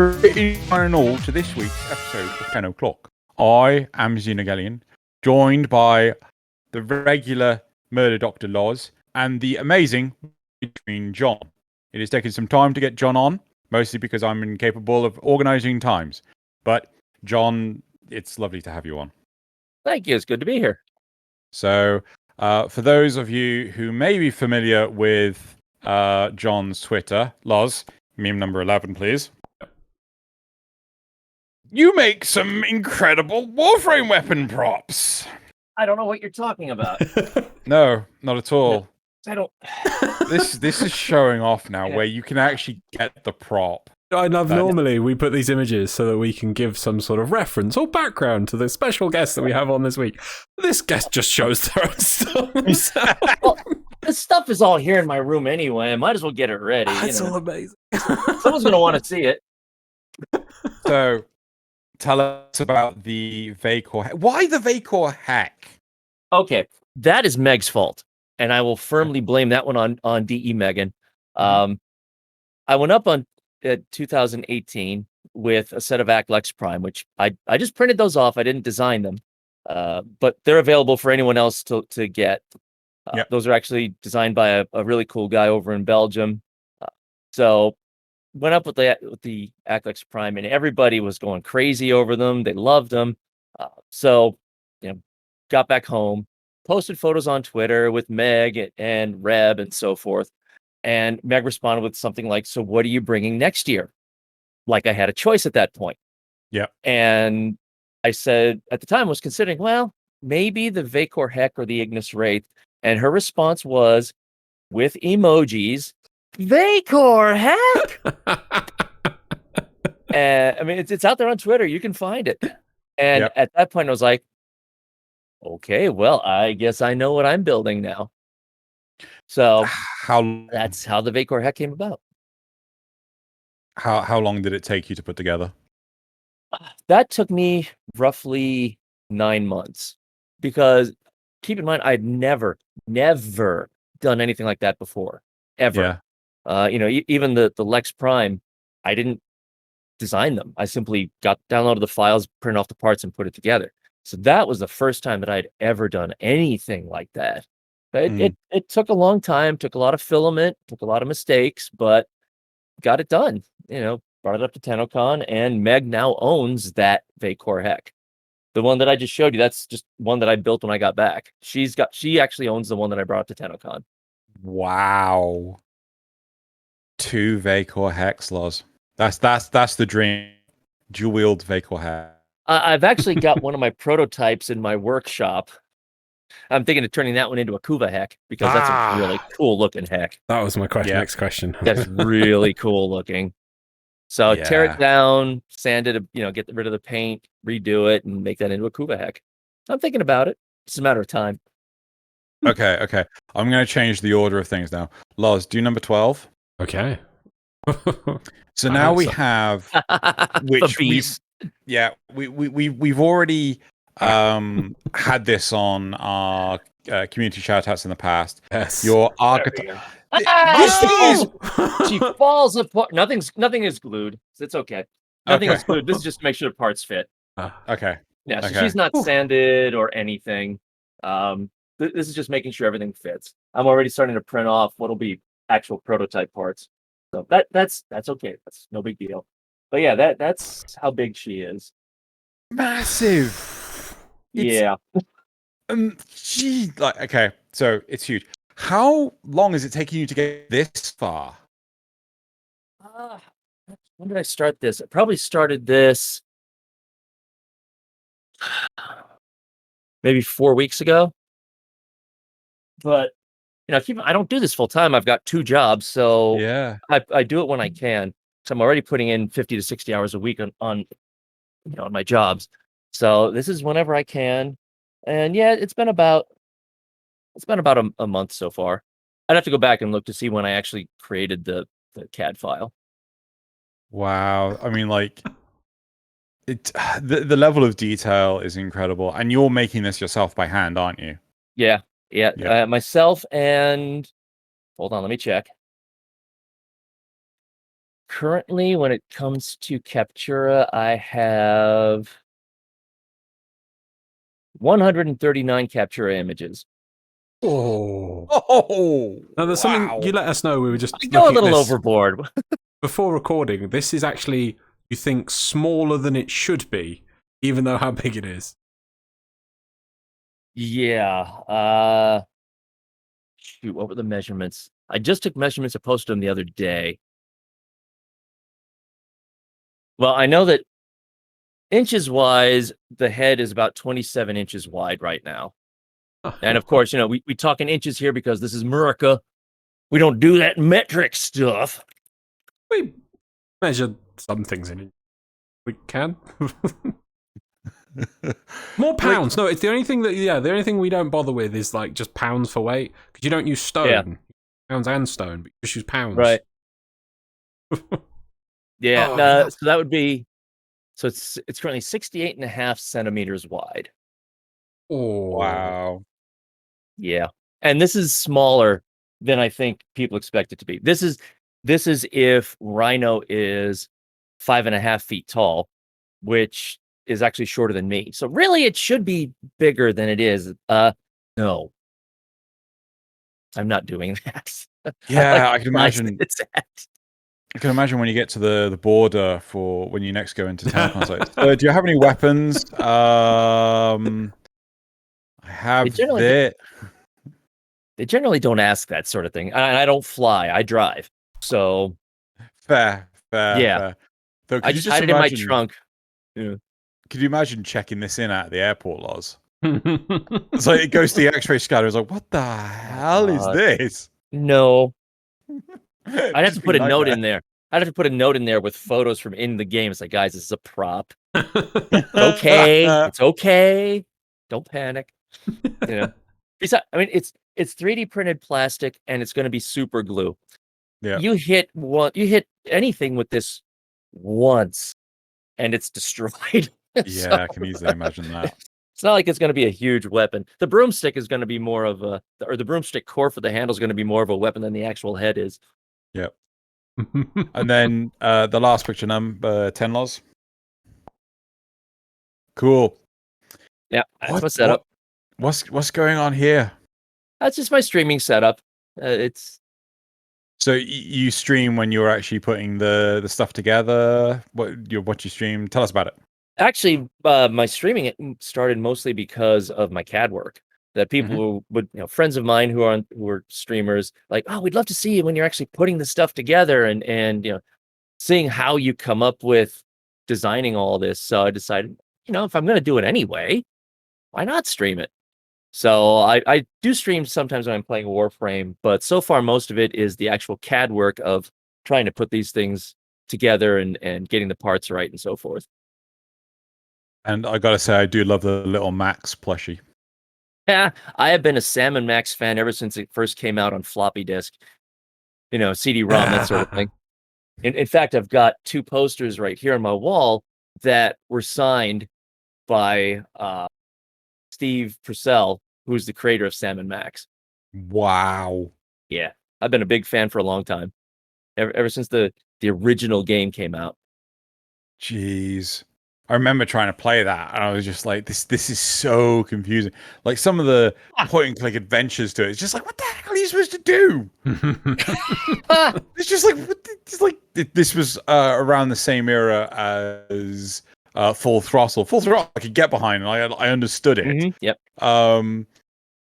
Greetings and all to this week's episode of 10 o'clock. I am Xeno, joined by the regular Murder Dr. Loz and the amazing Widescreen John. It has taken some time to get John on, mostly because I'm incapable of organising times. But John, it's lovely to have you on. Thank you. It's good to be here. So, for those of you who may be familiar with John's Twitter, Loz, meme number 11, please. You make some incredible Warframe weapon props. I don't know what you're talking about. No, not at all. I don't. This is showing off now, where you can actually get the prop. I love normally we put these images so that we can give some sort of reference or background to the special guest that we have on this week. This guest just shows their own stuff himself. Well, this stuff is all here in my room anyway. I might as well get it ready. It's all amazing. Someone's going to want to see it. So, tell us about the Vacor hack. Why the Vacor hack? Okay, that is Meg's fault, and I will firmly blame that one on DE Megan. I went up on 2018 with a set of Aclex Prime, which I just printed those off. I didn't design them, but they're available for anyone else to get. Yep. Those are actually designed by a really cool guy over in Belgium. So went up with the Aclex Prime, and everybody was going crazy over them. They loved them. So got back home, posted photos on Twitter with Meg and Reb and so forth. And Meg responded with something like, "So what are you bringing next year?" Like I had a choice at that point. Yeah. And I said, at the time, I was considering, well, maybe the Vacor Heck or the Ignis Wraith. And her response was, with emojis, Vacor Heck. And I mean, it's out there on Twitter. You can find it. And at that point, I was like, okay, well, I guess I know what I'm building now. So that's how the Vacor Heck came about. How long did it take you to put together? That took me roughly 9 months, because keep in mind, I'd never done anything like that before, ever. Yeah. Even the Lex Prime, I didn't design them. I simply downloaded the files, printed off the parts, and put it together. So that was the first time that I'd ever done anything like that. It took a long time, took a lot of filament, took a lot of mistakes, but got it done. Brought it up to TennoCon, and Meg now owns that Vacor Heck. The one that I just showed you, that's just one that I built when I got back. She actually owns the one that I brought to TennoCon. Wow. 2 Vacor Hecks, Loz. That's the dream. Dual wield Vacor Heck. I've actually got one of my prototypes in my workshop. I'm thinking of turning that one into a Kuva Heck, because that's a really cool looking heck. That was my next question. That's really cool looking. So tear it down, sand it, get rid of the paint, redo it, and make that into a Kuva Heck. I'm thinking about it. It's a matter of time. Okay. I'm going to change the order of things now. Loz, do number 12. Okay. So now we have which we've already had this on our community shoutouts in the past. Yes. Your archetype. This thing is. She falls apart. Nothing is glued. It's okay. Nothing is glued. This is just to make sure the parts fit. Okay. Yeah. So she's not sanded or anything. This is just making sure everything fits. I'm already starting to print off what'll be actual prototype parts. So that's okay. That's no big deal. But yeah, that's how big she is. Massive. Yeah. Okay, so it's huge. How long is it taking you to get this far? When did I start this? I probably started this maybe 4 weeks ago. But I don't do this full time. I've got 2 jobs, so I do it when I can. So I'm already putting in 50 to 60 hours a week on my jobs. So this is whenever I can. And yeah, it's been about a month so far. I'd have to go back and look to see when I actually created the CAD file. Wow. I mean, the level of detail is incredible. And you're making this yourself by hand, aren't you? Yeah. Myself and hold on, let me check. Currently, when it comes to Captura, I have 139 Captura images. Oh. Oh, Now, there's wow. something you let us know. We were just I go a looking at little this overboard. before recording. This is actually, you think, smaller than it should be, even though how big it is. Yeah. Shoot, what were the measurements? I just took measurements. I posted them the other day. Well, I know that inches wise, the head is about 27 inches wide right now. And of course, we talk in inches here because this is America. We don't do that metric stuff. We measure some things in it. We can. More pounds. No, it's the only thing the only thing we don't bother with is like just pounds for weight, because you don't use stone. Yeah. Pounds and stone, but you just use pounds. Right. Yeah. Oh, so that would be, so it's currently 68.5 centimeters wide. Oh. Wow. Yeah. And this is smaller than I think people expect it to be. This is if Rhino is 5.5 feet tall, which is actually shorter than me. So really it should be bigger than it is. No. I'm not doing that. Yeah, like I can imagine. it's at. I can imagine when you get to the border for when you next go into town. I was like, do you have any weapons? I have that. They generally don't ask that sort of thing. I don't fly. I drive. So Fair. Yeah. Though, I just hide it in my trunk. Yeah. Could you imagine checking this in at the airport, Loz? It's like it goes to the X-ray scanner. It's like, what the hell is this? No. I'd have to put a note in there. I'd have to put a note in there with photos from in the game. It's like, guys, this is a prop. Okay. It's okay. Don't panic. Besides, I mean, it's 3D printed plastic and it's going to be super glue. Yeah. You hit anything with this once and it's destroyed. Yeah, I can easily imagine that. It's not like it's going to be a huge weapon. The broomstick is going to be more of the broomstick core for the handle is going to be more of a weapon than the actual head is. Yep. And then the last picture, number 10, Loz. Cool. Yeah, that's my setup. What's going on here? That's just my streaming setup. It's so you stream when you're actually putting the stuff together. What you stream? Tell us about it. Actually, my streaming started mostly because of my CAD work. That people who would, friends of mine who are streamers, like, oh, we'd love to see you when you're actually putting the stuff together and seeing how you come up with designing all this. So I decided, if I'm going to do it anyway, why not stream it? So I do stream sometimes when I'm playing Warframe, but so far most of it is the actual CAD work of trying to put these things together and getting the parts right and so forth. And I gotta say, I do love the little Max plushie. Yeah, I have been a Sam and Max fan ever since it first came out on floppy disk. CD-ROM, that sort of thing. In fact, I've got 2 posters right here on my wall that were signed by Steve Purcell, who's the creator of Sam and Max. Wow. Yeah, I've been a big fan for a long time, ever since the original game came out. Jeez. I remember trying to play that, and I was just like, "This is so confusing." Like some of the point-and-click adventures to it, it's just like, "What the hell are you supposed to do?" It's just like, this was around the same era as Full Throttle. Full Throttle, I could get behind, and I understood it. Yep. And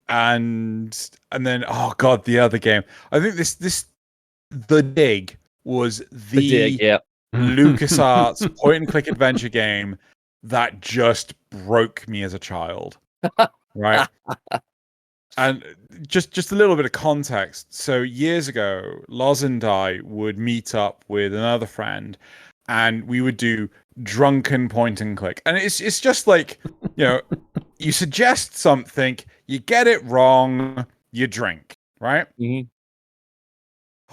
then, oh god, the other game. I think The Dig was the Dig, yeah. LucasArts point-and-click adventure game that just broke me as a child, right? And just a little bit of context. So years ago, Loz and I would meet up with another friend, and we would do drunken point-and-click. And it's just like, you suggest something, you get it wrong, you drink, right? Mm-hmm.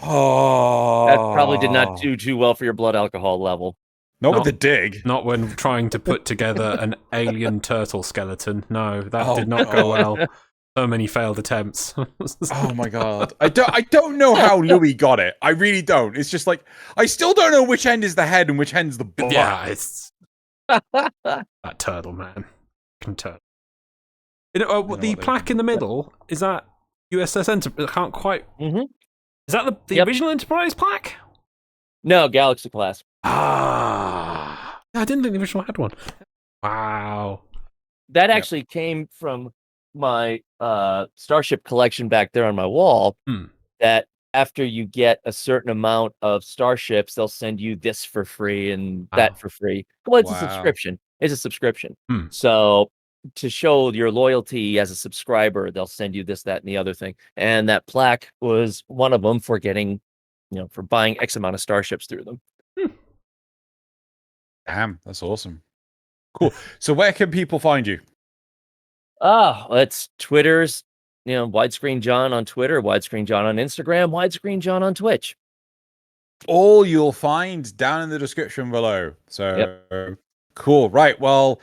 Oh, that probably did not do too well for your blood alcohol level. Not with The Dig. Not when trying to put together an alien turtle skeleton. No, that did not go well. So many failed attempts. Oh my god. I don't know how Louis got it. I really don't. It's just like I still don't know which end is the head and which end's the butt. Yeah, it's that turtle, man. Turtle. You know, the plaque in the middle, is that USS Enterprise? I can't quite. Mm-hmm. Is that the original Enterprise plaque? No, Galaxy class. Ah, I didn't think the original had one. Wow. That actually came from my Starship collection back there on my wall. That after you get a certain amount of starships, they'll send you this for free and that for free. Well, it's a subscription. It's a subscription. So to show your loyalty as a subscriber, they'll send you this, that, and the other thing. And that plaque was one of them for getting, for buying X amount of starships through them. Damn, that's awesome. Cool. So where can people find you? It's Twitter's, Widescreen John on Twitter, Widescreen John on Instagram, Widescreen John on Twitch. All you'll find down in the description below. So cool. Right. Well,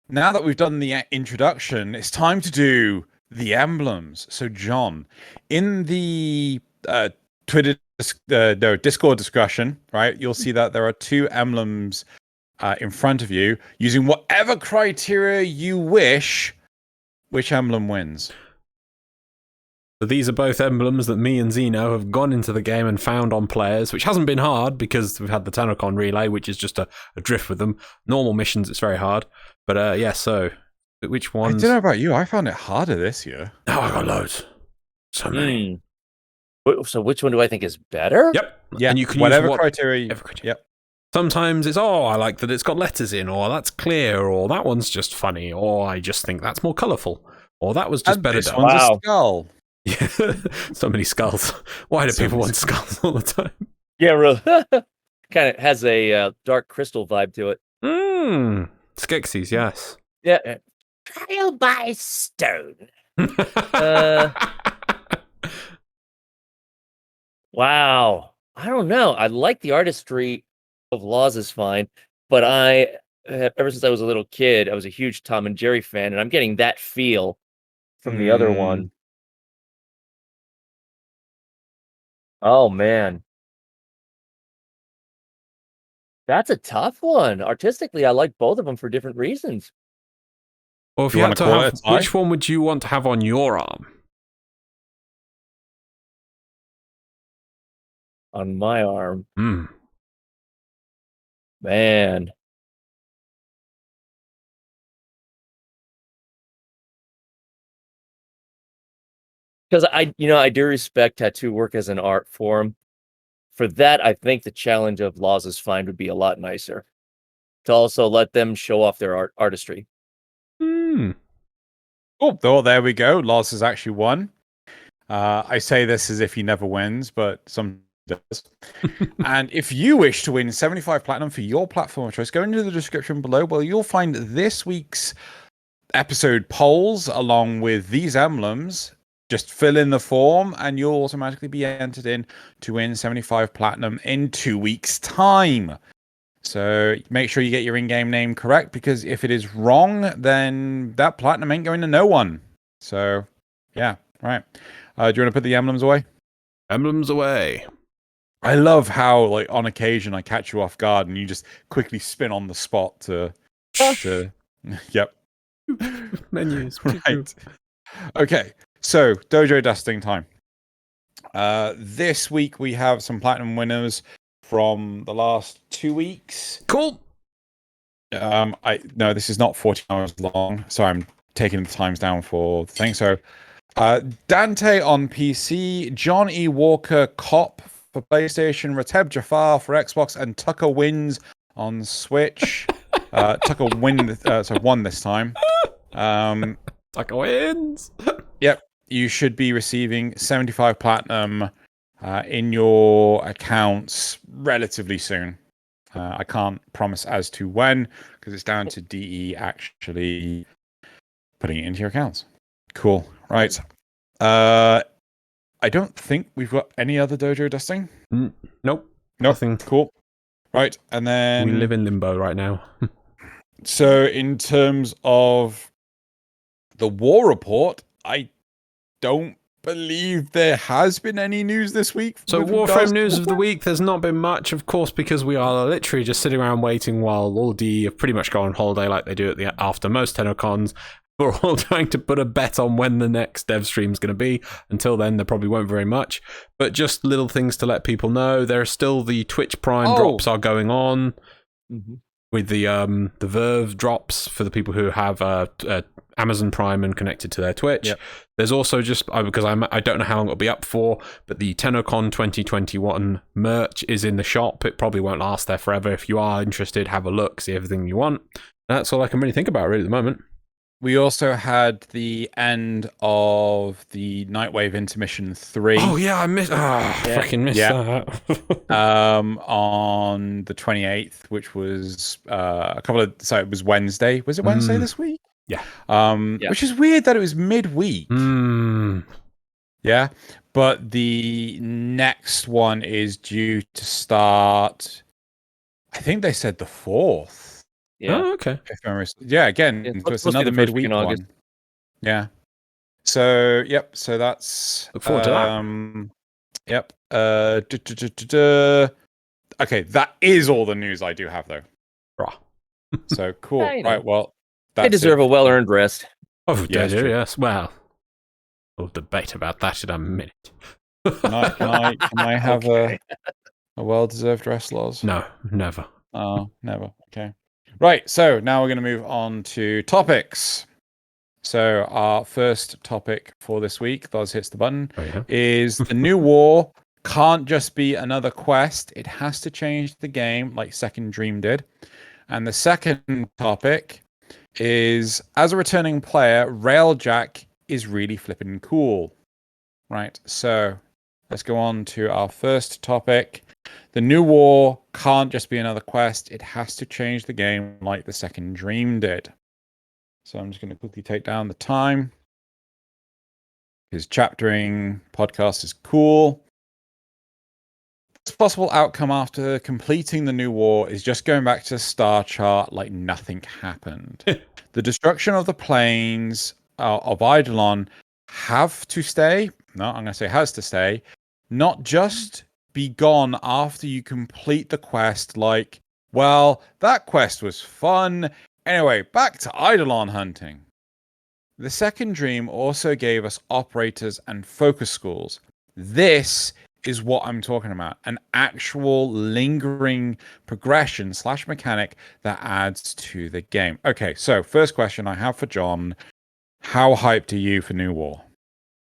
now that we've done the introduction, it's time to do the emblems. So, John, in the Discord discussion, right, you'll see that there are 2 emblems in front of you. Using whatever criteria you wish, which emblem wins? So these are both emblems that me and Xeno have gone into the game and found on players, which hasn't been hard because we've had the TennoCon relay, which is just a drift with them. Normal missions, it's very hard. But so which ones? I don't know about you. I found it harder this year. Oh, I got loads. So many. So which one do I think is better? Yep. Yeah. And you can whatever use criteria. Yep. Sometimes it's, I like that it's got letters in, or that's clear, or that one's just funny, or I just think that's more colourful, or that was just better this done. one's a skull. Yeah, so many skulls. Why do people want skulls all the time? Yeah, really. Kind of has a dark crystal vibe to it. Skeksis, yes. Yeah. Trial by stone. Wow. I don't know. I like the artistry of Laws is fine, but ever since I was a little kid, I was a huge Tom and Jerry fan, and I'm getting that feel from the other one. Oh, man. That's a tough one. Artistically, I like both of them for different reasons. Well, if you had to have, which one would you want to have on your arm? On my arm. Man. Because I do respect tattoo work as an art form. For that, I think the challenge of Law's Find would be a lot nicer. To also let them show off their artistry. Oh, there we go. Laws has actually won. I say this as if he never wins, but some does. And if you wish to win 75 platinum for your platform of choice, go into the description below where you'll find this week's episode polls along with these emblems. Just fill in the form and you'll automatically be entered in to win 75 platinum in 2 weeks' time. So make sure you get your in-game name correct, because if it is wrong, then that platinum ain't going to no one. So, yeah, right. Do you want to put the emblems away? Emblems away. I love how, like, on occasion I catch you off guard and you just quickly spin on the spot to yep. Menus. Right. Okay. So, Dojo Dusting time. This week we have some platinum winners from the last 2 weeks. Cool. No, this is not 40 hours long, so I'm taking the times down for the thing. So, Dante on PC, John E. Walker Cop for PlayStation, Rateb Jafar for Xbox, and Tucker Wins on Switch. Tucker won this time. Tucker wins. Yep. You should be receiving 75 platinum in your accounts relatively soon. I can't promise as to when, because it's down to DE actually putting it into your accounts. Cool. Right. I don't think we've got any other dojo dusting. Nope. Nothing. Cool. Right. And then we live in limbo right now. So in terms of the war report, I don't believe there has been any news this week. So with regards Warframe to news of the Warframe? week, there's not been much, of course, because we are literally just sitting around waiting while all D have pretty much gone on holiday like they do after most TennoCons. We're all trying to put a bet on when the next dev stream is going to be. Until then, there probably won't very much. But just little things to let people know. There are still the Twitch Prime drops are going on. Mm-hmm. With the Verve drops for the people who have Amazon Prime and connected to their Twitch. Yep. There's also just, because I don't know how long it'll be up for, but the TennoCon 2021 merch is in the shop. It probably won't last there forever. If you are interested, have a look, see everything you want. That's all I can really think about really at the moment. We also had the end of the Nightwave Intermission 3. Oh yeah, I freaking missed that. On the 28th, which was it was Wednesday. Was it Wednesday this week? Yeah. Which is weird that it was midweek. Yeah. But the next one is due to start, I think they said the 4th. Yeah. Oh, okay. Yeah, again, it's another midweek one. Yeah. So, yep. So that's... Look forward to that. Yep. Okay, that is all the news I do have, though. Right. So, cool. Right, well, they deserve a well-earned rest. Oh, yeah, they do, yes. Well, we'll debate about that in a minute. Can I have a well-deserved rest, Loz? No, never. Oh, never. Okay. Right, so now we're going to move on to topics. So our first topic for this week, Loz hits the button, is the new war can't just be another quest. It has to change the game like Second Dream did. And the second topic is, as a returning player, Railjack is really flipping cool. Right, so let's go on to our first topic. The new war can't just be another quest. It has to change the game like the Second Dream did. So I'm just going to quickly take down the time. His chaptering podcast is cool. The possible outcome after completing the new war is just going back to the star chart like nothing happened. The destruction of the planes of Eidolon have to stay. No, I'm going to say has to stay. Not just be gone after you complete the quest like, well, that quest was fun. Anyway, back to Eidolon hunting. The Second Dream also gave us operators and focus schools. This is what I'm talking about. An actual lingering progression / mechanic that adds to the game. Okay, so first question I have for John. How hyped are you for New War?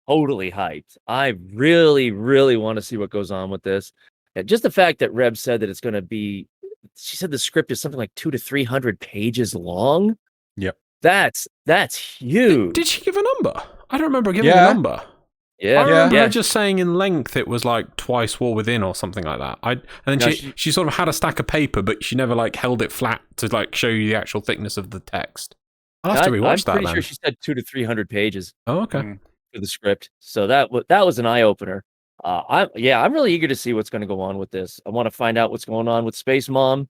Totally hyped. I really, really want to see what goes on with this. And just the fact that Reb said that it's going to be, she said the script is something like 200 to 300 pages long. Yep. That's huge. Did she give a number? I don't remember giving a number. Yeah. I remember her just saying in length it was like twice War Within or something like that. And then she sort of had a stack of paper, but she never like held it flat to like show you the actual thickness of the text. I'll have to rewatch that. I'm pretty sure she said 200 to 300 pages. Oh, okay. For the script, so that was an eye opener. I'm really eager to see what's going to go on with this. I want to find out what's going on with Space Mom.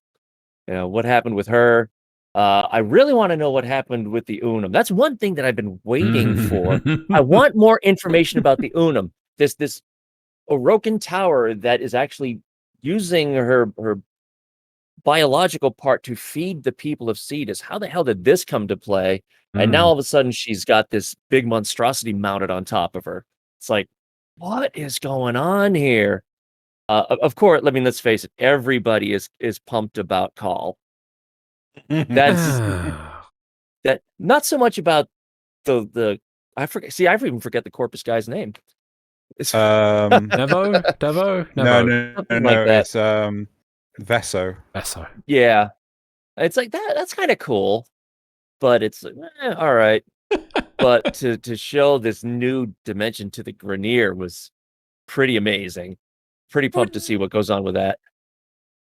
You know what happened with her. I really want to know what happened with the Unum. That's one thing that I've been waiting for. I want more information about the Unum. This Orokin tower that is actually using her biological part to feed the people of Cetus. How the hell did this come to play? And now all of a sudden she's got this big monstrosity mounted on top of her. It's like, what is going on here? Of course, let's face it, everybody is pumped about Call. That's that not so much about the I forget. See, I even forget the Corpus guy's name. Devo? No, like that. It's Veso. Yeah. It's like that's kind of cool. But it's like, all right. But to show this new dimension to the Grenier was pretty amazing. Pretty pumped to see what goes on with that.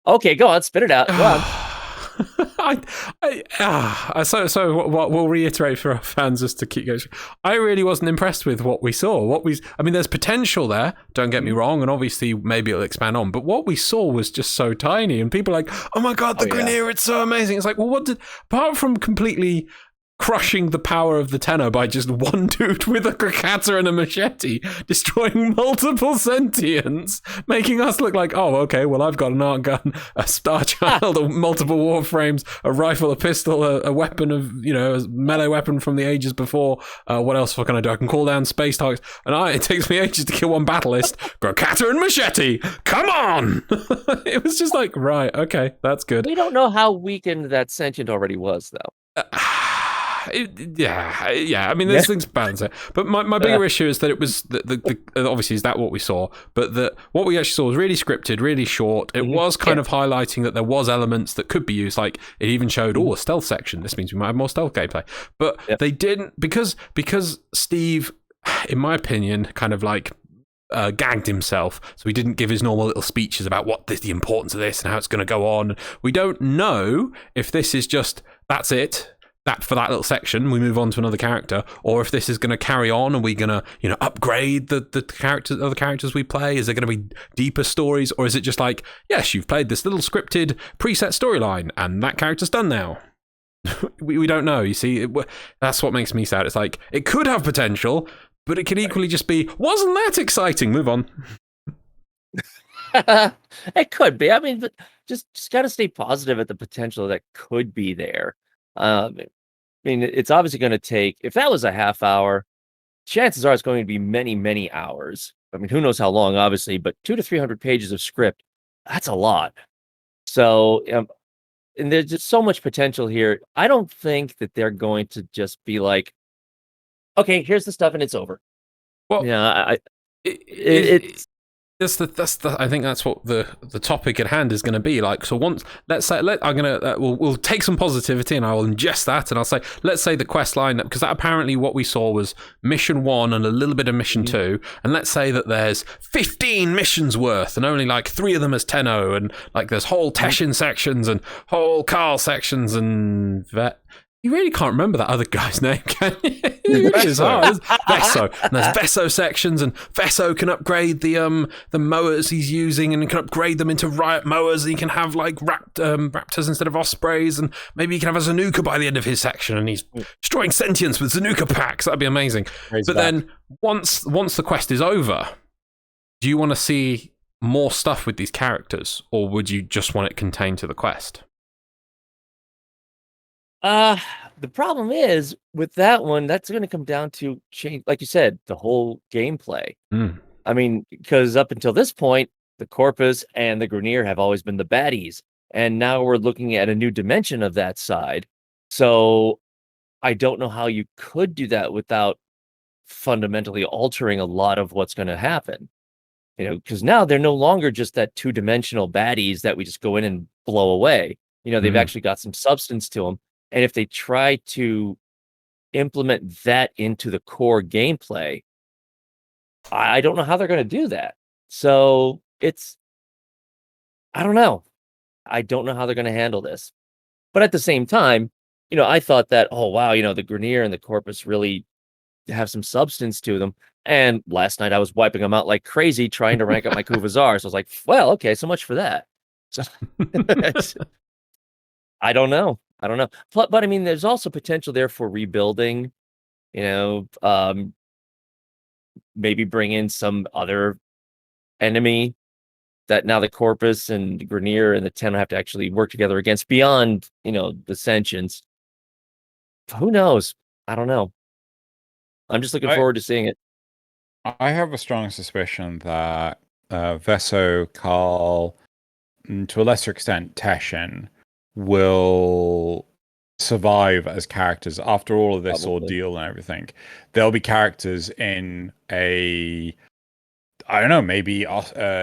Okay, go on, spit it out. Go on. So what we'll reiterate for our fans just to keep going. I really wasn't impressed with what we saw. I mean, there's potential there. Don't get me wrong, and obviously maybe it'll expand on. But what we saw was just so tiny, and people are like, "Oh my god, the Grenier, it's so amazing!" It's like, well, apart from completely crushing the power of the Tenno by just one dude with a kata and a machete, destroying multiple sentients, making us look like, oh, okay, well, I've got an art gun, a Star Child, multiple Warframes, a rifle, a pistol, a weapon of, a melee weapon from the ages before. What else can I do? I can call down space targets, and it takes me ages to kill one battlist. Got kata and machete. Come on! It was just like, right, okay, that's good. We don't know how weakened that sentient already was, though. I mean, there's things balance it, but my bigger issue is that it was the obviously is that what we saw, but what we actually saw was really scripted, really short. It was kind of highlighting that there was elements that could be used, like it even showed a stealth section. This means we might have more stealth gameplay, but they didn't because Steve, in my opinion, kind of like gagged himself, so he didn't give his normal little speeches about what the importance of this and how it's going to go on. We don't know if this is just that's it. That for that little section, we move on to another character, or if this is going to carry on, and we're going to, upgrade the characters, other characters we play. Is there going to be deeper stories, or is it just like, yes, you've played this little scripted preset storyline, and that character's done now? we don't know. You see, that's what makes me sad. It's like it could have potential, but it could equally just be, wasn't that exciting? Move on. It could be. I mean, but just got to stay positive at the potential that could be there. I mean, it's obviously going to take, if that was a half hour, chances are it's going to be many, many hours. I mean, who knows how long, obviously, but 200 to 300 pages of script, that's a lot. So, and there's just so much potential here. I don't think that they're going to just be like, okay, here's the stuff and it's over. Well, yeah, I think that's what the topic at hand is going to be like. So once, let's say, we'll take some positivity and I will ingest that, and I'll say, let's say the quest line, because that apparently what we saw was mission 1 and a little bit of mission 2, and let's say that there's 15 missions worth, and only like 3 of them as Tenno, and like there's whole Teshin sections and whole Carl sections and You really can't remember that other guy's name, can you? It's hard. Vesso. And there's Vesso sections, and Vesso can upgrade the mowers he's using, and he can upgrade them into riot mowers, and he can have like raptors instead of ospreys, and maybe he can have a Zanuka by the end of his section, and he's destroying sentience with Zanuka packs. That'd be amazing. Then once the quest is over, do you want to see more stuff with these characters, or would you just want it contained to the quest? The problem is with that one, that's going to come down to change, like you said, the whole gameplay. I mean, because up until this point, the Corpus and the Grenier have always been the baddies, and now we're looking at a new dimension of that side. So I don't know how you could do that without fundamentally altering a lot of what's going to happen. You know, because now they're no longer just that two-dimensional baddies that we just go in and blow away. You know, they've actually got some substance to them. And if they try to implement that into the core gameplay, I don't know how they're going to do that. So I don't know. I don't know how they're going to handle this. But at the same time, you know, I thought that, oh, wow, you know, the Grenier and the Corpus really have some substance to them. And last night I was wiping them out like crazy trying to rank up my Kuvazar. So I was like, well, okay, so much for that. So I don't know. But I mean, there's also potential there for rebuilding, you know, maybe bring in some other enemy that now the Corpus and the Grenier and the Tenno have to actually work together against beyond, you know, the sentience. Who knows? I don't know. I'm just looking forward to seeing it. I have a strong suspicion that Vesso, Carl, and to a lesser extent, Teshin will survive as characters after all of this ordeal and everything. There'll be characters in I don't know, maybe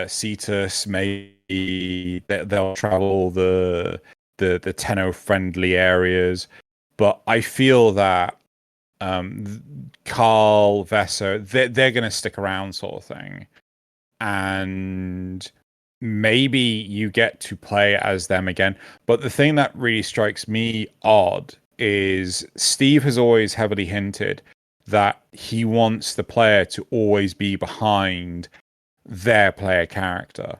Cetus, maybe they'll travel the Tenno-friendly areas, but I feel that Carl, Vesso, they're going to stick around, sort of thing, and maybe you get to play as them again. But the thing that really strikes me odd is Steve has always heavily hinted that he wants the player to always be behind their player character.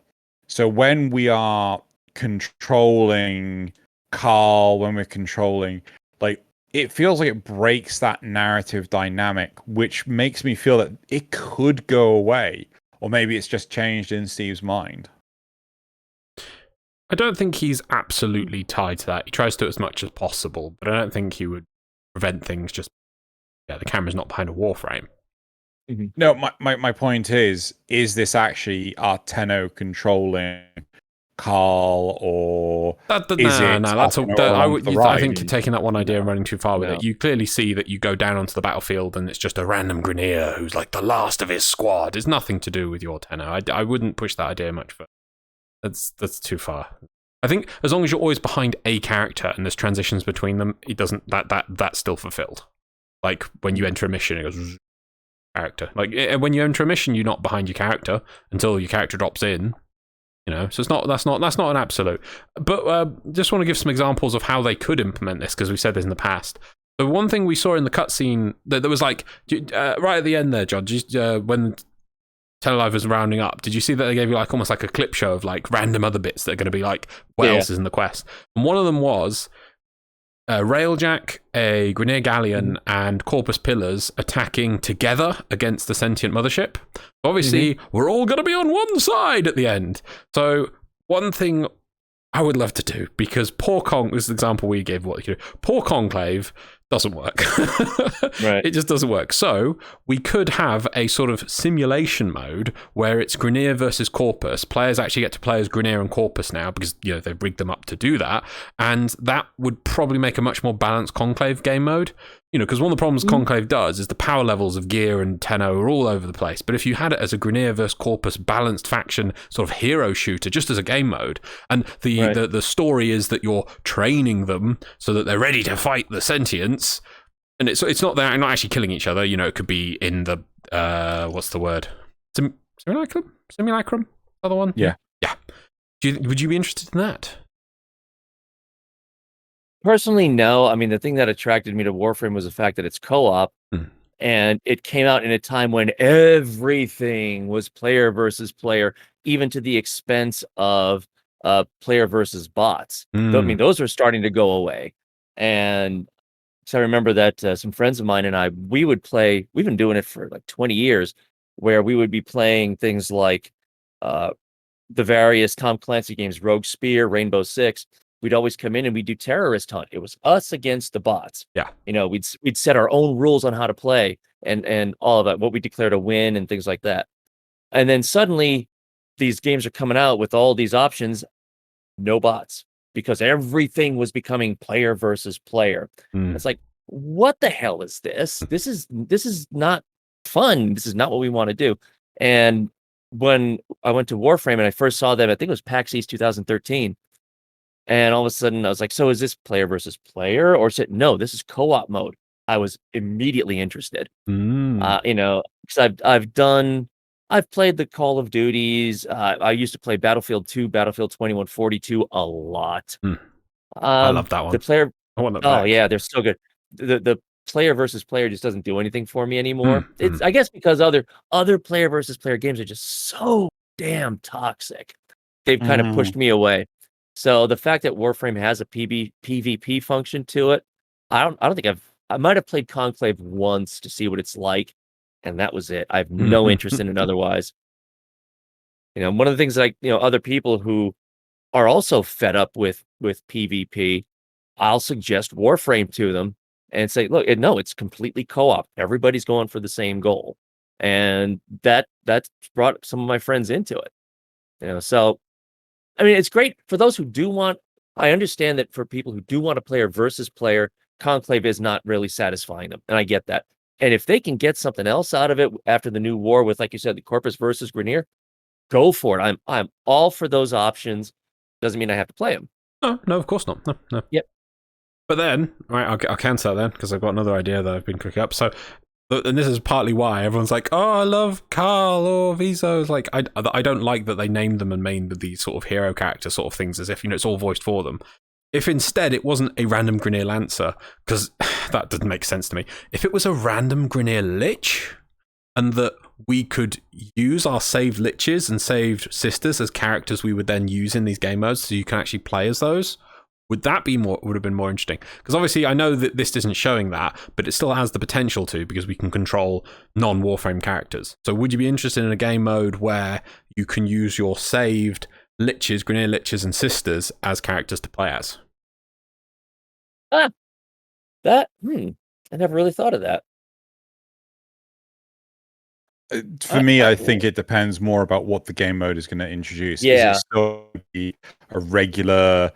So when we are controlling Carl, when we're controlling, like, it feels like it breaks that narrative dynamic, which makes me feel that it could go away, or maybe it's just changed in Steve's mind. I don't think he's absolutely tied to that. He tries to as much as possible, but I don't think he would prevent things just. Yeah, the camera's not behind a Warframe. Mm-hmm. No, my point is this actually our Tenno controlling Carl, or I think you're taking that one idea and running too far with it. You clearly see that you go down onto the battlefield and it's just a random Grineer who's like the last of his squad. It's nothing to do with your Tenno. I wouldn't push that idea much further. That's too far. I think as long as you're always behind a character and there's transitions between them, it doesn't that's still fulfilled. Like when you enter a mission, it goes character. Like when you enter a mission, you're not behind your character until your character drops in. You know, so that's not an absolute. But just want to give some examples of how they could implement this, because we said this in the past. The one thing we saw in the cutscene that there was like right at the end there, John, when Telelive was rounding up, did you see that they gave you like almost like a clip show of like random other bits that are going to be like what else is in the quest? And one of them was Railjack, a Grineer Galleon, and Corpus Pillars attacking together against the sentient mothership. Obviously, we're all going to be on one side at the end. So one thing I would love to do, because poor this is the example we gave what you could do. Poor Conclave doesn't work. Right. It just doesn't work. So we could have a sort of simulation mode where it's Grineer versus Corpus. Players actually get to play as Grineer and Corpus now, because they've rigged them up to do that, and that would probably make a much more balanced Conclave game mode. Because one of the problems Conclave does is the power levels of Gear and Tenno are all over the place. But if you had it as a Grineer versus Corpus balanced faction sort of hero shooter, just as a game mode, and the story is that you're training them so that they're ready to fight the sentients, and it's not that they're not actually killing each other. It could be in the what's the word? Simulacrum? Other one? Yeah. Would you be interested in that? Personally, no. I mean, the thing that attracted me to Warframe was the fact that it's co-op, and it came out in a time when everything was player versus player, even to the expense of player versus bots. I mean, those were starting to go away. And so I remember that some friends of mine and I, we've been doing it for like 20 years, where we would be playing things like the various Tom Clancy games, Rogue Spear, Rainbow Six. We'd always come in and we'd do terrorist hunt. It was us against the bots. Yeah. We'd set our own rules on how to play and all of that, what we declared a win and things like that. And then suddenly these games are coming out with all these options, no bots, because everything was becoming player versus player. It's like, what the hell is this? This is not fun. This is not what we want to do. And when I went to Warframe and I first saw them, I think it was PAX East 2013. And all of a sudden I was like, so is this player versus player, or is it, no, this is co-op mode? I was immediately interested. Because I've played the Call of Duties. I used to play Battlefield 2, Battlefield 2142 a lot. I love that one. The player, I want that back. yeah, they're so good. The player versus player just doesn't do anything for me anymore. It's I guess because other player versus player games are just so damn toxic. They've kind of pushed me away. So the fact that Warframe has a PvP function to it, I don't think I might have played Conclave once to see what it's like, and that was it. I have no interest in it otherwise. One of the things like other people who are also fed up with PvP, I'll suggest Warframe to them and say, look, no, it's completely co-op. Everybody's going for the same goal, and that's brought some of my friends into it. So. I mean, it's great for those who do want. I understand that for people who do want a player versus player, Conclave is not really satisfying them, and I get that. And if they can get something else out of it after the new war with, like you said, the Corpus versus Grineer, go for it. I'm all for those options. Doesn't mean I have to play them. No, of course not. No. Yep. But then, right, I'll cancel that then, because I've got another idea that I've been cooking up. So, and this is partly why everyone's like, oh, I love Carl or Viso. Like, I don't like that they named them and made these sort of hero character sort of things as if, it's all voiced for them. If instead it wasn't a random Grineer Lancer, because that doesn't make sense to me. If it was a random Grineer Lich, and that we could use our saved Liches and saved Sisters as characters we would then use in these game modes, so you can actually play as those, Would that be would have been more interesting? Because obviously I know that this isn't showing that, but it still has the potential to, because we can control non-Warframe characters. So would you be interested in a game mode where you can use your saved liches, Grineer liches, and sisters as characters to play as? I never really thought of that. For me, I think it depends more about what the game mode is going to introduce. Yeah. Is it still be a regular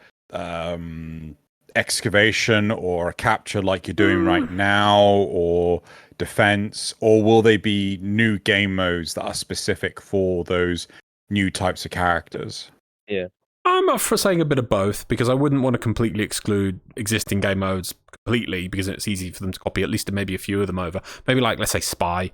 excavation or a capture like you're doing right now, or defense, or will they be new game modes that are specific for those new types of characters? Yeah. I'm up for saying a bit of both, because I wouldn't want to completely exclude existing game modes completely, because it's easy for them to copy at least maybe a few of them over. Maybe like, let's say, Spy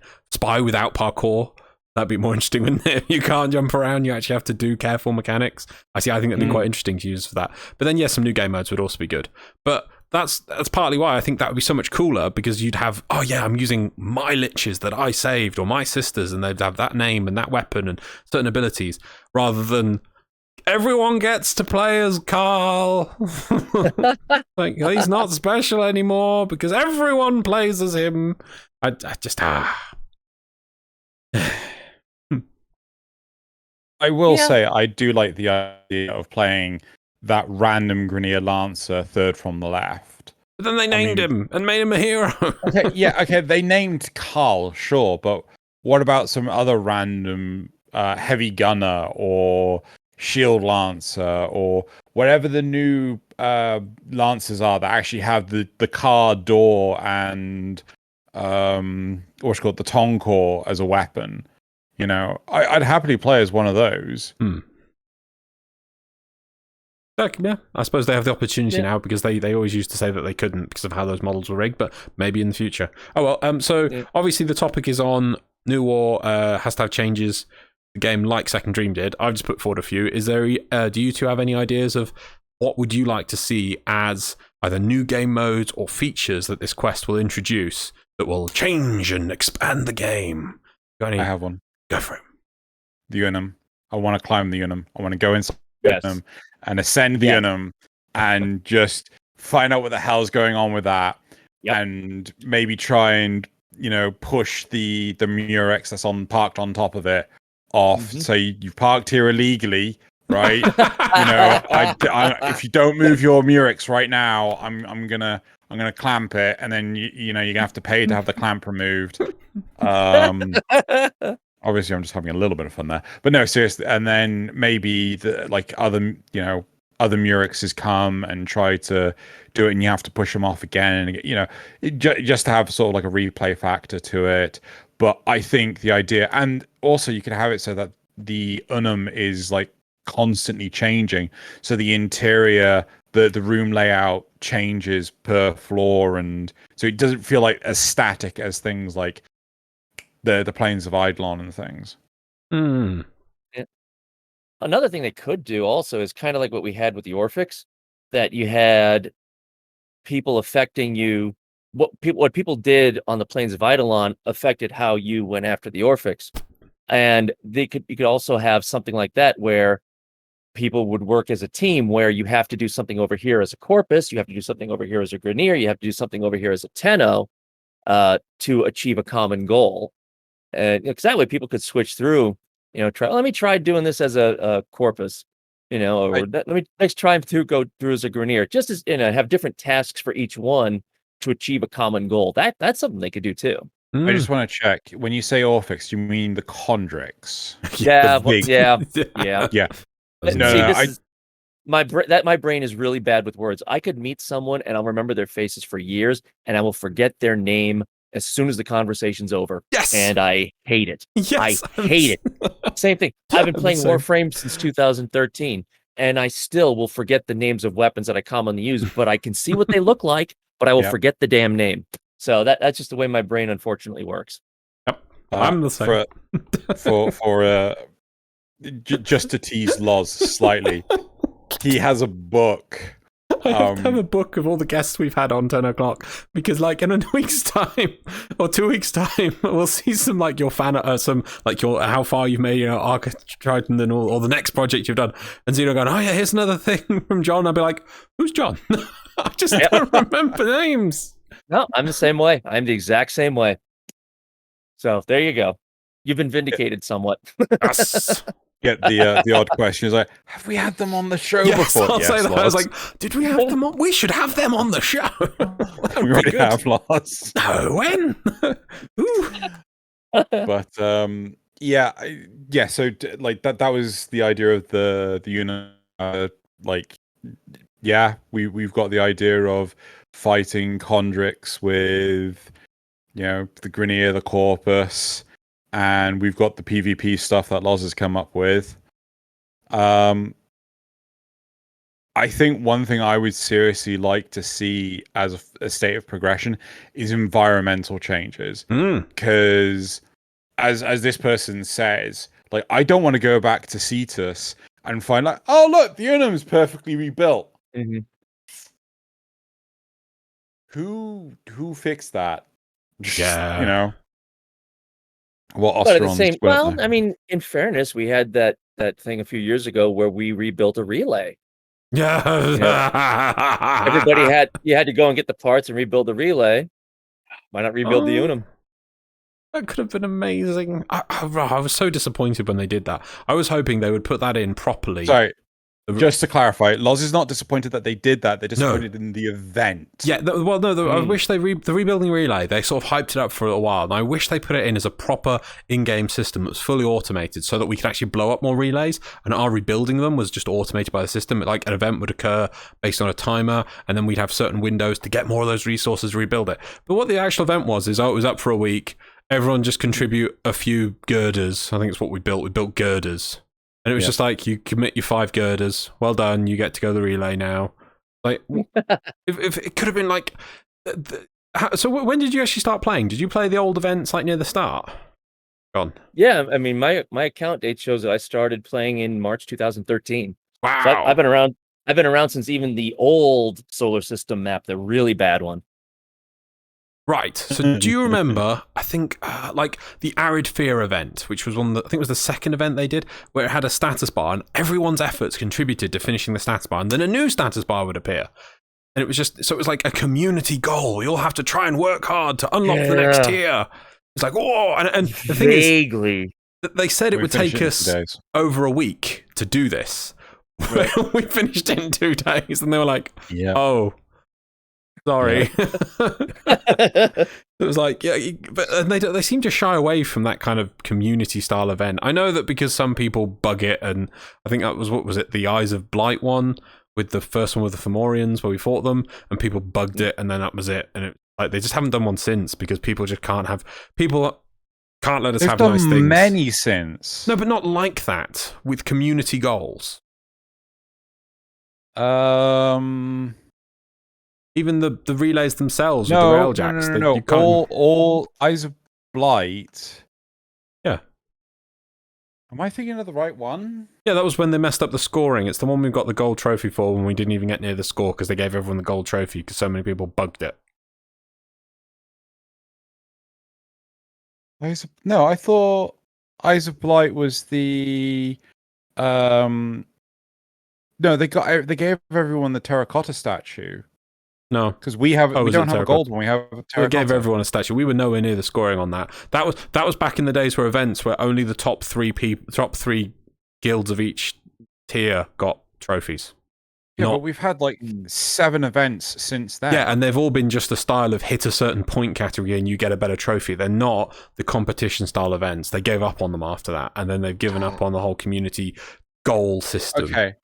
without parkour. That'd be more interesting, wouldn't it? You can't jump around, you actually have to do careful mechanics. I think that'd be quite interesting to use for that. But then, yes, some new game modes would also be good. But that's partly why I think that would be so much cooler, because you'd have, oh yeah, I'm using my liches that I saved, or my sisters, and they'd have that name and that weapon and certain abilities, rather than everyone gets to play as Carl. Like, he's not special anymore because everyone plays as him. I just I will say I do like the idea of playing that random Grineer Lancer third from the left. But then they named him and made him a hero. Okay, they named Carl, sure, but what about some other random heavy gunner or shield lancer or whatever the new lancers are that actually have the car door and what's called the Tonkor as a weapon? You know, I'd happily play as one of those. Yeah, I suppose they have the opportunity now, because they always used to say that they couldn't because of how those models were rigged, but maybe in the future. Oh well, so obviously the topic is on New War has to have changes. The game, like Second Dream did. I've just put forward a few. Is there? Do you two have any ideas of what would you like to see as either new game modes or features that this quest will introduce that will change and expand the game? I have one. Go for it. The Unum. I want to climb the Unum. I want to go inside the Unum and ascend the Unum and just find out what the hell's going on with that, and maybe try and push the Murex that's parked on top of it off. So you've parked here illegally, right? If you don't move your Murex right now, I'm gonna clamp it, and then you're gonna have to pay to have the clamp removed. Obviously, I'm just having a little bit of fun there, but no, seriously. And then maybe other Murexes come and try to do it, and you have to push them off again and again. Just to have sort of like a replay factor to it. But I think the idea, and also you could have it so that the Unum is like constantly changing, so the interior, the room layout changes per floor, and so it doesn't feel like as static as things like the Plains of Eidolon and things. Another thing they could do also is kind of like what we had with the Orphics, that you had people affecting you. What people did on the Plains of Eidolon affected how you went after the Orphics, and you could also have something like that where people would work as a team, where you have to do something over here as a Corpus, you have to do something over here as a Grineer, you have to do something over here as a Tenno to achieve a common goal. And because that way people could switch through, let me try doing this as a Corpus, let me next try to go through as a Grineer, just as have different tasks for each one to achieve a common goal. That's something they could do too. I just want to check, when you say Orphics, you mean the Chondrix? Yeah. My brain is really bad with words. I could meet someone and I'll remember their faces for years, and I will forget their name as soon as the conversation's over. Yes. And I hate it. Yes. I hate it. Same thing. I've been playing Warframe since 2013, and I still will forget the names of weapons that I commonly use, but I can see what they look like, but I will forget the damn name. So that's just the way my brain unfortunately works. Yep. I'm the same. Just to tease Loz slightly, he has a book I have to have a book of all the guests we've had on 10 o'clock because, like, in a week's time or 2 weeks' time, we'll see some like your fan, some like your how far you've made, Arc Triton and all, or the next project you've done, and Xeno going, oh yeah, here's another thing from John. I'll be like, who's John? I just don't remember names. No, I'm the same way. I'm the exact same way. So there you go. You've been vindicated somewhat. Yes. Get the odd question is like, have we had them on the show before? I'll yes, say that. Loz. I was like, did we have them on? We should have them on the show. We already have Loz. No, when? But yeah. So like that was the idea of the unit. Like, yeah, we've got the idea of fighting Chondrix with, the Grineer, the Corpus. And we've got the PvP stuff that Loz has come up with. I think one thing I would seriously like to see as a state of progression is environmental changes. Because as this person says, like, I don't want to go back to Cetus and find like, oh look, the Unum's perfectly rebuilt. Mm-hmm. Who fixed that? Yeah. What But at the same, well, I mean, in fairness, we had that thing a few years ago where we rebuilt a relay. Yeah. You had to go and get the parts and rebuild the relay. Why not rebuild the Unum? That could have been amazing. I was so disappointed when they did that. I was hoping they would put that in properly. Sorry. Just to clarify, Loz is not disappointed that they did that. They're disappointed in the event. Yeah, I wish the rebuilding relay, they sort of hyped it up for a while, and I wish they put it in as a proper in-game system that was fully automated so that we could actually blow up more relays, and our rebuilding them was just automated by the system. Like, an event would occur based on a timer, and then we'd have certain windows to get more of those resources to rebuild it. But what the actual event was is, it was up for a week, everyone just contribute a few girders. I think it's what we built. We built girders. And it was just like, you commit your 5 girders. Well done. You get to go to the relay now. Like, if it could have been like... So when did you actually start playing? Did you play the old events like near the start? Gone. Yeah, I mean, my account date shows that I started playing in March 2013. Wow. So I've been around. I've been around since even the old solar system map, the really bad one. Right. So do you remember, I think, like the Arid Fear event, which was I think it was the second event they did, where it had a status bar and everyone's efforts contributed to finishing the status bar, and then a new status bar would appear. And it was just, so it was like a community goal. We all have to try and work hard to unlock the next tier. It's like, whoa. And the thing is, they said it would take us over a week to do this. Right. We finished it in 2 days, and they were like, oh. Sorry. It was like, but they seem to shy away from that kind of community style event. I know that because some people bug it, and I think that was, what was it, the Eyes of Blight one, with the first one with the Fomorians where we fought them, and people bugged it, and then that was it. And like, they just haven't done one since because people just can't let us have nice things. Many since. No, but not like that with community goals. Even the relays themselves with the Railjacks. No. All Eyes of Blight. Yeah. Am I thinking of the right one? Yeah, that was when they messed up the scoring. It's the one we've got the gold trophy for when we didn't even get near the score because they gave everyone the gold trophy because so many people bugged it. I thought Eyes of Blight was the... No, they gave everyone the terracotta statue. No, because we don't have a gold one. We have a terracotta. We gave everyone a statue. We were nowhere near the scoring on that. That was back in the days where events where only the top three guilds of each tier got trophies. Yeah, but we've had like 7 events since then. Yeah, and they've all been just a style of hit a certain point category and you get a better trophy. They're not the competition style events. They gave up on them after that, and then they've given up on the whole community goal system. Okay,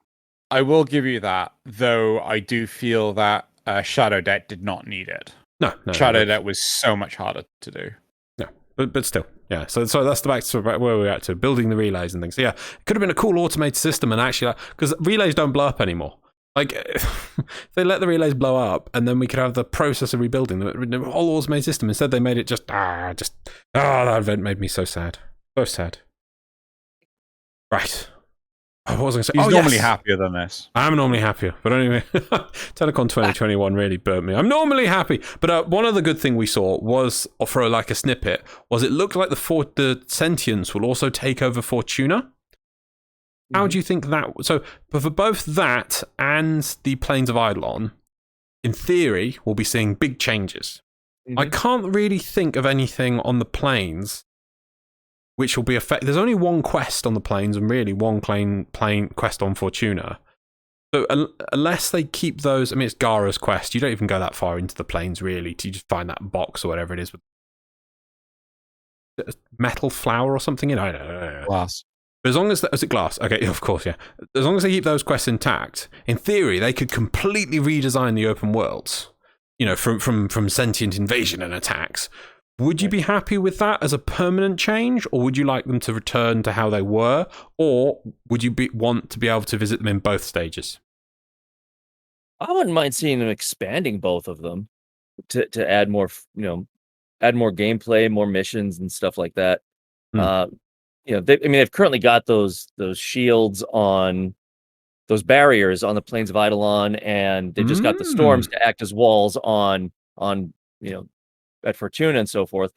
I will give you that, though. I do feel that Shoutout did not need it. No. Shoutout was so much harder to do. Yeah, but still, yeah. So that's the back to where we're at, to building the relays and things. So yeah, it could have been a cool automated system, and actually, because relays don't blow up anymore. Like, if they let the relays blow up, and then we could have the process of rebuilding the whole automated system. Instead, they made it that event made me so sad. So sad. Right. I was going to say, He's normally yes. happier than this. I'm normally happier, but anyway, Telecon 2021 really burnt me. I'm normally happy, but one other good thing we saw was, for like a snippet, was it looked like the Sentients will also take over Fortuna. How do you think that? So for both that and the Plains of Eidolon, in theory, we'll be seeing big changes. I can't really think of anything on the Plains which will be affected. There's only one quest on the Plains and really one plain quest on Fortuna. So unless they keep those, I mean, it's Gara's quest. You don't even go that far into the Plains, really, to just find that box or whatever it is with metal flower or something in. I don't know. Glass. But as long as is it glass? Okay, of course, yeah. As long as they keep those quests intact, in theory, they could completely redesign the open worlds. You know, from sentient invasion and attacks. Would you be happy with that as a permanent change, or would you like them to return to how they were, or would you want to be able to visit them in both stages? I wouldn't mind seeing them expanding both of them to add more, add more gameplay, more missions and stuff like that. They've currently got those shields on those barriers on the Plains of Eidolon, and they've just got the storms to act as walls on at Fortuna and so forth.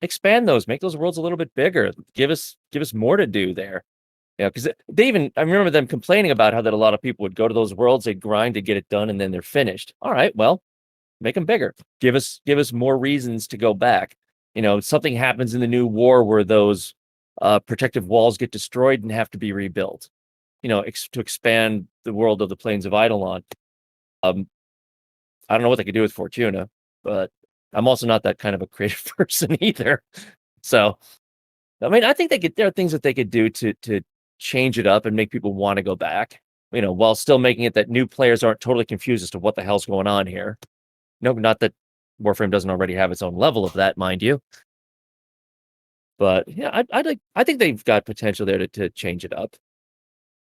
Expand those, make those worlds a little bit bigger. Give us more to do there. Because I remember them complaining about how that a lot of people would go to those worlds, they'd grind to get it done, and then they're finished. All right, well, make them bigger. Give us more reasons to go back. Something happens in the new war where those protective walls get destroyed and have to be rebuilt. To expand the world of the Plains of Eidolon. I don't know what they could do with Fortuna, but I'm also not that kind of a creative person either. So, I mean, I think there are things that they could do to change it up and make people want to go back, while still making it that new players aren't totally confused as to what the hell's going on here. No, not that Warframe doesn't already have its own level of that, mind you. But yeah, I think they've got potential there to change it up.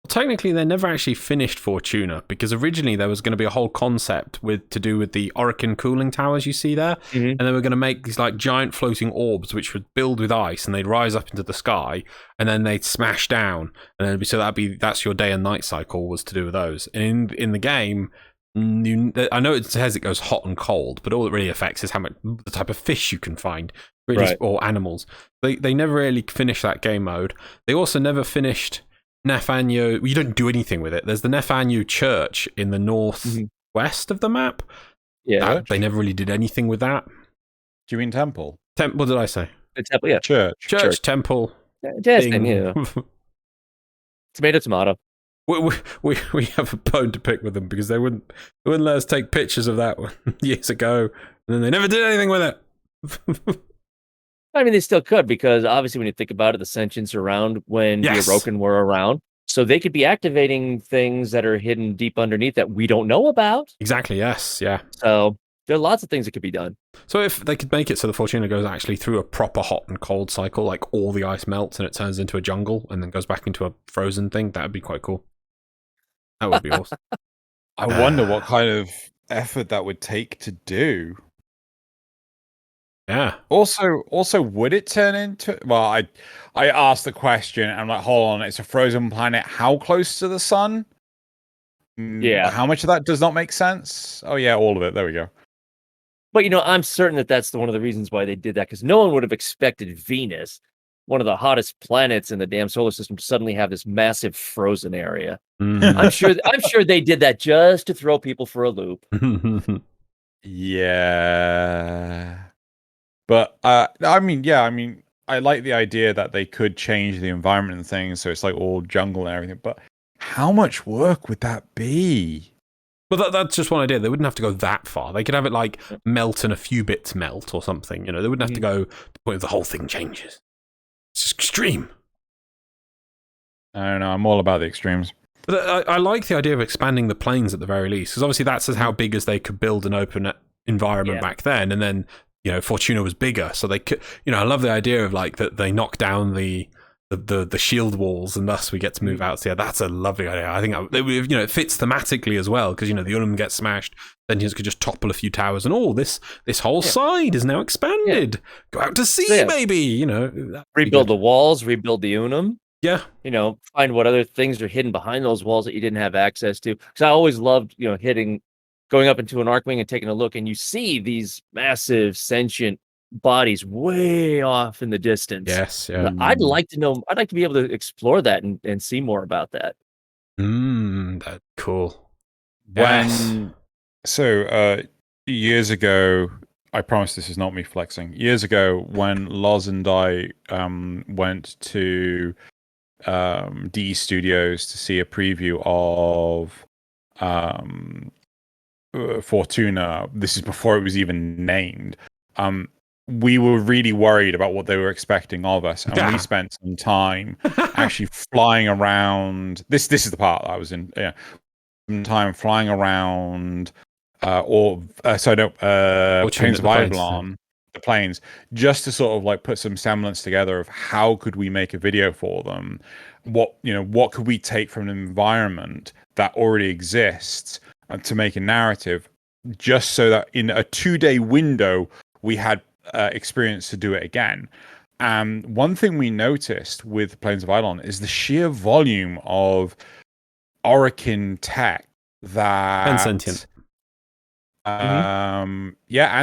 Technically, they never actually finished Fortuna, because originally there was going to be a whole concept to do with the Orokin cooling towers you see there, and they were going to make these like giant floating orbs which would build with ice, and they'd rise up into the sky, and then they'd smash down, and then that's your day and night cycle was to do with those. And in the game, I know it says it goes hot and cold, but all it really affects is the type of fish you can find, really, right, or animals. They never really finished that game mode. They also never finished Nefanyo. You don't do anything with it. There's the Nefanyo church in the northwest of the map. Yeah, they never really did anything with that. Do you mean temple? What did I say? The temple, yeah. Church, temple. Yeah. Tomato. We have a bone to pick with them, because they wouldn't let us take pictures of that one years ago, and then they never did anything with it. I mean, they still could, because obviously when you think about it, the sentients are around when the Orokin were around. So they could be activating things that are hidden deep underneath that we don't know about. Exactly, yes, yeah. So there are lots of things that could be done. So if they could make it so the Fortuna goes actually through a proper hot and cold cycle, like all the ice melts and it turns into a jungle and then goes back into a frozen thing, that would be quite cool. That would be awesome. I wonder what kind of effort that would take to do. Yeah. Also, would it turn into? Well, I asked the question. And I'm like, hold on, it's a frozen planet. How close to the sun? Yeah. How much of that does not make sense? Oh yeah, all of it. There we go. But I'm certain that's one of the reasons why they did that, because no one would have expected Venus, one of the hottest planets in the damn solar system, to suddenly have this massive frozen area. I'm sure they did that just to throw people for a loop. Yeah. But I like the idea that they could change the environment and things, so it's like all jungle and everything. But how much work would that be? Well, that's just one idea. They wouldn't have to go that far. They could have it like melt and a few bits melt or something. They wouldn't have to go to the point where the whole thing changes. It's extreme. I don't know. I'm all about the extremes. But I like the idea of expanding the plains at the very least, because obviously that's how big as they could build an open environment back then, and then Fortuna was bigger, so they could. I love the idea of like that they knock down the shield walls, and thus we get to move out. So yeah, that's a lovely idea. I think it fits thematically as well, because the Unum gets smashed, then you could just topple a few towers, and this whole side is now expanded. Go out to sea, baby. Rebuild the walls, rebuild the Unum. Yeah. Find what other things are hidden behind those walls that you didn't have access to. Because I always loved, going up into an Archwing and taking a look, and you see these massive sentient bodies way off in the distance. Yes. Yeah. I'd like to know. I'd like to be able to explore that and see more about that. That's cool. Yes. Years ago, I promise this is not me flexing. Years ago, when Loz and I went to DE Studios to see a preview of Fortuna, this is before it was even named. We were really worried about what they were expecting of us, and we spent some time actually flying around. This is the part that I was in. Yeah, some time flying around, Plains of Eidolon, the planes, just to sort of like put some semblance together of how could we make a video for them. What could we take from an environment that already exists to make a narrative, just so that in a 2-day window we had experience to do it again. One thing we noticed with Plains of Eidolon is the sheer volume of Orokin tech and sentient. And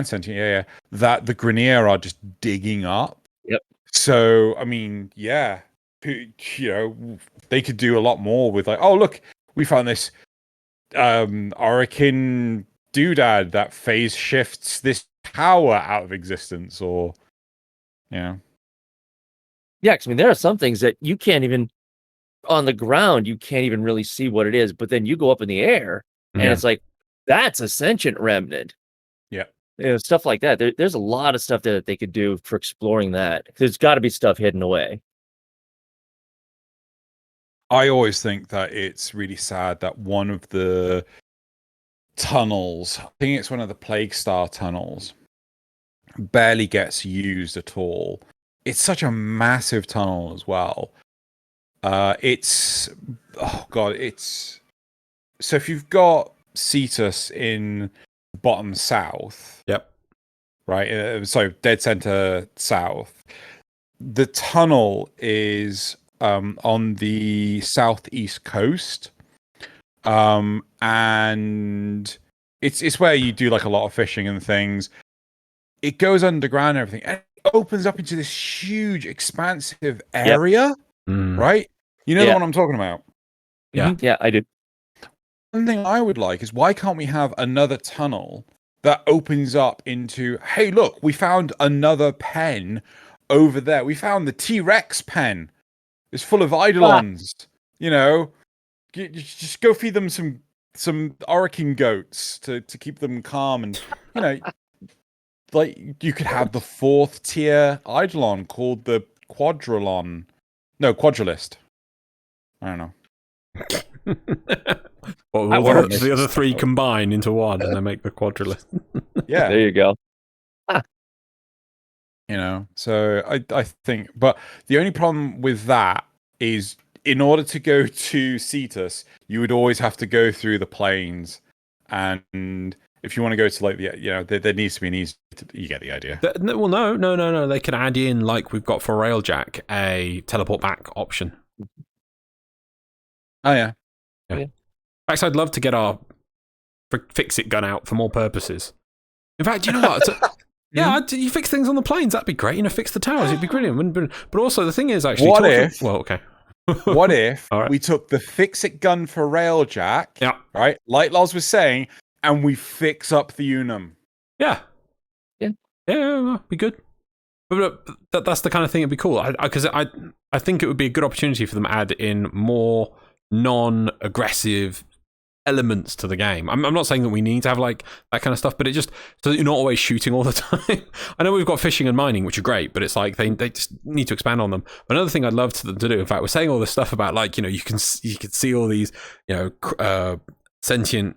sentient, that the Grineer are just digging up. Yep. So I mean, they could do a lot more with like, oh look, we found this Orokin doodad that phase shifts this power out of existence, or because there are some things that you can't even on the ground, you can't even really see what it is, but then you go up in the air and it's like, that's a sentient remnant. Stuff like that. There's a lot of stuff that they could do for exploring that. There's got to be stuff hidden away. I always think that it's really sad that one of the tunnels, I think it's one of the Plague Star tunnels, barely gets used at all. It's such a massive tunnel as well. So if you've got Cetus in bottom south, right, dead center south, the tunnel is on the southeast coast, and it's where you do like a lot of fishing and things. It goes underground and everything, and it opens up into this huge expansive area. Right, the one I'm talking about. Yeah, I do. One thing I would like is, why can't we have another tunnel that opens up into, hey look, we found another pen over there, we found the T-Rex pen, it's full of Eidolons. Just go feed them some Orokin goats to keep them calm, and like you could have the 4th tier Eidolon called the Quadrillist. I don't know. The other 3 combine into one and they make the Quadrillist. Yeah, there you go. So I think, but the only problem with that is, in order to go to Cetus, you would always have to go through the plains, and if you want to go to like there needs to be an easy. You get the idea. Well, no. They can add in, like we've got for Railjack, a teleport back option. Oh yeah. In fact, I'd love to get our fix-it gun out for more purposes. In fact, you know what? You fix things on the planes. That'd be great. Fix the towers. It'd be brilliant. But also, the thing is, actually, what if we took the fix-it gun for Railjack, right, like Loz was saying, and we fix up the Unum? Yeah, be good. But that's the kind of thing that'd be cool. Because I think it would be a good opportunity for them to add in more non-aggressive elements to the game. I'm not saying that we need to have like that kind of stuff, but it just so that you're not always shooting all the time. I know we've got fishing and mining, which are great, but it's like they just need to expand on them. But another thing I'd love them to do, in fact, we're saying all this stuff about like you can see all these sentient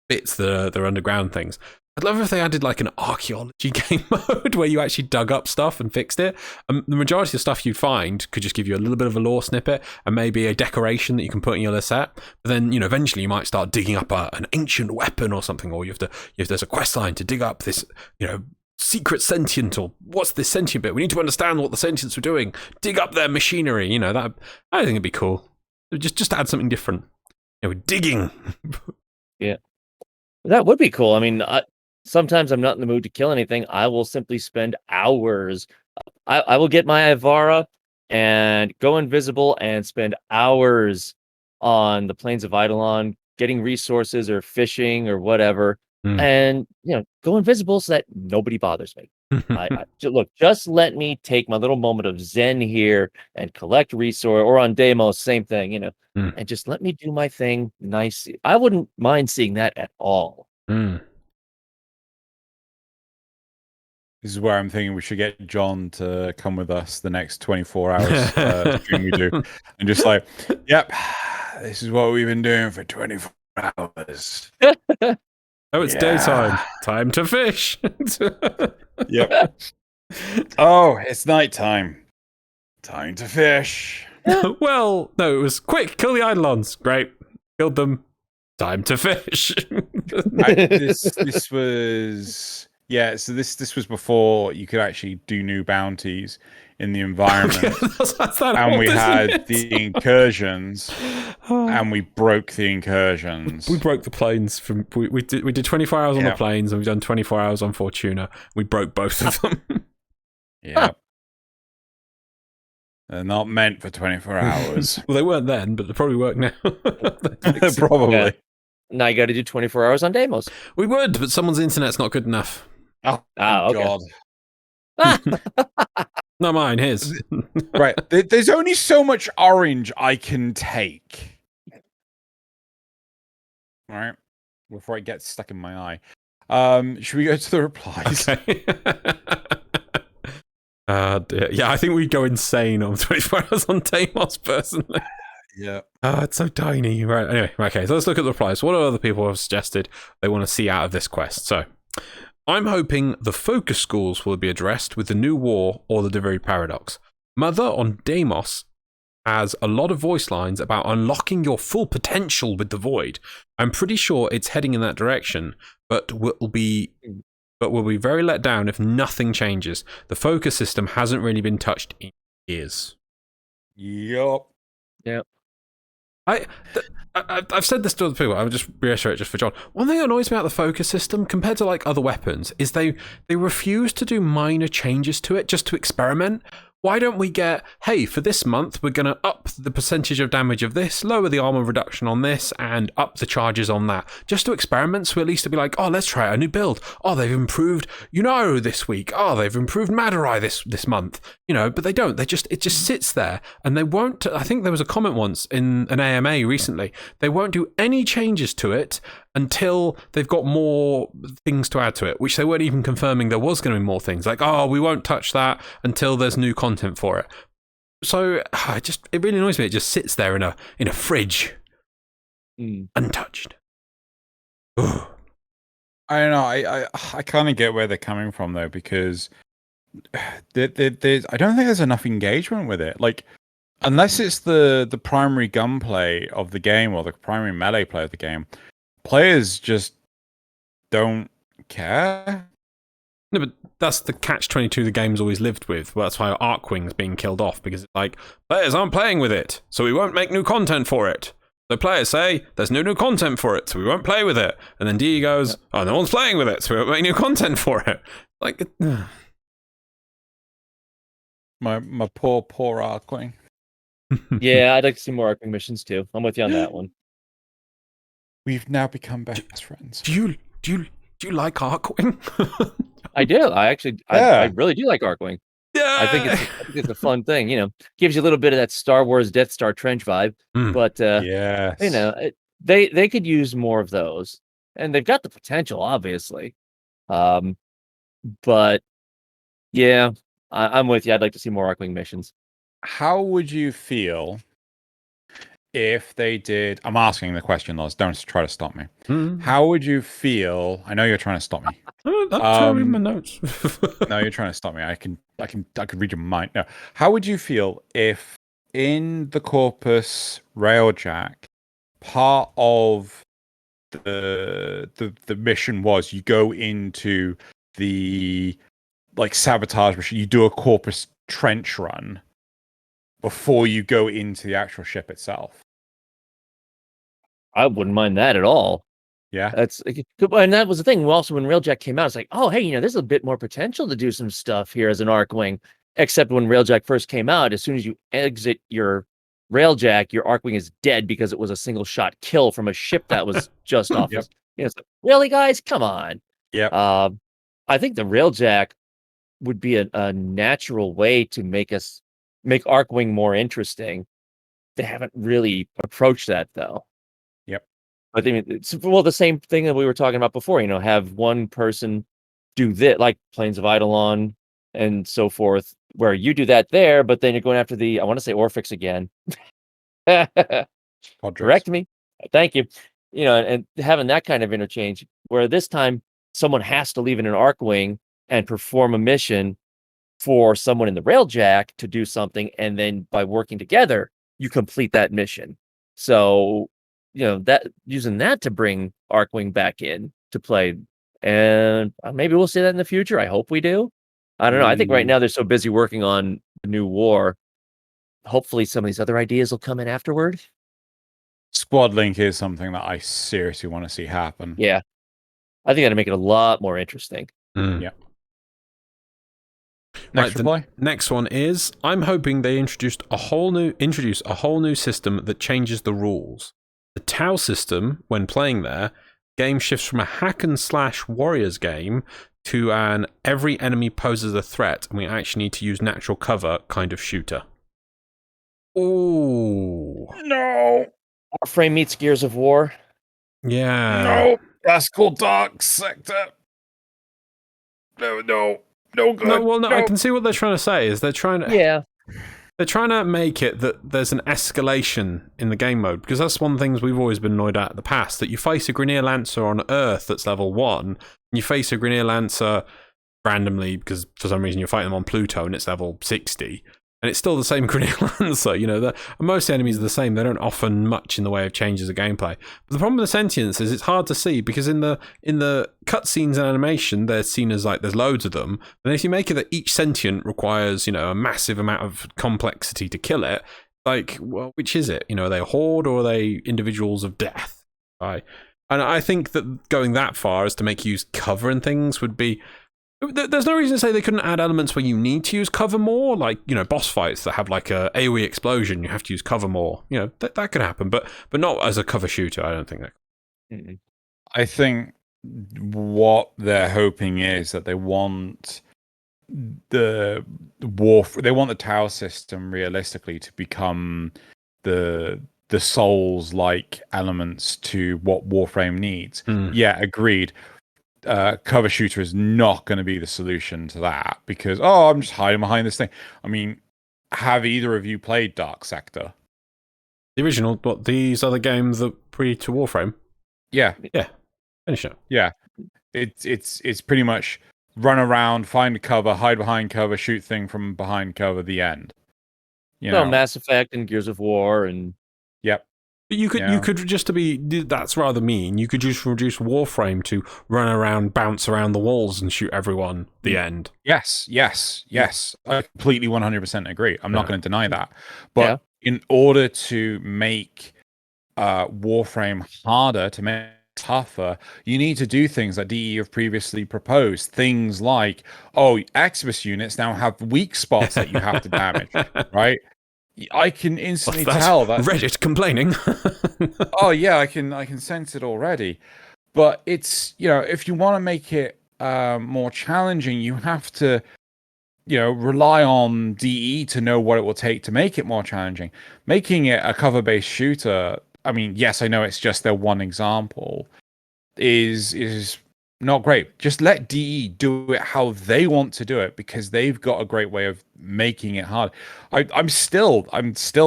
bits that are underground things. I'd love if they added like an archaeology game mode where you actually dug up stuff and fixed it. The majority of stuff you'd find could just give you a little bit of a lore snippet and maybe a decoration that you can put in your set. But then, eventually you might start digging up an ancient weapon or something, or there's a quest line to dig up this, secret sentient, or what's this sentient bit? We need to understand what the sentients were doing. Dig up their machinery. You know, that I think it'd be cool. Just add something different. You know, digging. Yeah, that would be cool. I mean, sometimes I'm not in the mood to kill anything. I will simply spend hours. I will get my Ivara and go invisible and spend hours on the plains of Eidolon getting resources or fishing or whatever, and go invisible so that nobody bothers me. Look, just let me take my little moment of zen here and collect resource, or on Deimos, same thing, and just let me do my thing nice. I wouldn't mind seeing that at all. This is where I'm thinking we should get John to come with us the next 24 hours stream we do. And just like, yep, this is what we've been doing for 24 hours. Oh, it's daytime. Time to fish. Yep. Oh, it's nighttime. Time to fish. Well, no, it was quick. Kill the Eidolons. Great. Killed them. Time to fish. This was... Yeah, so this was before you could actually do new bounties in the environment. And we had the incursions, and we broke the incursions. We broke the planes. We did 24 hours on the planes, and we've done 24 hours on Fortuna. We broke both of them. Yeah. They're not meant for 24 hours. Well, they weren't then, but they probably work now. Probably. Yeah. Now you got to do 24 hours on Deimos. We would, but someone's internet's not good enough. Oh, okay. God. Not mine, his. Right. There's only so much orange I can take. All right. Before it gets stuck in my eye. Should we go to the replies? Okay. Yeah, I think we'd go insane on 24 hours on Deimos, personally. Yeah. Oh, it's so tiny. Right. Anyway, okay, so let's look at the replies. What other people have suggested they want to see out of this quest? So, I'm hoping the focus schools will be addressed with the new war or the delivery paradox. Mother on Deimos has a lot of voice lines about unlocking your full potential with the void. I'm pretty sure it's heading in that direction, but will be very let down if nothing changes. The focus system hasn't really been touched in years. Yup. Yep. I've said this to other people. I'll just reiterate just for John. One thing that annoys me about the focus system compared to like other weapons is they refuse to do minor changes to it just to experiment. Why don't we get, hey, for this month, we're going to up the percentage of damage of this, lower the armor reduction on this, and up the charges on that. Just to experiment, so at least to be like, oh, let's try a new build. Oh, they've improved this week. Oh, they've improved Madurai this month. But they don't. It just sits there, and they won't. I think there was a comment once in an AMA recently. They won't do any changes to it until they've got more things to add to it, which they weren't even confirming there was going to be more things. Like, oh, we won't touch that until there's new content for it. So it really annoys me. It just sits there in a fridge, untouched. I don't know. I kind of get where they're coming from though, because there's I don't think there's enough engagement with it. Like, unless it's the primary gunplay of the game or the primary melee play of the game, players just don't care. No, but that's the catch-22 the game's always lived with. Well, that's why Arcwing's being killed off, because it's like, players aren't playing with it, so we won't make new content for it. So players say, there's no new content for it, so we won't play with it. And then DE goes, oh, no one's playing with it, so we won't make new content for it. Like, my poor Arcwing. Yeah, I'd like to see more Arcwing missions too. I'm with you on that one. We've now become best friends. Do you like Arcwing? I do. I really do like Arcwing. Yeah, I think it's a fun thing. Gives you a little bit of that Star Wars Death Star trench vibe. But yes. they could use more of those, and they've got the potential, obviously. But yeah, I'm with you. I'd like to see more Arcwing missions. How would you feel if they did? I'm asking the question, Loz. Don't try to stop me. How would you feel? I know you're trying to stop me. I'm reading my notes. No, you're trying to stop me. I could read your mind. No. How would you feel if in the Corpus Railjack, part of the mission was you go into the like sabotage machine. You do a corpus trench run before you go into the actual ship itself. I wouldn't mind that at all. Yeah. And that was the thing. Also, when Railjack came out, it's like, oh, hey, there's a bit more potential to do some stuff here as an Arcwing. Except when Railjack first came out, as soon as you exit your Railjack, your Arcwing is dead because it was a single shot kill from a ship that was just off. Yep. It's like, really, guys? Come on. Yeah. I think the Railjack would be a natural way to make Arcwing more interesting. They haven't really approached that though. Yep. But I mean, it's the same thing that we were talking about before. Have one person do this, like Plains of Eidolon and so forth, where you do that there, but then you're going after I want to say Orphix again. Correct me. Thank you. And having that kind of interchange, where this time someone has to leave in an Arcwing and perform a mission for someone in the Railjack to do something, and then by working together, you complete that mission. So, that using that to bring Arcwing back in to play, and maybe we'll see that in the future. I hope we do. I don't know. I think right now they're so busy working on the new war. Hopefully, some of these other ideas will come in afterward. Squad Link is something that I seriously want to see happen. Yeah, I think that'll make it a lot more interesting. Yeah. Next reply. Next one is: I'm hoping they introduce a whole new system that changes the rules. The Tau system, when playing there, game shifts from a hack and slash warriors game to an every enemy poses a threat and we actually need to use natural cover kind of shooter. Oh no! Warframe meets Gears of War. Yeah. No, that's called Dark Sector. No good. No, I can see what they're trying to say. Is they're trying to make it that there's an escalation in the game mode, because that's one of the things we've always been annoyed at in the past, that you face a Grineer Lancer on Earth that's level 1, and you face a Grineer Lancer randomly because for some reason you're fighting them on Pluto and it's level 60, and it's still the same Grineer Lancer. Most enemies are the same. They don't offer much in the way of changes of gameplay. But the problem with the sentience is it's hard to see, because in the cutscenes and animation, they're seen as like there's loads of them. And if you make it that each sentient requires, a massive amount of complexity to kill it, like, well, which is it? Are they a horde or are they individuals of death? Right? And I think that going that far as to make you use cover and things would be... There's no reason to say they couldn't add elements where you need to use cover more, like, boss fights that have like a AoE explosion, you have to use cover more. That could happen, but not as a cover shooter. I don't think that. I think what they're hoping is that they want the Tau system realistically to become the Souls-like elements to what Warframe needs. Yeah, agreed. Cover shooter is not going to be the solution to that, because I'm just hiding behind this thing. I mean, have either of you played Dark Sector? The original, but these other games that pre to Warframe? Yeah. Finish it. Yeah, it's pretty much run around, find cover, hide behind cover, shoot thing from behind cover. The end. Mass Effect and Gears of War and yep. But you could just that's rather mean. You could just reduce Warframe to run around, bounce around the walls, and shoot everyone. The end. Yes. I completely 100% agree. I'm not going to deny that. But in order to make Warframe harder, to make it tougher, you need to do things that DE have previously proposed. Things like, Exodus units now have weak spots that you have to damage, right? I can instantly tell that Reddit complaining. Oh yeah, I can sense it already. But it's if you want to make it more challenging, you have to rely on DE to know what it will take to make it more challenging. Making it a cover-based shooter, I mean, yes, I know it's just their one example, is not great. Just let DE do it how they want to do it, because they've got a great way of making it hard. I'm still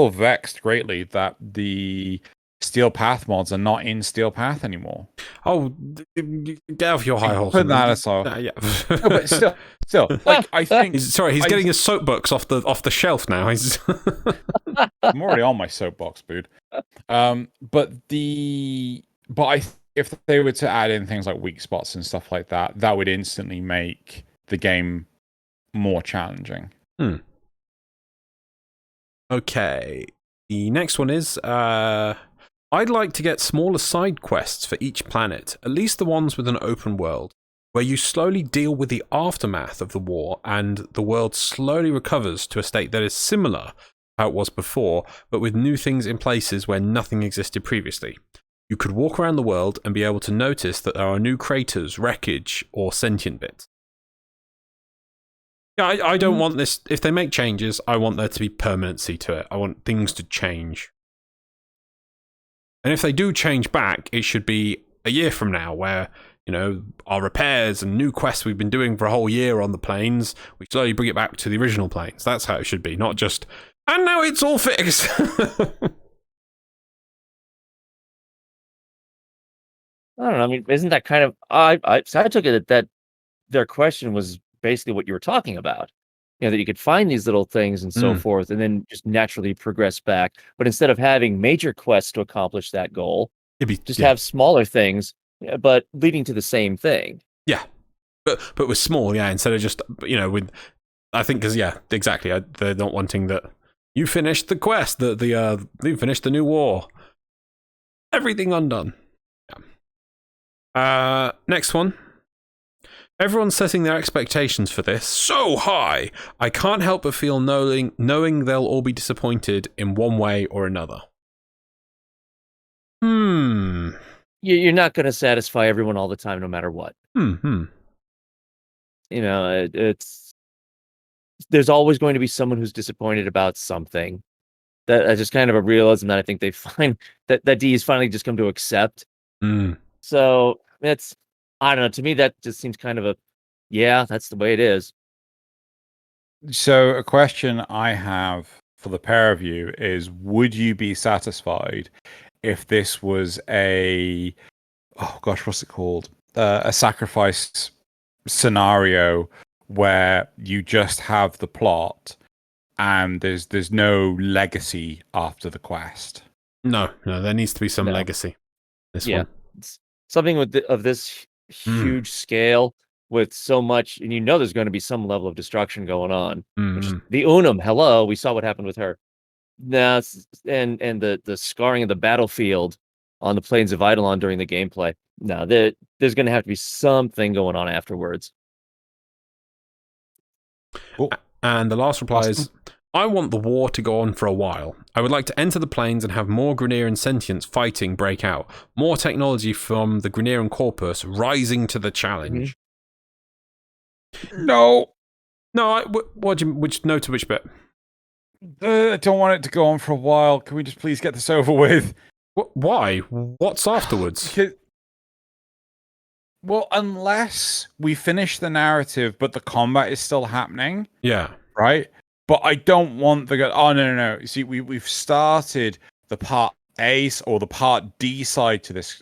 vexed greatly that the Steel Path mods are not in Steel Path anymore. Oh, get off your high horse. Put that aside. Yeah. No, but still, like, I think. He's getting his soapbox off the shelf now. He's. I'm already on my soapbox, dude. But I if they were to add in things like weak spots and stuff like that, that would instantly make the game more challenging. Okay. The next one is I'd like to get smaller side quests for each planet, at least the ones with an open world, where you slowly deal with the aftermath of the war and the world slowly recovers to a state that is similar to how it was before, but with new things in places where nothing existed previously. You could walk around the world and be able to notice that there are new craters, wreckage, or sentient bits. Yeah, I don't want this. If they make changes, I want there to be permanency to it. I want things to change. And if they do change back, it should be a year from now where, you know, our repairs and new quests we've been doing for a whole year on the planes, we slowly bring it back to the original planes. That's how it should be, not just, and now it's all fixed. I don't know. I mean, isn't that kind of so I took it that their question was basically what you were talking about. You know, that you could find these little things and so forth, and then just naturally progress back. But instead of having major quests to accomplish that goal, have smaller things, but leading to the same thing. Yeah, but with small, yeah. Instead of just, you know, with, I think because exactly. They're not wanting that. You finished the quest. You finished the new war. Everything undone. Yeah. Next one. Everyone's setting their expectations for this so high, I can't help but feel knowing they'll all be disappointed in one way or another. You're not going to satisfy everyone all the time, no matter what. You know, there's always going to be someone who's disappointed about something. That's just kind of a realism that I think they find that D's finally just come to accept. So it's, I don't know. To me, that just seems kind of that's the way it is. So a question I have for the pair of you is, would you be satisfied if this was a what's it called? A sacrifice scenario where you just have the plot and there's no legacy after the quest? No, there needs to be some legacy. This one. Something of this huge scale with so much, and you know there's going to be some level of destruction going on. Which is the Unum, hello, we saw what happened with her. Now, and the scarring of the battlefield on the plains of Eidolon during the gameplay. No, there's going to have to be something going on afterwards. Cool. And the last reply is, I want the war to go on for a while. I would like to enter the plains and have more Grineer and sentients fighting break out. More technology from the Grineer and Corpus rising to the challenge. No. Which bit? I don't want it to go on for a while. Can we just please get this over with? Why? What's afterwards? Well, unless we finish the narrative, but the combat is still happening. Yeah. Right? But I don't want the... Oh, no. You see, we've started the part A or the part D side to this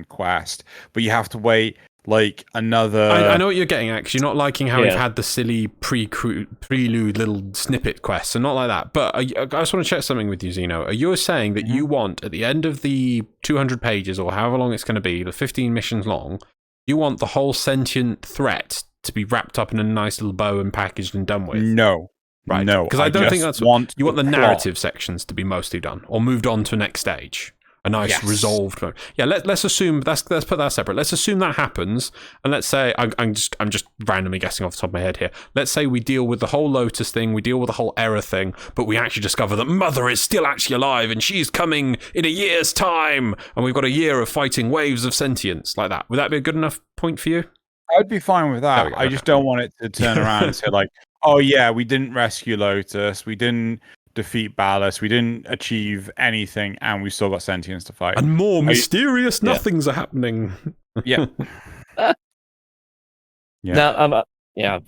quest, but you have to wait like another... I know what you're getting at, because you're not liking how we've had the silly prelude little snippet quests, and not like that. But I just want to check something with you, Xeno. Are you saying that you want, at the end of the 200 pages, or however long it's going to be, the 15 missions long, you want the whole sentient threat to be wrapped up in a nice little bow and packaged and done with? No. Right. No. Because I don't think that's what you want the narrative sections to be mostly done, or moved on to next stage. A nice resolved one. Yeah, let's assume let's put that separate. Let's assume that happens, and let's say I'm just randomly guessing off the top of my head here. Let's say we deal with the whole Lotus thing, we deal with the whole error thing, but we actually discover that Mother is still actually alive and she's coming in a year's time, and we've got a year of fighting waves of sentience like that. Would that be a good enough point for you? I'd be fine with that. I just don't want it to turn around and say like, oh yeah, we didn't rescue Lotus, we didn't defeat Ballast, we didn't achieve anything, and we still got sentience to fight. And more mysterious nothings are happening. Yeah. Now,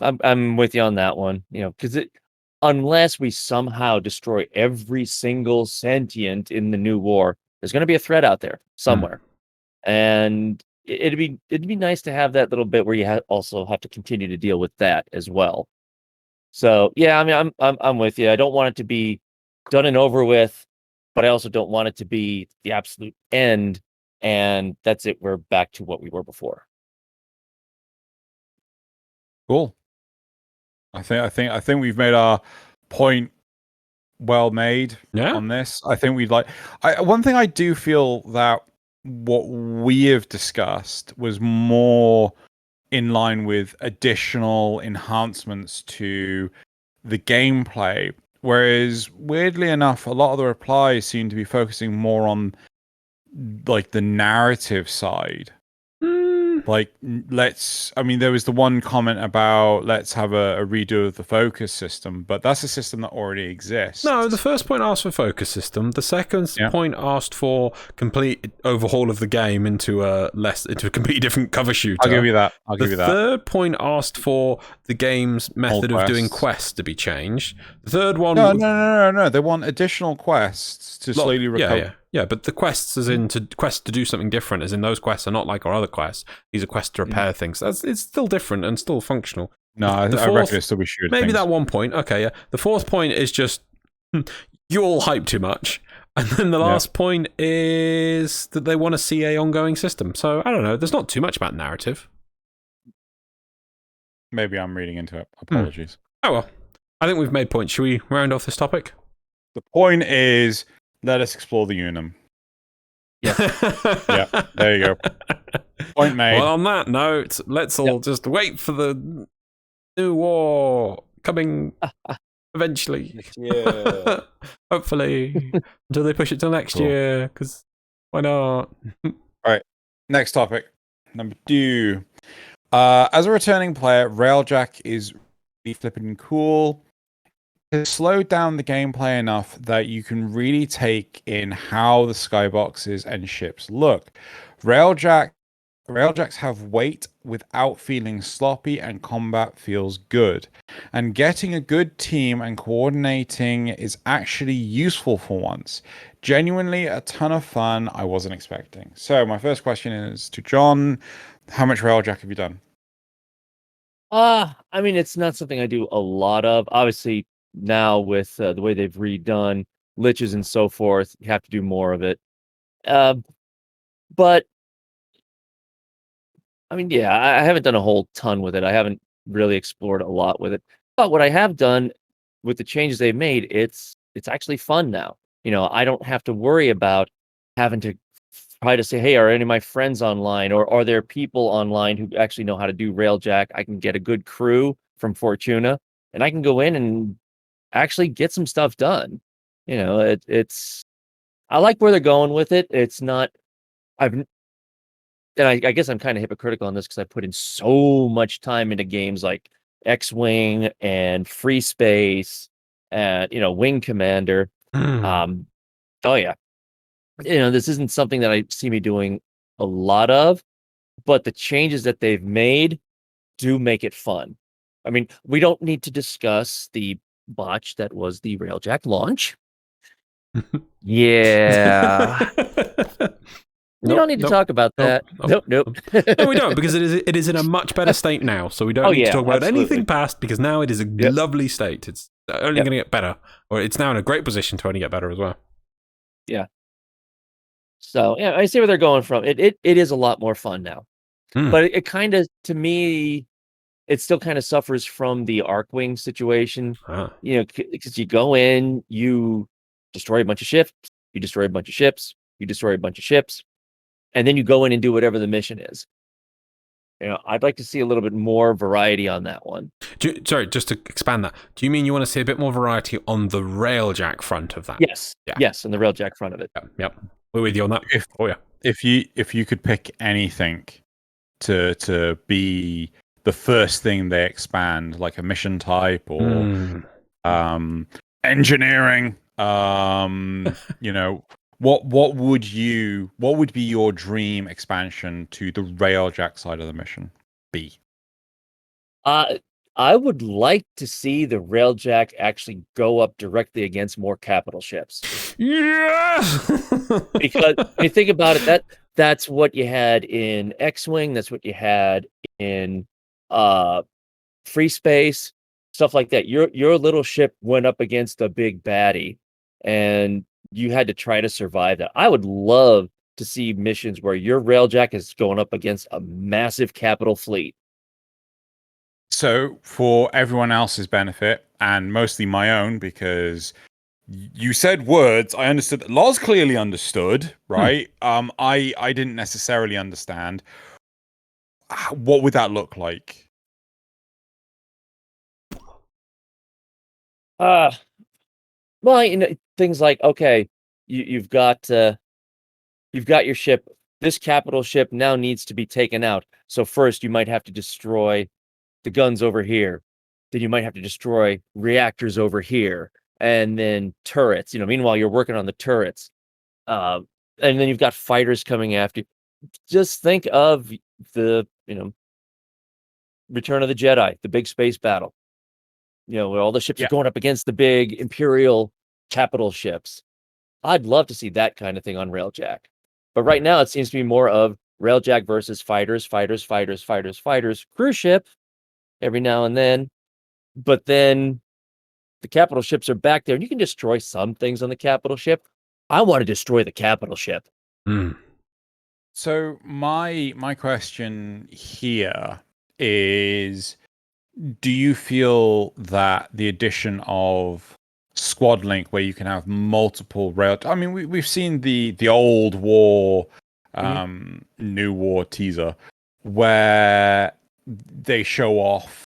I'm with you on that one. You know, because unless we somehow destroy every single sentient in the new war, there's going to be a threat out there somewhere, and it'd be nice to have that little bit where you also have to continue to deal with that as well. So yeah, I mean, I'm with you. I don't want it to be done and over with, but I also don't want it to be the absolute end and that's it. We're back to what we were before. Cool. I think we've made our point well made on this. I think we'd like. One thing I do feel that what we have discussed was more in line with additional enhancements to the gameplay, whereas weirdly enough, a lot of the replies seem to be focusing more on like the narrative side. Like, there was the one comment about let's have a redo of the focus system, but that's a system that already exists. No, the first point asked for focus system. The second point asked for complete overhaul of the game into a completely different cover shooter. I'll give you that. The third point asked for the game's method of doing quests to be changed. The third one... No. They want additional quests to slowly recover. Yeah, but the quests as in quests to do something different, as in those quests are not like our other quests. These are quests to repair things. It's still different and still functional. No, I reckon it's still be sure. Maybe that one point. Okay, yeah. The fourth point is just you all hype too much. And then the last point is that they want to see a ongoing system. So I don't know. There's not too much about narrative. Maybe I'm reading into it. Apologies. Oh well. I think we've made points. Should we round off this topic? The point is, let us explore the Unum. Yeah. Yeah, there you go. Point made. Well, on that note, let's all just wait for the new war coming eventually. Yeah. Hopefully. Until they push it till next year, because why not? All right. Next topic. Number 2. As a returning player, Railjack is really flipping cool. It's slowed down the gameplay enough that you can really take in how the skyboxes and ships look. Railjacks have weight without feeling sloppy, and combat feels good. And getting a good team and coordinating is actually useful for once. Genuinely a ton of fun I wasn't expecting. So my first question is to John. How much Railjack have you done? I mean, it's not something I do a lot of. Obviously, now with the way they've redone liches and so forth, you have to do more of it. But I mean, yeah, I haven't done a whole ton with it. I haven't really explored a lot with it. But what I have done with the changes they've made, it's actually fun now. You know, I don't have to worry about having to try to say, hey, are any of my friends online, or are there people online who actually know how to do Railjack? I can get a good crew from Fortuna, and I can go in and actually get some stuff done. You know, I like where they're going with it. It's not, and I guess I'm kind of hypocritical on this because I put in so much time into games like X-Wing and Free Space and, Wing Commander. Oh yeah. This isn't something that I see me doing a lot of, but the changes that they've made do make it fun. I mean, we don't need to discuss the botch that was the Railjack launch. Yeah. We don't need to talk about that. Nope. No, we don't, because it is in a much better state now. So we don't need to talk about anything past, because now it is a lovely state. It's only going to get better, or it's now in a great position to only get better as well. Yeah. So yeah, I see where they're going from. It is a lot more fun now, but it kind of, to me, it still kind of suffers from the Arcwing situation. Because you go in, you destroy a bunch of ships, you destroy a bunch of ships, you destroy a bunch of ships, and then you go in and do whatever the mission is. I'd like to see a little bit more variety on that one. Sorry, just to expand that, do you mean you want to see a bit more variety on the Railjack front of that? Yes. Yeah. Yes, on the Railjack front of it. Yep. We're with you on that. If you could pick anything to be the first thing they expand, like a mission type or engineering, what would be your dream expansion to the Railjack side of the mission be? I would like to see the Railjack actually go up directly against more capital ships. Yeah. Because when you think about it, that's what you had in X-Wing, that's what you had in Free Space, stuff like that. Your little ship went up against a big baddie, and you had to try to survive that. I would love to see missions where your Railjack is going up against a massive capital fleet. So, for everyone else's benefit, and mostly my own, because you said words, I understood. Loz clearly understood, right? I didn't necessarily understand. What would that look like? Well, things like, okay, you've got your ship. This capital ship now needs to be taken out. So first, you might have to destroy the guns over here. Then you might have to destroy reactors over here, and then turrets. Meanwhile, you're working on the turrets, and then you've got fighters coming after you. Just think of the Return of the Jedi, the big space battle. Where all the ships are going up against the big Imperial capital ships. I'd love to see that kind of thing on Railjack. But right now, it seems to be more of Railjack versus fighters, cruise ship every now and then. But then the capital ships are back there, and you can destroy some things on the capital ship. I want to destroy the capital ship. So my question here is, do you feel that the addition of Squad Link, where you can have multiple I mean, we've seen the old war, new war teaser, where they show off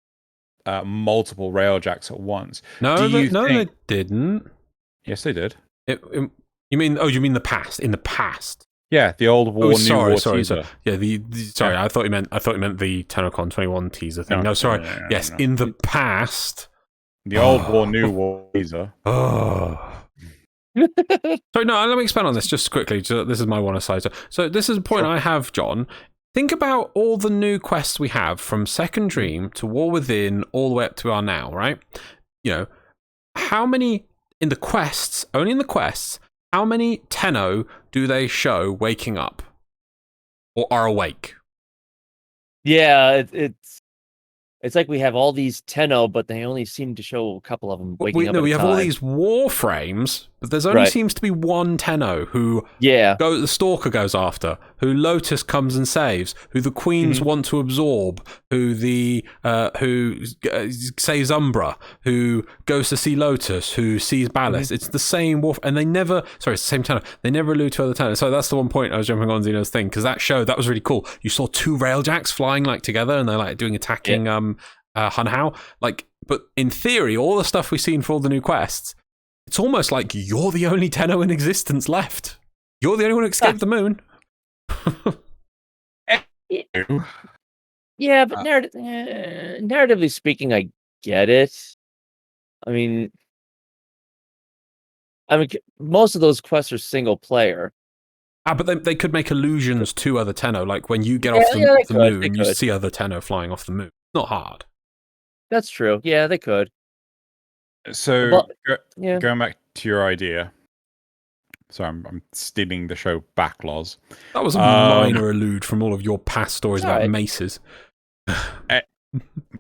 multiple Railjacks at once. They didn't. Yes, they did. You mean the past? In the past. Yeah, the old war, new war teaser. Yeah, sorry, I thought you meant the TennoCon 21 teaser thing. No, sorry. Yes, in the past. The old war, new war teaser. Sorry, no, let me expand on this just quickly. This is my one aside. So this is a point I have, John. Think about all the new quests we have from Second Dream to War Within all the way up to our now, right? How many in the quests, only in the quests, how many Tenno do they show waking up or are awake? Yeah, it's like we have all these Tenno, but they only seem to show a couple of them waking up. We have all these Warframes, but there's only seems to be one Tenno who the Stalker goes after, who Lotus comes and saves, who the Queens want to absorb, who saves Umbra, who goes to see Lotus, who sees Ballast. It's the same Warf, and they never. Sorry, it's the same Tenno. They never allude to other Tenno. So that's the one point I was jumping on Xeno's thing, because that was really cool. You saw two Railjacks flying together, and they're doing attacking Hunhao. But in theory, all the stuff we've seen for all the new quests, it's almost like you're the only Tenno in existence left. You're the only one who escaped the moon. Yeah, but narratively speaking, I get it. I mean, most of those quests are single player. But they could make allusions to other Tenno, like when you get off the moon, you see other Tenno flying off the moon. Not hard. That's true. Yeah, they could. So, going back to your idea. So I'm stealing the show back, Loz. That was a minor allude from all of your past stories about maces.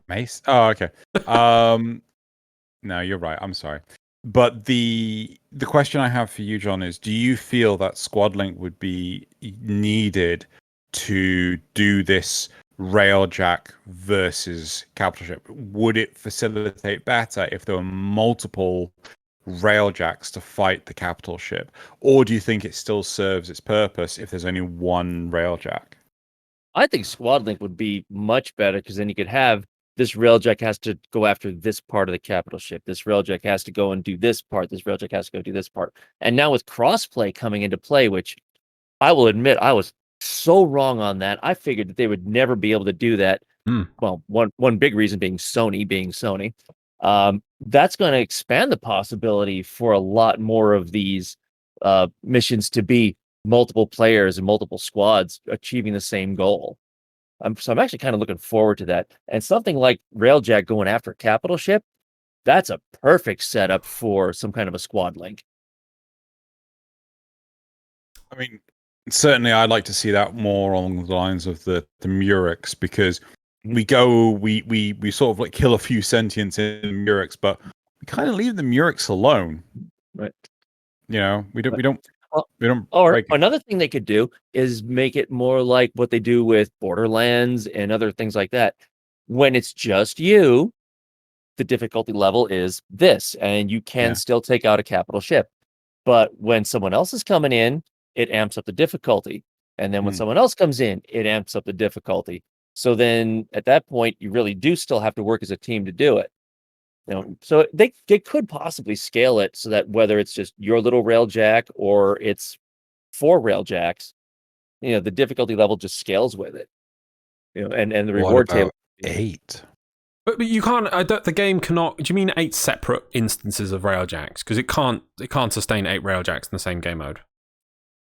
Mace? Oh, okay. No, you're right. I'm sorry. But the question I have for you, John, is: do you feel that Squad Link would be needed to do this Railjack versus capital ship? Would it facilitate better if there were multiple Railjacks to fight the capital ship, or do you think it still serves its purpose if there's only one Railjack? I think Squad Link would be much better, because then you could have this Railjack has to go after this part of the capital ship. This Railjack has to go and do this part. This Railjack has to go do this part. And now with crossplay coming into play, which I will admit I was so wrong on that. I figured that they would never be able to do that. Well, one big reason being Sony. That's going to expand the possibility for a lot more of these missions to be multiple players and multiple squads achieving the same goal. So I'm actually kind of looking forward to that. And something like Railjack going after a capital ship, that's a perfect setup for some kind of a Squad Link. I mean, certainly I'd like to see that more along the lines of the Murex, because we sort of kill a few sentients in Murex, but we kind of leave the Murex alone. Right. We don't. We don't Or break it. another thing they could do is make it more like what they do with Borderlands and other things like that. When it's just you, the difficulty level is this, and you can still take out a capital ship. But when someone else is coming in, it amps up the difficulty. And then when someone else comes in, it amps up the difficulty. So then at that point, you really do still have to work as a team to do it. So they could possibly scale it so that whether it's just your little Railjack or it's 4 Railjacks, the difficulty level just scales with it. And the reward table 8. But you can't. The game cannot. Do you mean 8 separate instances of Railjacks? Because it can't sustain 8 Railjacks in the same game mode.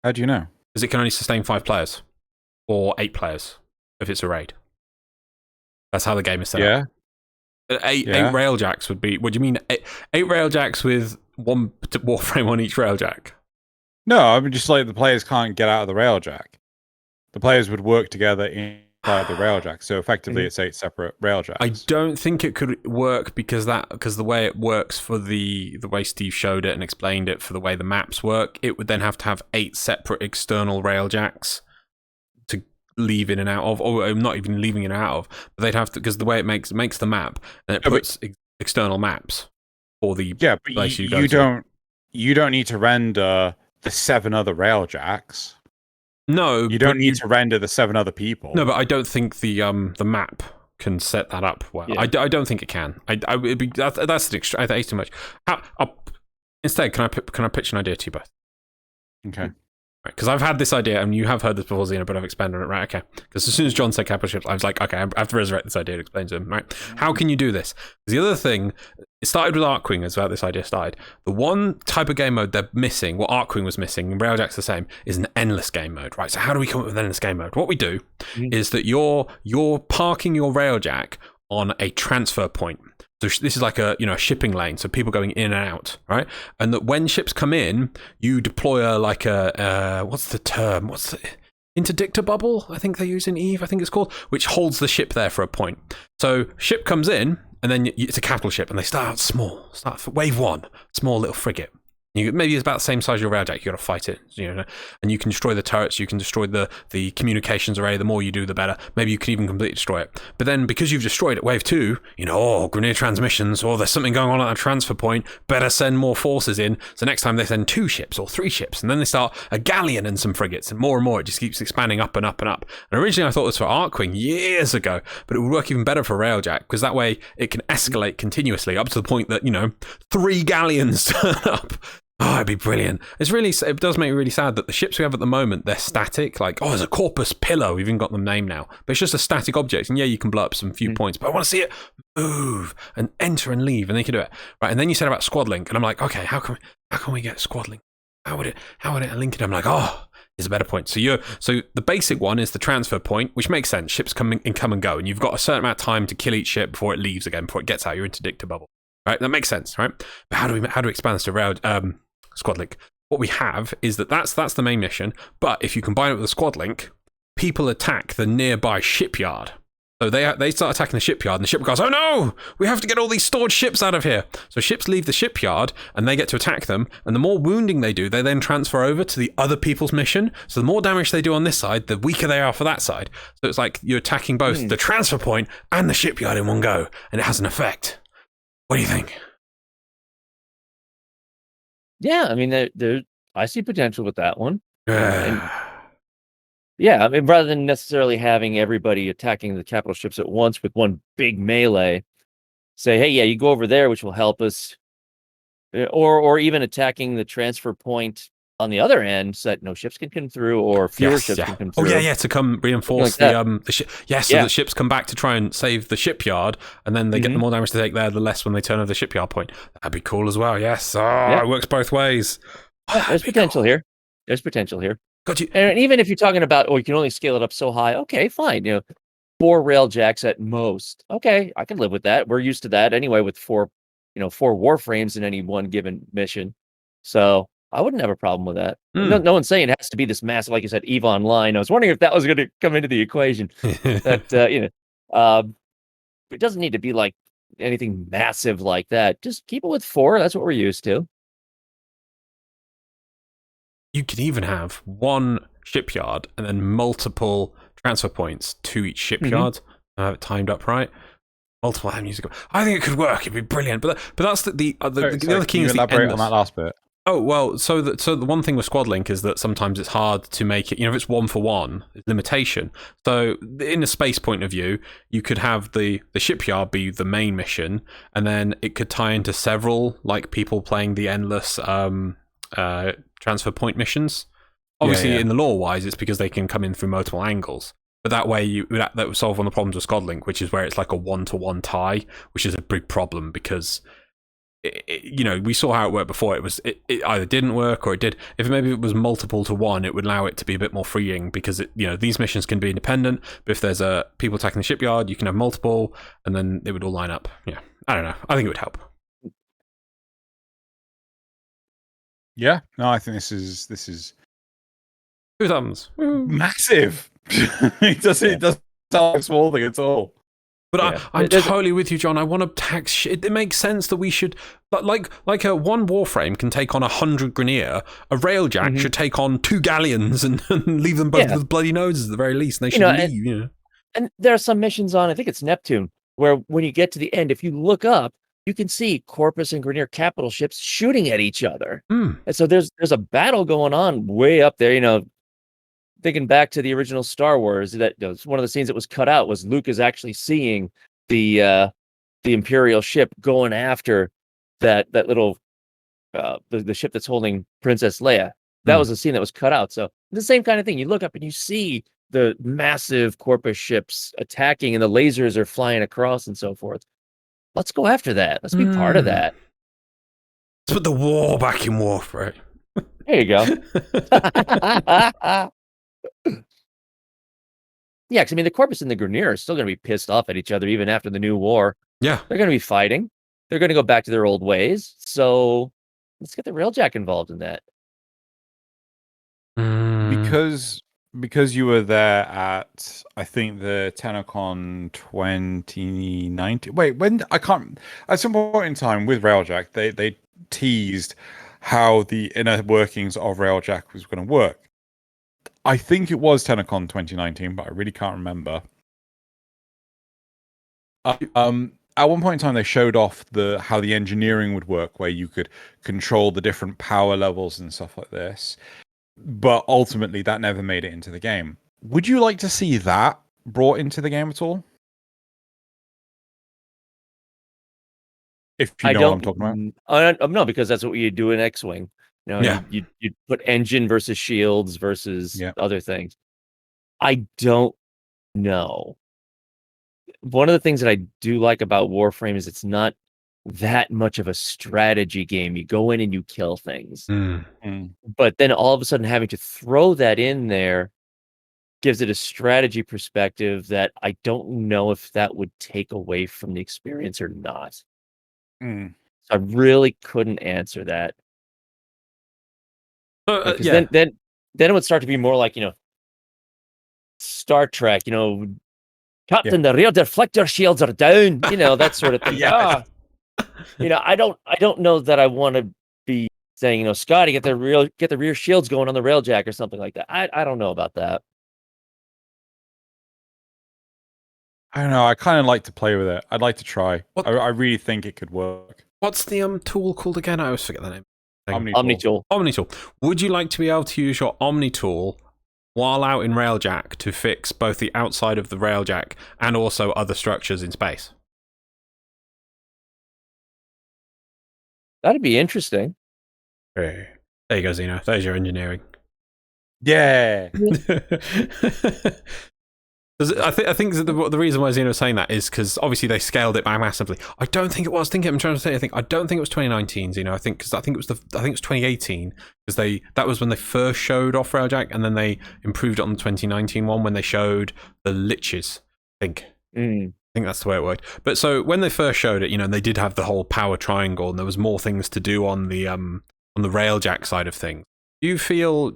How do you know? Because it can only sustain 5 players or 8 players if it's a raid. That's how the game is set up. 8 Railjacks would be. What do you mean? 8 Railjacks with 1 Warframe on each Railjack? No, I mean just like the players can't get out of the Railjack. The players would work together inside the Railjack. So effectively, it's 8 separate Railjacks. I don't think it could work because the way it works for the way Steve showed it and explained it for the way the maps work, it would then have to have 8 separate external Railjacks to leave in and out of, or not even leaving in and out of. But they'd have to, because the way it makes the map, and it puts external maps for the place you go to. You don't need to render the 7 other Railjacks. No, you don't need to render the 7 other people. No, but I don't think the map can set that up well. Yeah. I don't think it can. That's too much. Instead, can I pitch an idea to you both? Okay. Because I've had this idea, and you have heard this before, Xeno, but I've expanded on it, right? Okay. Because as soon as John said capital ships, I was like, okay, I have to resurrect this idea and explain to him, right? How can you do this? The other thing, it started with Arcwing as well, this idea started. The one type of game mode they're missing, what Arcwing was missing, and Railjack's the same, is an endless game mode, right? So how do we come up with an endless game mode? What we do is that you're parking your Railjack on a transfer point. So this is like a shipping lane, so people going in and out, right? And that when ships come in, you deploy what's the term? What's the interdictor bubble? I think they use in Eve. I think it's called, which holds the ship there for a point. So ship comes in, and then it's a capital ship, and they start out small. Start for wave 1, small little frigate. Maybe it's about the same size as your Railjack. You got to fight it, and you can destroy the turrets. You can destroy the communications array. The more you do, the better. Maybe you can even completely destroy it. But then, because you've destroyed it, wave 2, grenade transmissions, or there's something going on at a transfer point. Better send more forces in. So next time they send 2 ships or 3 ships, and then they start a galleon and some frigates, and more. It just keeps expanding up and up and up. And originally, I thought this for Arcwing years ago, but it would work even better for Railjack because that way it can escalate continuously up to the point that 3 galleons turn up. Oh, it'd be brilliant. It does make me really sad that the ships we have at the moment, they're static. Like, there's a Corpus Pillar. We've even got them named now. But it's just a static object. And yeah, you can blow up some few points. But I want to see it move and enter and leave. And they can do it. Right. And then you said about squad link. And I'm like, okay, how can we get squad link? How would it link it? I'm like, there's a better point. So the basic one is the transfer point, which makes sense. Ships come and go. And you've got a certain amount of time to kill each ship before it leaves again, before it gets out your interdictor bubble. Right. That makes sense. Right. But how do we expand this to squad link? What we have is that's the main mission, but if you combine it with a squad link, people attack the nearby shipyard. So they start attacking the shipyard, and the ship goes, oh no, we have to get all these stored ships out of here. So ships leave the shipyard, and they get to attack them, and the more wounding they do, they then transfer over to the other people's mission. So the more damage they do on this side, the weaker they are for that side. So it's like you're attacking both the transfer point and the shipyard in one go, and it has an effect. What do you think? Yeah, I mean, I see potential with that one. Yeah, I mean, rather than necessarily having everybody attacking the capital ships at once with one big melee, say, hey, you go over there, which will help us, or even attacking the transfer point on the other end, so that no ships can come through, or fewer ships can come through. To come reinforce the ship. The ships come back to try and save the shipyard, and then they get the more damage to take there, the less when they turn over the shipyard point. That'd be cool as well. Yes, it works both ways. There's potential here. There's potential here. Got you. And even if you're talking about, you can only scale it up so high. Okay, fine. 4 Railjacks at most. Okay, I can live with that. We're used to that anyway with 4 Warframes in any one given mission. So I wouldn't have a problem with that. No one's saying it has to be this massive, like you said, EVE Online. I was wondering if that was going to come into the equation. That it doesn't need to be like anything massive like that. Just keep it with 4. That's what we're used to. you can even have one shipyard and then multiple transfer points to each shipyard. Have it timed up right. Multiple avenues. I think it could work. It'd be brilliant. But that's the other key is the elaborate on endless. that last bit. Oh, well, so the one thing with Squad Link is that sometimes it's hard to make it, if it's 1-for-1, limitation. So in a space point of view, you could have the shipyard be the main mission, and then it could tie into several, like people playing the endless transfer point missions. Obviously, in the lore-wise, it's because they can come in through multiple angles. But that way, that would solve one of the problems with Squad Link, which is where it's like a 1-to-1 tie, which is a big problem because... we saw how it worked before. It either didn't work or it did. If maybe it was multiple to one, it would allow it to be a bit more freeing because these missions can be independent. But if there's people attacking the shipyard, you can have multiple, and then it would all line up. Yeah, I don't know. I think it would help. Yeah, no, I think this is 2 thumbs. massive. It doesn't sound like a small thing at all. But I'm totally with you, John. I want to tax. It makes sense that we should, but like a one Warframe can take on 100 Grineer. A Railjack should take on 2 galleons and leave them both with bloody noses at the very least. And they should leave. And there are some missions on, I think it's Neptune, where when you get to the end, if you look up, you can see Corpus and Grineer capital ships shooting at each other. And so there's a battle going on way up there. Thinking back to the original Star Wars, that one of the scenes that was cut out was Luke is actually seeing the Imperial ship going after that little the ship that's holding Princess Leia. That was a scene that was cut out. So the same kind of thing. You look up and you see the massive Corpus ships attacking, and the lasers are flying across and so forth. Let's go after that. Let's be part of that. Let's put the war back in Warframe. There you go. Yeah, because the Corpus and the Grineer are still going to be pissed off at each other even after the new war. Yeah. They're going to be fighting. They're going to go back to their old ways. So let's get the Railjack involved in that. Because you were there at, I think, the TennoCon 2019. Wait, when? I can't... At some point in time with Railjack, they teased how the inner workings of Railjack was going to work. I think it was TennoCon 2019, but I really can't remember. At one point in time, they showed off how the engineering would work, where you could control the different power levels and stuff like this. But ultimately, that never made it into the game. Would you like to see that brought into the game at all? If you know what I'm talking about. No, because that's what you do in X-Wing. You put engine versus shields versus other things. I don't know. One of the things that I do like about Warframe is it's not that much of a strategy game. You go in and you kill things. But then all of a sudden having to throw that in there gives it a strategy perspective that I don't know if that would take away from the experience or not. So I really couldn't answer that. Then it would start to be more like, Star Trek, Captain, the rear deflector shields are down, that sort of thing. I don't know that I want to be saying, Scotty, get the rear shields going on the Railjack or something like that. I don't know about that. I don't know. I kind of like to play with it. I'd like to try. I really think it could work. What's the tool called again? I always forget the name. Omni-tool. Omni-tool. Would you like to be able to use your Omni-tool while out in Railjack to fix both the outside of the Railjack and also other structures in space? That'd be interesting. There you go, Xeno. There's your engineering. Yeah. I think that the reason why Xeno is saying that is because obviously they scaled it back massively. I don't think it was. I'm trying to say. I don't think it was 2019. Xeno. I think it was 2018 because that was when they first showed off Railjack, and then they improved it on the 2019 one when they showed the liches. I think that's the way it worked. But so when they first showed it, they did have the whole power triangle, and there was more things to do on the Railjack side of things. Do you feel,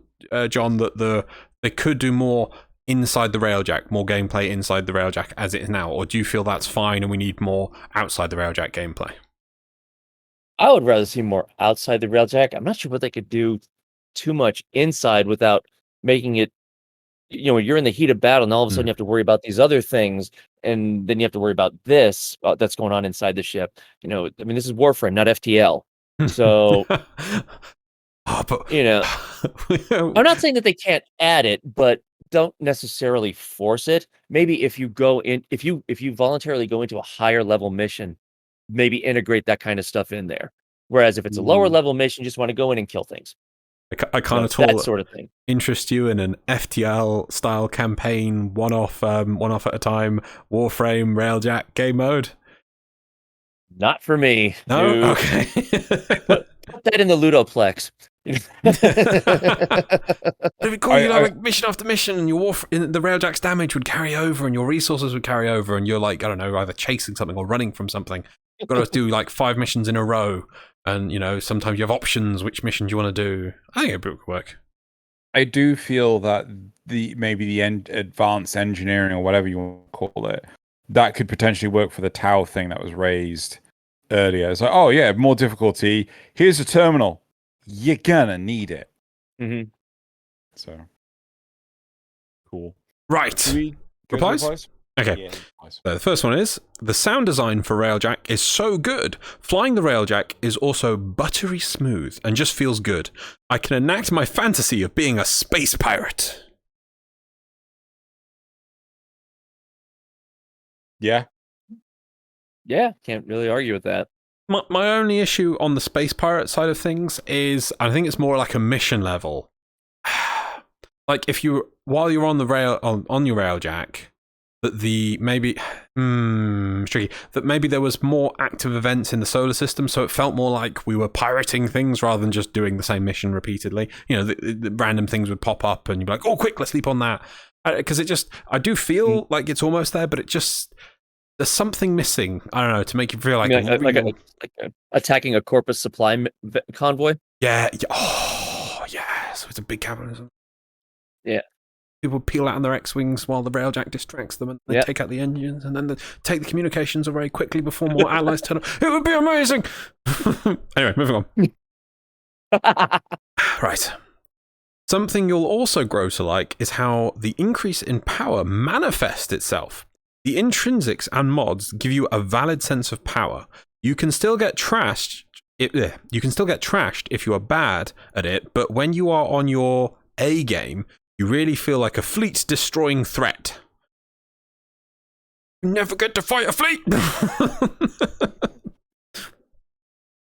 John, that they could do more inside the Railjack, more gameplay inside the Railjack as it is now, or do you feel that's fine and we need more outside the Railjack gameplay? I would rather see more outside the Railjack. I'm not sure what they could do too much inside without making it. You're in the heat of battle, and all of a sudden you have to worry about these other things, and then you have to worry about this that's going on inside the ship. This is Warframe, not FTL. So, but I'm not saying that they can't add it, but don't necessarily force it. Maybe if you voluntarily go into a higher level mission, maybe integrate that kind of stuff in there. Whereas if it's a lower level mission, you just want to go in and kill things. I can't at all that sort of thing. Interest you in an FTL style campaign, one off at a time, Warframe, Railjack game mode? Not for me. No, dude. okay. Put that in the Ludoplex. It'd be cool. Like mission after mission, and the Railjack's damage would carry over, and your resources would carry over, and you're like, I don't know, either chasing something or running from something. You've got to do like 5 missions in a row. And, sometimes you have options, which missions you want to do. I think it would work. I do feel that maybe the advanced engineering or whatever you want to call it, that could potentially work for the Tau thing that was raised earlier. It's like, oh yeah, more difficulty. Here's a terminal. You're gonna need it. Mm-hmm. So, cool. Right. Replies? Okay. Yeah, so the first one is, the sound design for Railjack is so good. Flying the Railjack is also buttery smooth and just feels good. I can enact my fantasy of being a space pirate. Yeah. Yeah, can't really argue with that. My only issue on the space pirate side of things is, I think it's more like a mission level. Like while you're on the on your Railjack, that maybe there was more active events in the solar system, so it felt more like we were pirating things rather than just doing the same mission repeatedly. The random things would pop up, and you'd be like, "Oh, quick, let's sleep on that," because I do feel like it's almost there, but there's something missing. I don't know, to make you feel like attacking a Corpus supply convoy. Yeah. Oh, yeah. So it's a big capitalism. Yeah. People peel out on their X-Wings while the Railjack distracts them, and they take out the engines, and then they take the communications very quickly before more allies turn up. It would be amazing! Anyway, moving on. Right. Something you'll also grow to like is how the increase in power manifests itself. The intrinsics and mods give you a valid sense of power. You can still get trashed. You can still get trashed if you are bad at it, but when you are on your A game, you really feel like a fleet-destroying threat. You never get to fight a fleet!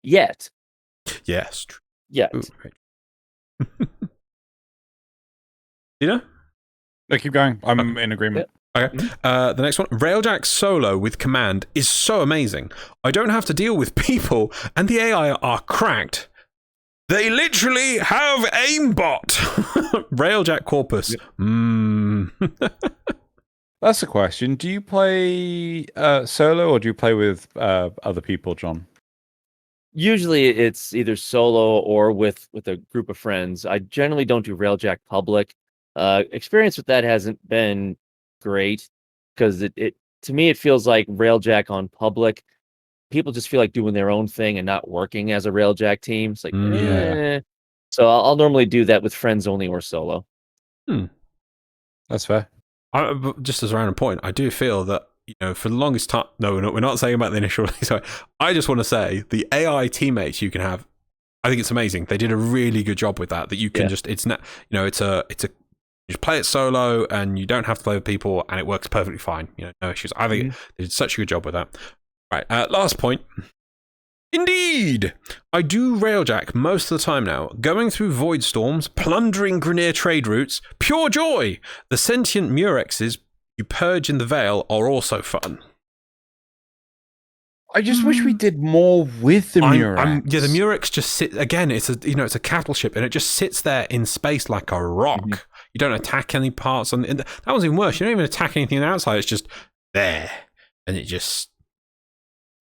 Yet. Yes. Yet. Ooh, right. No, keep going. I'm in agreement. Okay. The next one. Railjack solo with command is so amazing. I don't have to deal with people, and the AI are cracked. They literally have aimbot. Railjack Corpus. That's a question. Do you play solo or do you play with other people, John? Usually it's either solo or with a group of friends. I generally don't do Railjack public. Experience with that hasn't been great because it to me it feels like Railjack on public. People just feel like doing their own thing and not working as a Railjack team. It's like, yeah. So I'll normally do that with friends only or solo. That's fair. Just as a random point, I do feel that, for the longest time, no, we're not saying about the initial release. Sorry. I just want to say the AI teammates you can have, I think it's amazing. They did a really good job with that. That you can it's not, it's a you just play it solo and you don't have to play with people, and it works perfectly fine. No issues. I think they did such a good job with that. Right, last point. Indeed! I do Railjack most of the time now, going through void storms, plundering Grineer trade routes, pure joy! The sentient Murexes you purge in the Veil are also fun. I just wish we did more with the Murex. Yeah, the Murex just sit again. It's a cattle ship, and it just sits there in space like a rock. You don't attack any parts on. That was even worse. You don't even attack anything on the outside. It's just there, and it just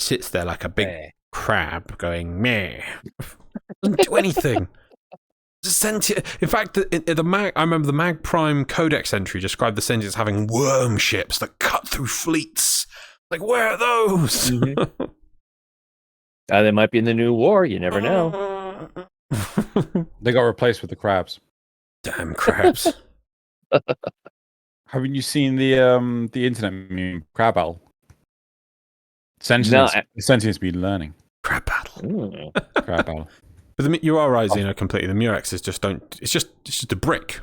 sits there like a big crab going meh. Doesn't do anything. In fact, I remember the Mag Prime Codex entry described the Sentients as having worm ships that cut through fleets. Like, where are those? They might be in the new war. You never know. They got replaced with the crabs. Damn crabs. Haven't you seen the internet meme Crab Owl? Sentience be learning. Crab battle. Crab Owl. But you are right, Xeno, completely. The Murexes just don't. It's just a brick.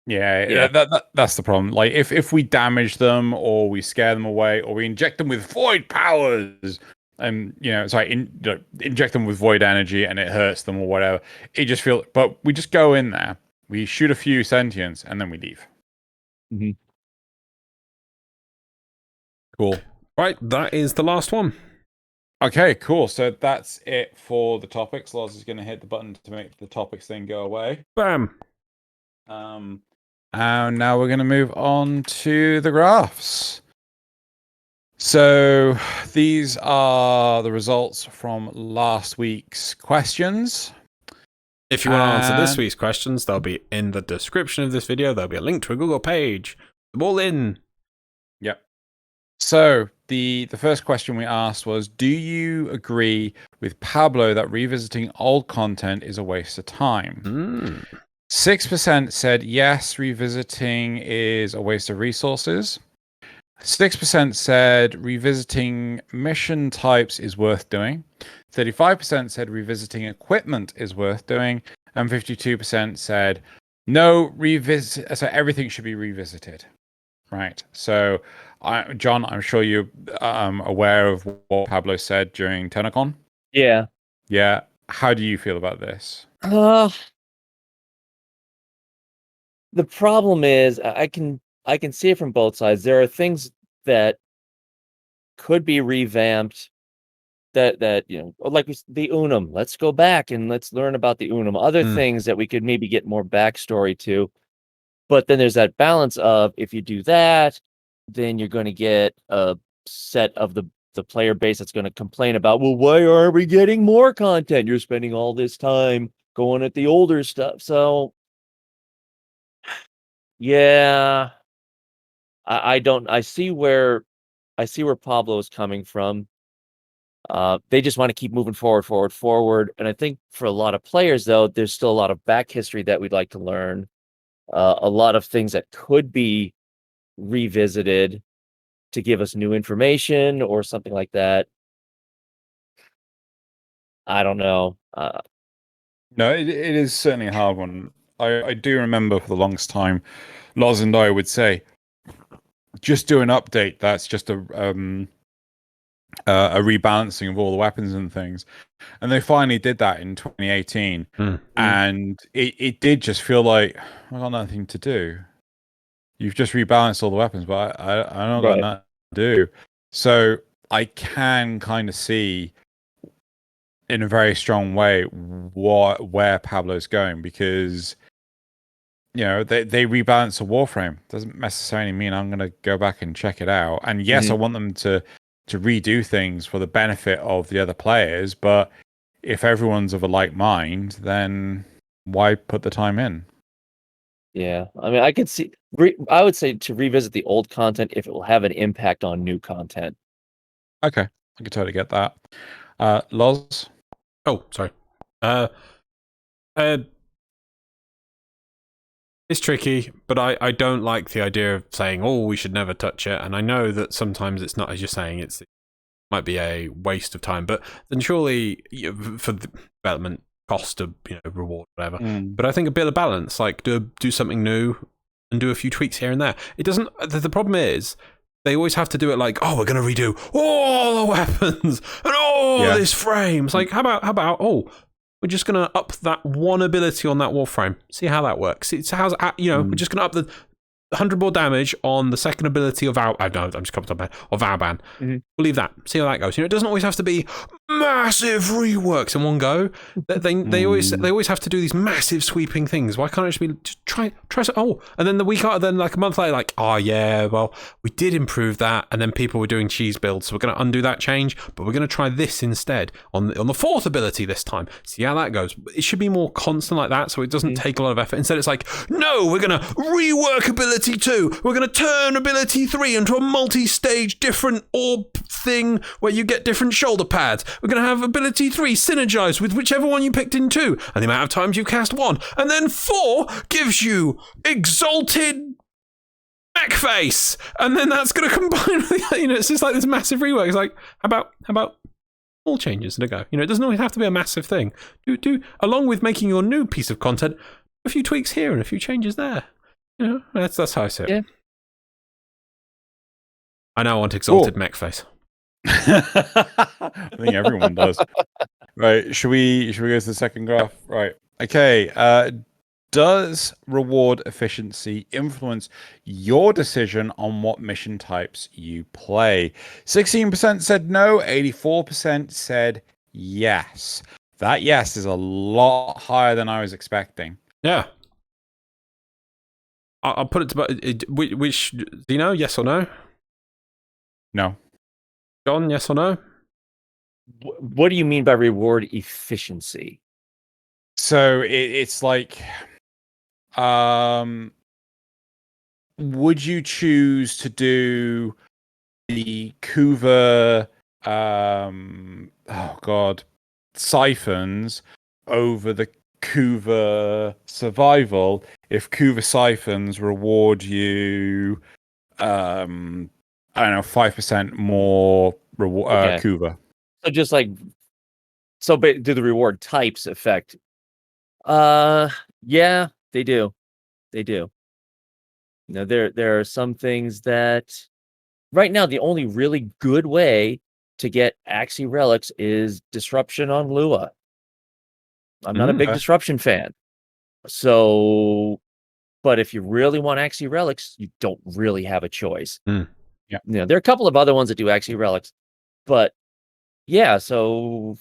Yeah. That's the problem. Like if we damage them or we scare them away or we inject them with void powers and inject them with void energy and it hurts them or whatever, it just feels. But we just go in there, we shoot a few sentients and then we leave. Mm-hmm. Cool. Right, that is the last one. Okay, cool. So that's it for the topics. Loz is going to hit the button to make the topics thing go away. Bam. And now we're going to move on to the graphs. So these are the results from last week's questions. If you want to answer this week's questions, they'll be in the description of this video. There'll be a link to a Google page. Them all in. Yep. So the first question we asked was, do you agree with Pablo that revisiting old content is a waste of time? 6% said yes, revisiting is a waste of resources. 6% said revisiting mission types is worth doing. 35% said revisiting equipment is worth doing. And 52% said no, so everything should be revisited. Right. So, John, I'm sure you're aware of what Pablo said during TennoCon. Yeah. Yeah. How do you feel about this? The problem is I can see it from both sides. There are things that could be revamped that like the Unum. Let's go back and let's learn about the Unum. Other things that we could maybe get more backstory to. But then there's that balance of if you do that, then you're going to get a set of the player base that's going to complain about, well, why aren't we getting more content? You're spending all this time going at the older stuff. So yeah, I see where Pablo is coming from. They just want to keep moving forward. And I think for a lot of players, though, there's still a lot of back history that we'd like to learn. A lot of things that could be revisited to give us new information or something like that. I don't know. No, it is certainly a hard one. I do remember for the longest time, Loz and I would say, just do an update that's just a rebalancing of all the weapons and things. And they finally did that in 2018. And it did just feel like, I got nothing to do. You've just rebalanced all the weapons, but I don't got nothing to do. So I can kind of see in a very strong way where Pablo's going, because they rebalance a Warframe. Doesn't necessarily mean I'm going to go back and check it out. And yes, I want them to redo things for the benefit of the other players, but if everyone's of a like mind, then why put the time in? Yeah, I mean, I could see. I would say to revisit the old content if it will have an impact on new content. Okay, I can totally get that. Loz? Oh, sorry. It's tricky, but I don't like the idea of saying, oh, we should never touch it. And I know that sometimes it's not, as you're saying, it might be a waste of time. But then surely, for the development cost of reward, whatever. But I think a bit of balance, like do something new and do a few tweaks here and there. It doesn't. The problem is they always have to do it like, oh, we're going to redo all the weapons and all this frames. Like, how about we're just going to up that one ability on that Warframe. See how that works. It's how's we're just going to up the 100 more damage on the second ability of I'm just coming up of Vauban. We'll leave that. See how that goes. It doesn't always have to be massive reworks in one go. They always have to do these massive sweeping things. Why can't it just try and then the week after, then like a month later, like, oh yeah, well, we did improve that, and then people were doing cheese builds, so we're going to undo that change, but we're going to try this instead on the fourth ability this time. See how that goes. It should be more constant like that, so it doesn't take a lot of effort. Instead, it's like, no, we're going to rework ability 2. We're going to turn ability 3 into a multi-stage different orb thing where you get different shoulder pads. we're going to have ability 3 synergize with whichever one you picked in 2, and the amount of times you cast 1, and then 4 gives you exalted mech face, and then that's going to combine with it's just like this massive rework. It's like, how about small changes and a go? It doesn't always have to be a massive thing. Do along with making your new piece of content, a few tweaks here and a few changes there. That's how I see it. Yeah. I now want exalted mech face. I think everyone does. Right, should we go to the second graph? Right. Okay. Does reward efficiency influence your decision on what mission types you play? 16% said no, 84% said yes. That yes is a lot higher than I was expecting. Yeah. I'll put it to which Xeno, yes or no? No. John, yes or no? What do you mean by reward efficiency? So it's like, would you choose to do the Kuva, siphons over the Kuva survival if Kuva siphons reward you, I don't know, 5% more Kuva? So just like, do the reward types affect? Yeah, they do. They do. There are some things that right now the only really good way to get Axie relics is disruption on Lua. I'm not a big disruption fan. So, but if you really want Axie relics, you don't really have a choice. Yeah. There are a couple of other ones that do Axie relics, but yeah, so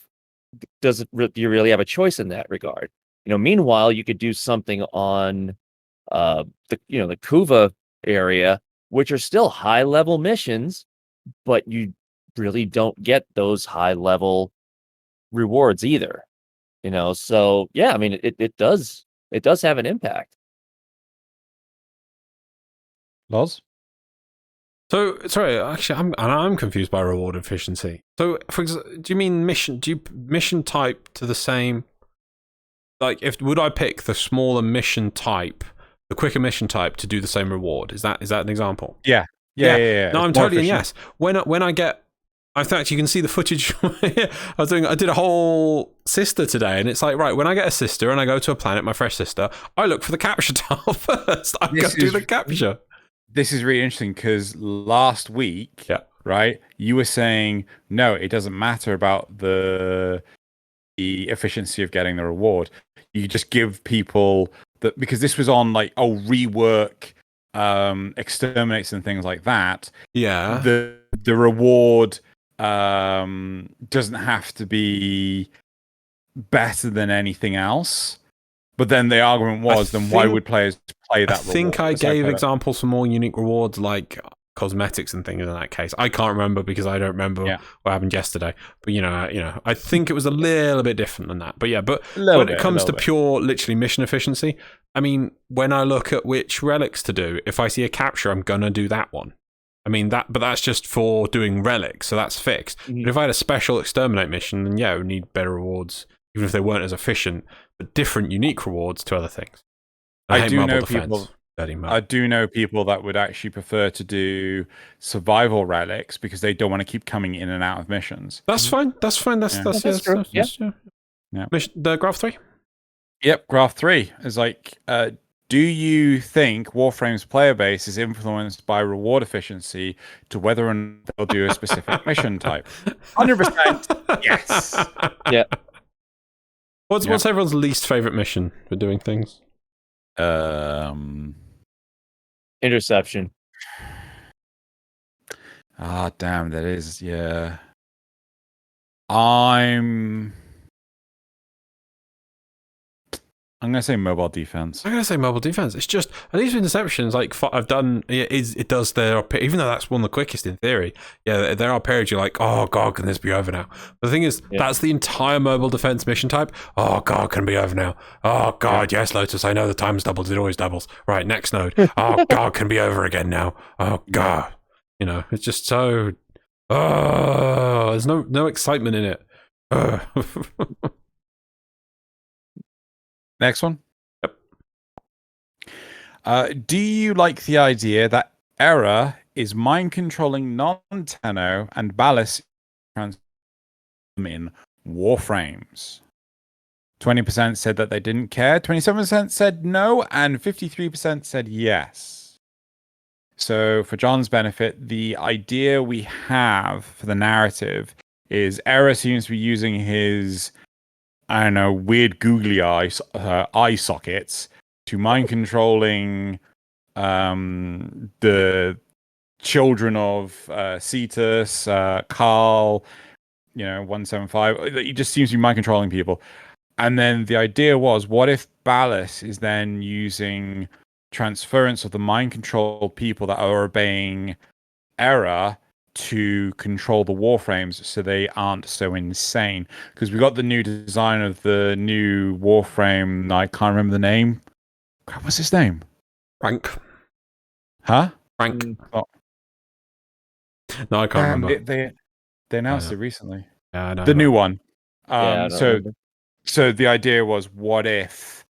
do you really have a choice in that regard? Meanwhile, you could do something on the Kuva area, which are still high level missions, but you really don't get those high level rewards either. So yeah, I mean it does have an impact. Loz? So sorry, actually, I'm confused by reward efficiency. So, for example, do you mean mission? Do you mission type to the same? Like, would I pick the smaller mission type, the quicker mission type, to do the same reward? Is that an example? Yeah. No, I'm totally in yes. When I get, in fact, you can see the footage. I did a whole sister today, and it's like, right, when I get a sister and I go to a planet, my fresh sister, I look for the capture tile first. I go do the capture. This is really interesting because last week, right, you were saying, no, it doesn't matter about the efficiency of getting the reward. You just give people that, because this was on like, rework, exterminates and things like that. Yeah. The reward doesn't have to be better than anything else. But then the argument was, why would players play that reward? I think I gave examples for more unique rewards like cosmetics and things in that case. I can't remember because I don't remember what happened yesterday. But I think it was a little bit different than that. But yeah, when it comes to pure literally mission efficiency, I mean, when I look at which relics to do, if I see a capture, I'm gonna do that one. I mean but that's just for doing relics, so that's fixed. Mm-hmm. But if I had a special exterminate mission, then it would need better rewards, even if they weren't as efficient, but different unique rewards to other things. I do know people that would actually prefer to do survival relics because they don't want to keep coming in and out of missions. That's fine. That's true. Yeah. The graph 3? Yep, graph 3 is like, do you think Warframe's player base is influenced by reward efficiency to whether or not they'll do a specific mission type? 100% yes. Yeah. What's everyone's least favorite mission for doing things? Interception. Damn, that is, yeah. I'm gonna say mobile defense. I'm gonna say mobile defense. It's just, at least with interceptions, like I've done, it does even though that's one of the quickest in theory. Yeah, there are periods you're like, oh god, can this be over now? But the thing is, that's the entire mobile defense mission type. Oh god, can it be over now? Oh god, yes, Lotus, I know the time's doubled. It always doubles. Right, next node. Oh god, can it be over again now? Oh god, it's just so. Oh, there's no excitement in it. Next one. Yep. Do you like the idea that Error is mind controlling non-Tenno and Ballas transform in Warframes? 20% said that they didn't care, 27% said no, and 53% said yes. So, for John's benefit, the idea we have for the narrative is Error seems to be using his, I don't know, weird googly eye sockets to mind controlling the children of Cetus, Carl, 175. He just seems to be mind controlling people. And then the idea was, what if Ballas is then using transference of the mind control people that are obeying Error to control the Warframes so they aren't so insane? Because we got the new design of the new Warframe. I can't remember the name. What's his name? Frank. Huh? Frank. Oh. No, I can't remember. They announced it recently. Yeah, I know. The new one. I don't remember. So the idea was, what if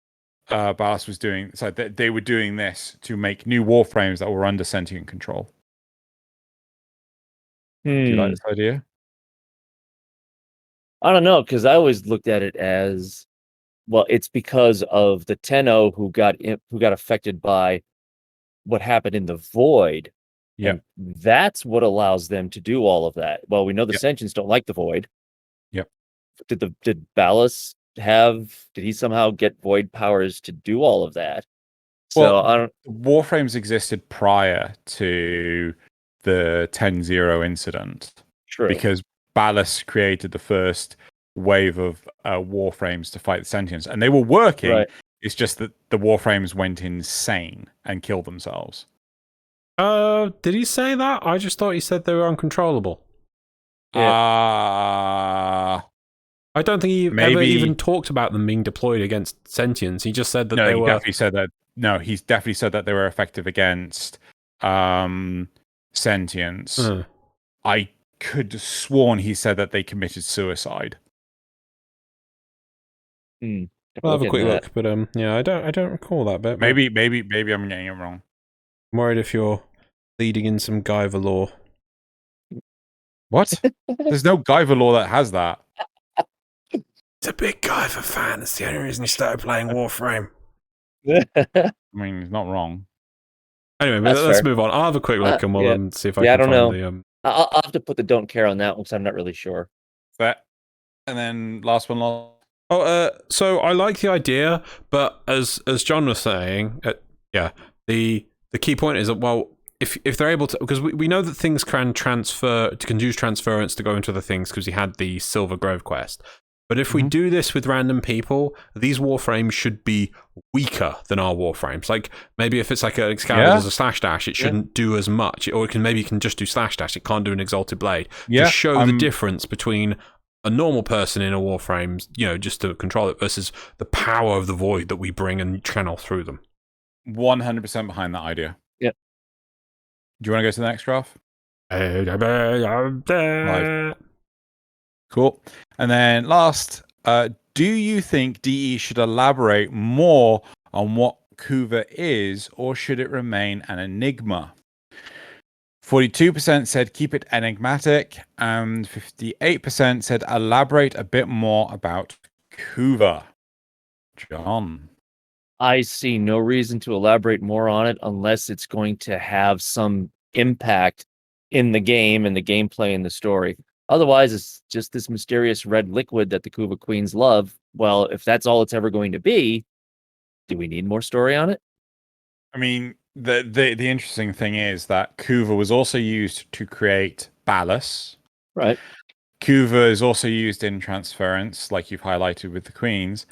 Ballas was doing, so they were doing this to make new Warframes that were under sentient control. Do you like this idea? I don't know, because I always looked at it as, well, it's because of the Tenno who got affected by what happened in the Void. Yeah. And that's what allows them to do all of that. Well, we know the Yep. Sentients don't like the Void. Yep. Did Ballas did he somehow get Void powers to do all of that? So Well, I don't. Warframes existed prior to the 10-0 incident. True. Because Ballas created the first wave of Warframes to fight the Sentients, and they were working. Right. It's just that the Warframes went insane and killed themselves. Did he say that? I just thought he said they were uncontrollable. I don't think he ever even talked about them being deployed against sentients. He just said that they were. Definitely said that. No, he's definitely said that they were effective against sentients. I could have sworn he said that they committed suicide. I'll have a quick look, but yeah, I don't recall that bit. Maybe I'm getting it wrong. I'm worried if you're leading in some Guyver lore. What? There's no Guyver lore that has that. He's a big Guyver fan. That's the only reason he started playing Warframe. I mean, he's not wrong. Anyway, let's move on. I'll have a quick look and we'll see if I can find the. I'll have to put the don't care on that one because I'm not really sure. Fair. And then last one. So I like the idea, but as John was saying, the key point is that, well, if they're able to, because we know that things can use transference to go into the things because he had the Silver Grove quest. But if we do this with random people, these Warframes should be weaker than our Warframes. Like, maybe if it's like an Excalibur as a slash dash, it shouldn't do as much. Or it can just do slash dash. It can't do an Exalted Blade. To show the difference between a normal person in a Warframe, just to control it, versus the power of the Void that we bring and channel through them. 100% behind that idea. Yep. Do you want to go to the next graph? Right. Cool. And then last, do you think DE should elaborate more on what Kuva is, or should it remain an enigma? 42% said keep it enigmatic, and 58% said elaborate a bit more about Kuva. John? I see no reason to elaborate more on it unless it's going to have some impact in the game and the gameplay and the story. Otherwise, it's just this mysterious red liquid that the Kuva Queens love. Well, if that's all it's ever going to be, do we need more story on it? I mean, the interesting thing is that Kuva was also used to create Ballas. Right. Kuva is also used in transference, like you've highlighted with the Queens.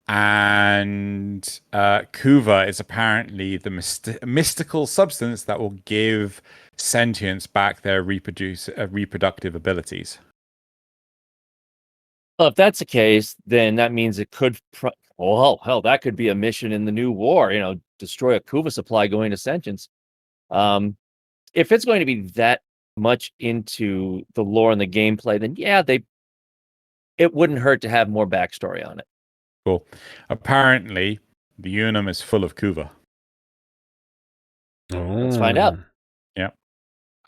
And Kuva is apparently the mystical substance that will give sentients back their reproductive abilities. Well, if that's the case, then that means it could. That could be a mission in the new war. Destroy a Kuva supply going to sentience. If it's going to be that much into the lore and the gameplay, then yeah, it wouldn't hurt to have more backstory on it. Cool. Apparently, the Unum is full of Kuva. Let's find out. Yeah.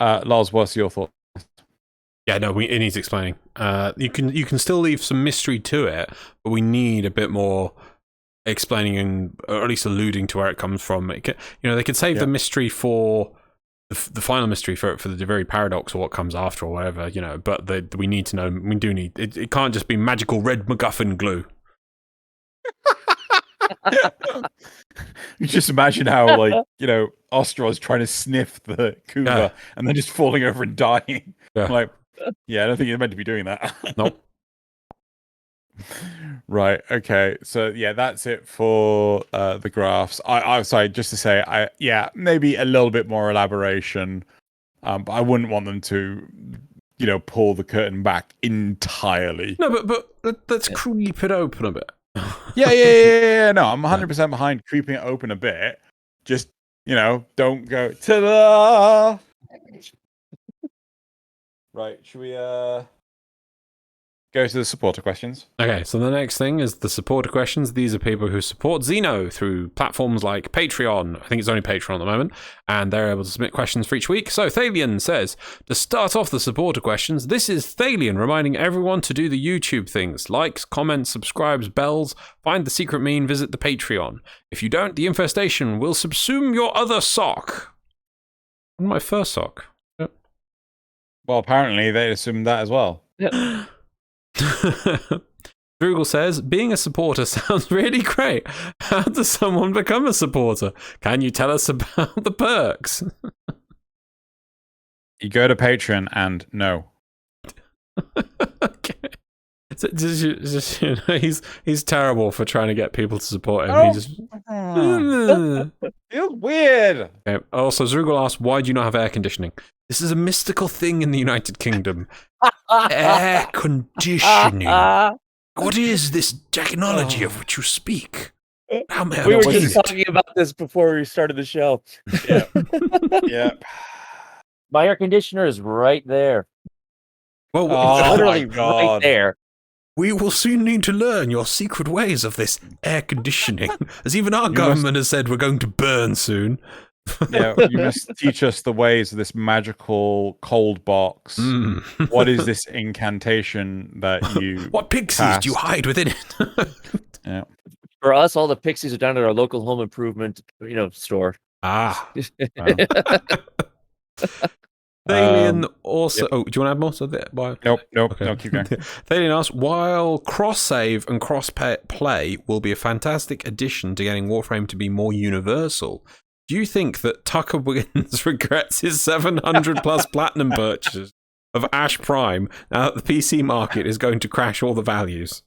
Loz, what's your thought? Yeah, no, it needs explaining. You can still leave some mystery to it, but we need a bit more explaining and or at least alluding to where it comes from. They could save the mystery for the final mystery for the very paradox or what comes after or whatever, but we need to know. We do need it can't just be magical red MacGuffin glue. You just imagine how, Ostro's trying to sniff the Kuva and then just falling over and dying. Yeah. I don't think you're meant to be doing that. Nope. Right. Okay. So that's it for the graphs. I'm sorry, just to say, maybe a little bit more elaboration, but I wouldn't want them to, pull the curtain back entirely. No, but let's creep it open a bit. Yeah. No, I'm 100% behind creeping it open a bit. Just, don't go ta-da. Right, should we go to the supporter questions? Okay, so the next thing is the supporter questions. These are people who support Xeno through platforms like Patreon. I think it's only Patreon at the moment, and they're able to submit questions for each week. So Thalian says, to start off the supporter questions, this is Thalian reminding everyone to do the YouTube things. Likes, comments, subscribes, bells, find the secret meme, visit the Patreon. If you don't, the infestation will subsume your other sock. My first sock. Yep. Well, apparently they assumed that as well. Yeah. Droogle says, being a supporter sounds really great. How does someone become a supporter? Can you tell us about the perks? You go to Patreon and no. Okay. So, he's terrible for trying to get people to support him. He just feels weird. Okay. Also, Droogle asks, why do you not have air conditioning? This is a mystical thing in the United Kingdom. Air conditioning. What is this technology of which you speak? We were just talking about this before we started the show. Yeah. Yeah. My air conditioner is right there. Well, It's literally right there. We will soon need to learn your secret ways of this air conditioning, as even our government has said we're going to burn soon. Yeah, you must teach us the ways of this magical cold box. What is this incantation that you What pixies cast? do you hide within it? Yeah. For us, all the pixies are down at our local home improvement, store. Ah. Wow. Thalian also... Yep. Oh, do you want to add more? So Nope. Okay. No, keep going. Thalian asks, while cross-save and cross-play will be a fantastic addition to getting Warframe to be more universal, do you think that Tucker Wiggins regrets his 700 plus platinum purchases of Ash Prime now that the PC market is going to crash all the values?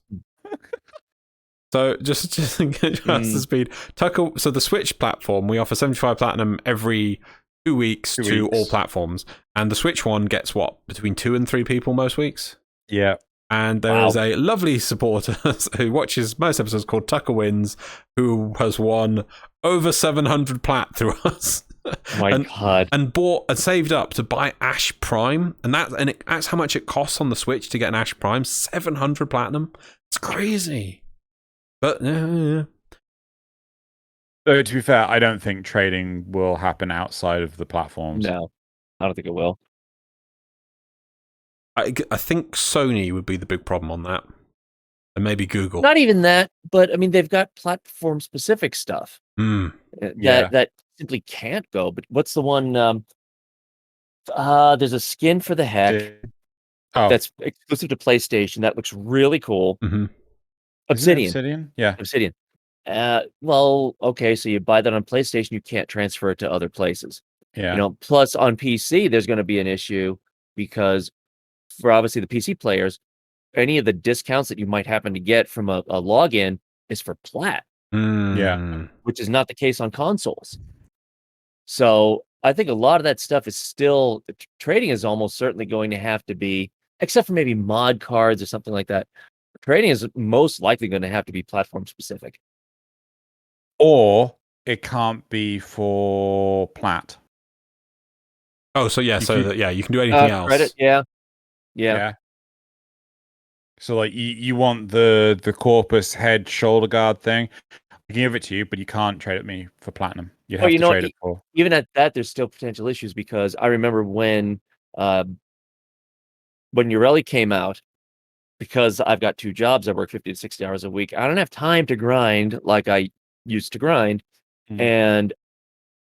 So just to get you up to speed, Tucker. So the Switch platform, we offer 75 platinum every 2 weeks to all platforms, and the Switch one gets what, between 2 and 3 people most weeks. Yeah. And there is a lovely supporter who watches most episodes called Tucker Wins, who has won over 700 plat through us. Oh my God. And bought and saved up to buy Ash Prime. And that's how much it costs on the Switch to get an Ash Prime. 700 platinum. It's crazy. But, yeah. So to be fair, I don't think trading will happen outside of the platforms. No, I don't think it will. I think Sony would be the big problem on that. And maybe Google. Not even that, but I mean, they've got platform-specific stuff that simply can't go. But what's the one? There's a skin for the heck that's exclusive to PlayStation. That looks really cool. Mm-hmm. Obsidian. Yeah. Obsidian. Well, okay, so you buy that on PlayStation, you can't transfer it to other places. Yeah. Plus on PC, there's going to be an issue because for obviously the PC players, any of the discounts that you might happen to get from a login is for Plat. Yeah. Which is not the case on consoles. So I think a lot of that stuff is still trading is almost certainly going to have to be, except for maybe mod cards or something like that. Trading is most likely going to have to be platform specific. Or it can't be for Plat. Oh, so yeah, you can do anything else. Credit, yeah. So like you want the corpus head shoulder guard thing. I can give it to you, but you can't trade it me for platinum. You'd have to trade it for. Even at that, there's still potential issues because I remember when Urelli came out, because I've got 2 jobs, I work 50 to 60 hours a week. I don't have time to grind like I used to grind. And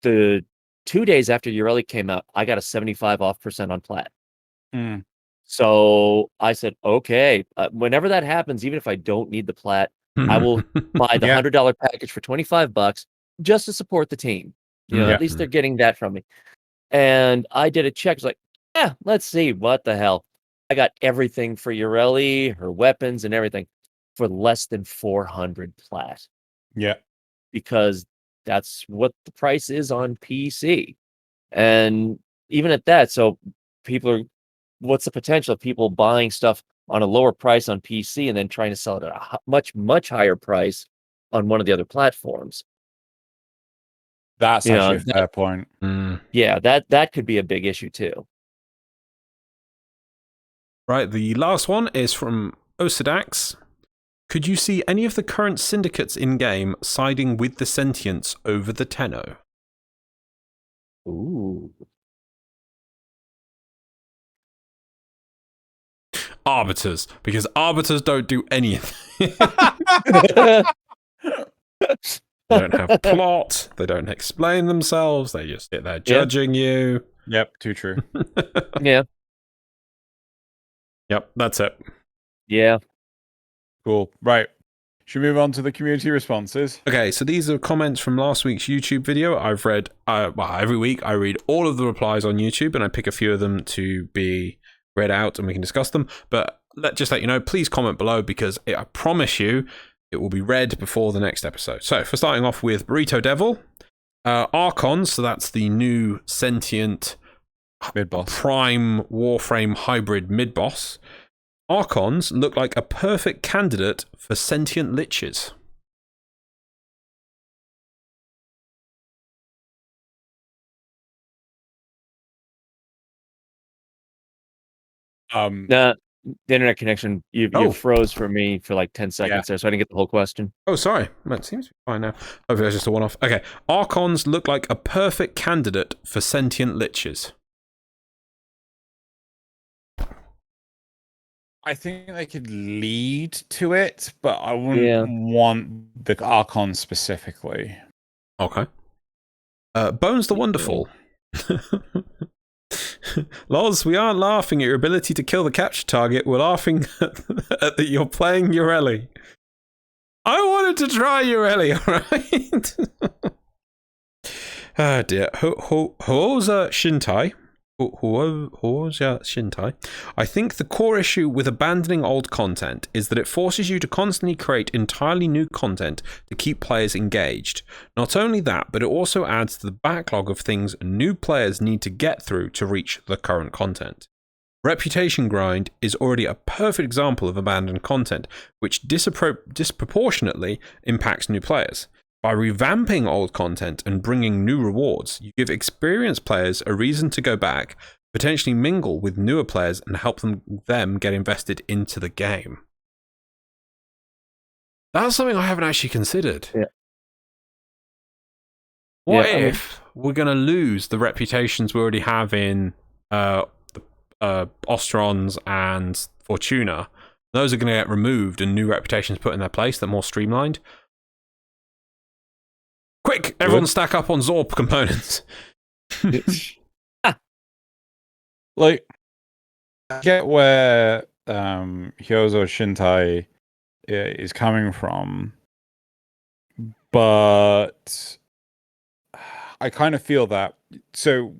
the 2 days after Urelli came out, I got a 75% off on Plat. So I said, okay, whenever that happens, even if I don't need the Plat, I will buy the $100 package for $25 just to support the team. You know, at least they're getting that from me. And I did a check. It's like, yeah, let's see, what the hell. I got everything for Urelli, her weapons and everything for less than 400 Plat. Yeah. Because that's what the price is on PC. And even at that, so what's the potential of people buying stuff on a lower price on PC and then trying to sell it at a much, much higher price on one of the other platforms? That's actually a fair point. Yeah, that could be a big issue too. Right, the last one is from Osadax. Could you see any of the current syndicates in-game siding with the Sentients over the Tenno? Ooh. Arbiters, because Arbiters don't do anything. They don't have plot, they don't explain themselves, they just sit there judging you. Yep, too true. Yeah. Yep, that's it. Yeah. Cool. Right. Should we move on to the community responses? Okay, so these are comments from last week's YouTube video. I've read, every week I read all of the replies on YouTube and I pick a few of them to be read out and we can discuss them. But just let you know, please comment below because I promise you it will be read before the next episode. So, for starting off with Burrito Devil, Archons, so that's the new sentient mid-boss, prime Warframe hybrid mid-boss. Archons look like a perfect candidate for sentient liches. The internet connection, you froze for me for like 10 seconds there, so I didn't get the whole question. Oh, sorry. That seems to be fine now. Hopefully that's just a one-off. Okay. Archons look like a perfect candidate for sentient liches. I think they could lead to it, but I wouldn't want the Archon specifically. Okay. Bones the Wonderful. Loz, we aren't laughing at your ability to kill the capture target. We're laughing at that you're playing Urelli. I wanted to try Urelli, alright? Oh dear. Hooza Shintai. I think the core issue with abandoning old content is that it forces you to constantly create entirely new content to keep players engaged. Not only that, but it also adds to the backlog of things new players need to get through to reach the current content. Reputation grind is already a perfect example of abandoned content, which disproportionately impacts new players. By revamping old content and bringing new rewards, you give experienced players a reason to go back, potentially mingle with newer players and help them get invested into the game. That's something I haven't actually considered. Yeah. What if we're going to lose the reputations we already have in Ostrons and Fortuna? Those are going to get removed and new reputations put in their place that are more streamlined. Quick, everyone stack up on Zorb components. Like, I get where Hyozo Shintai is coming from, but I kind of feel that. So,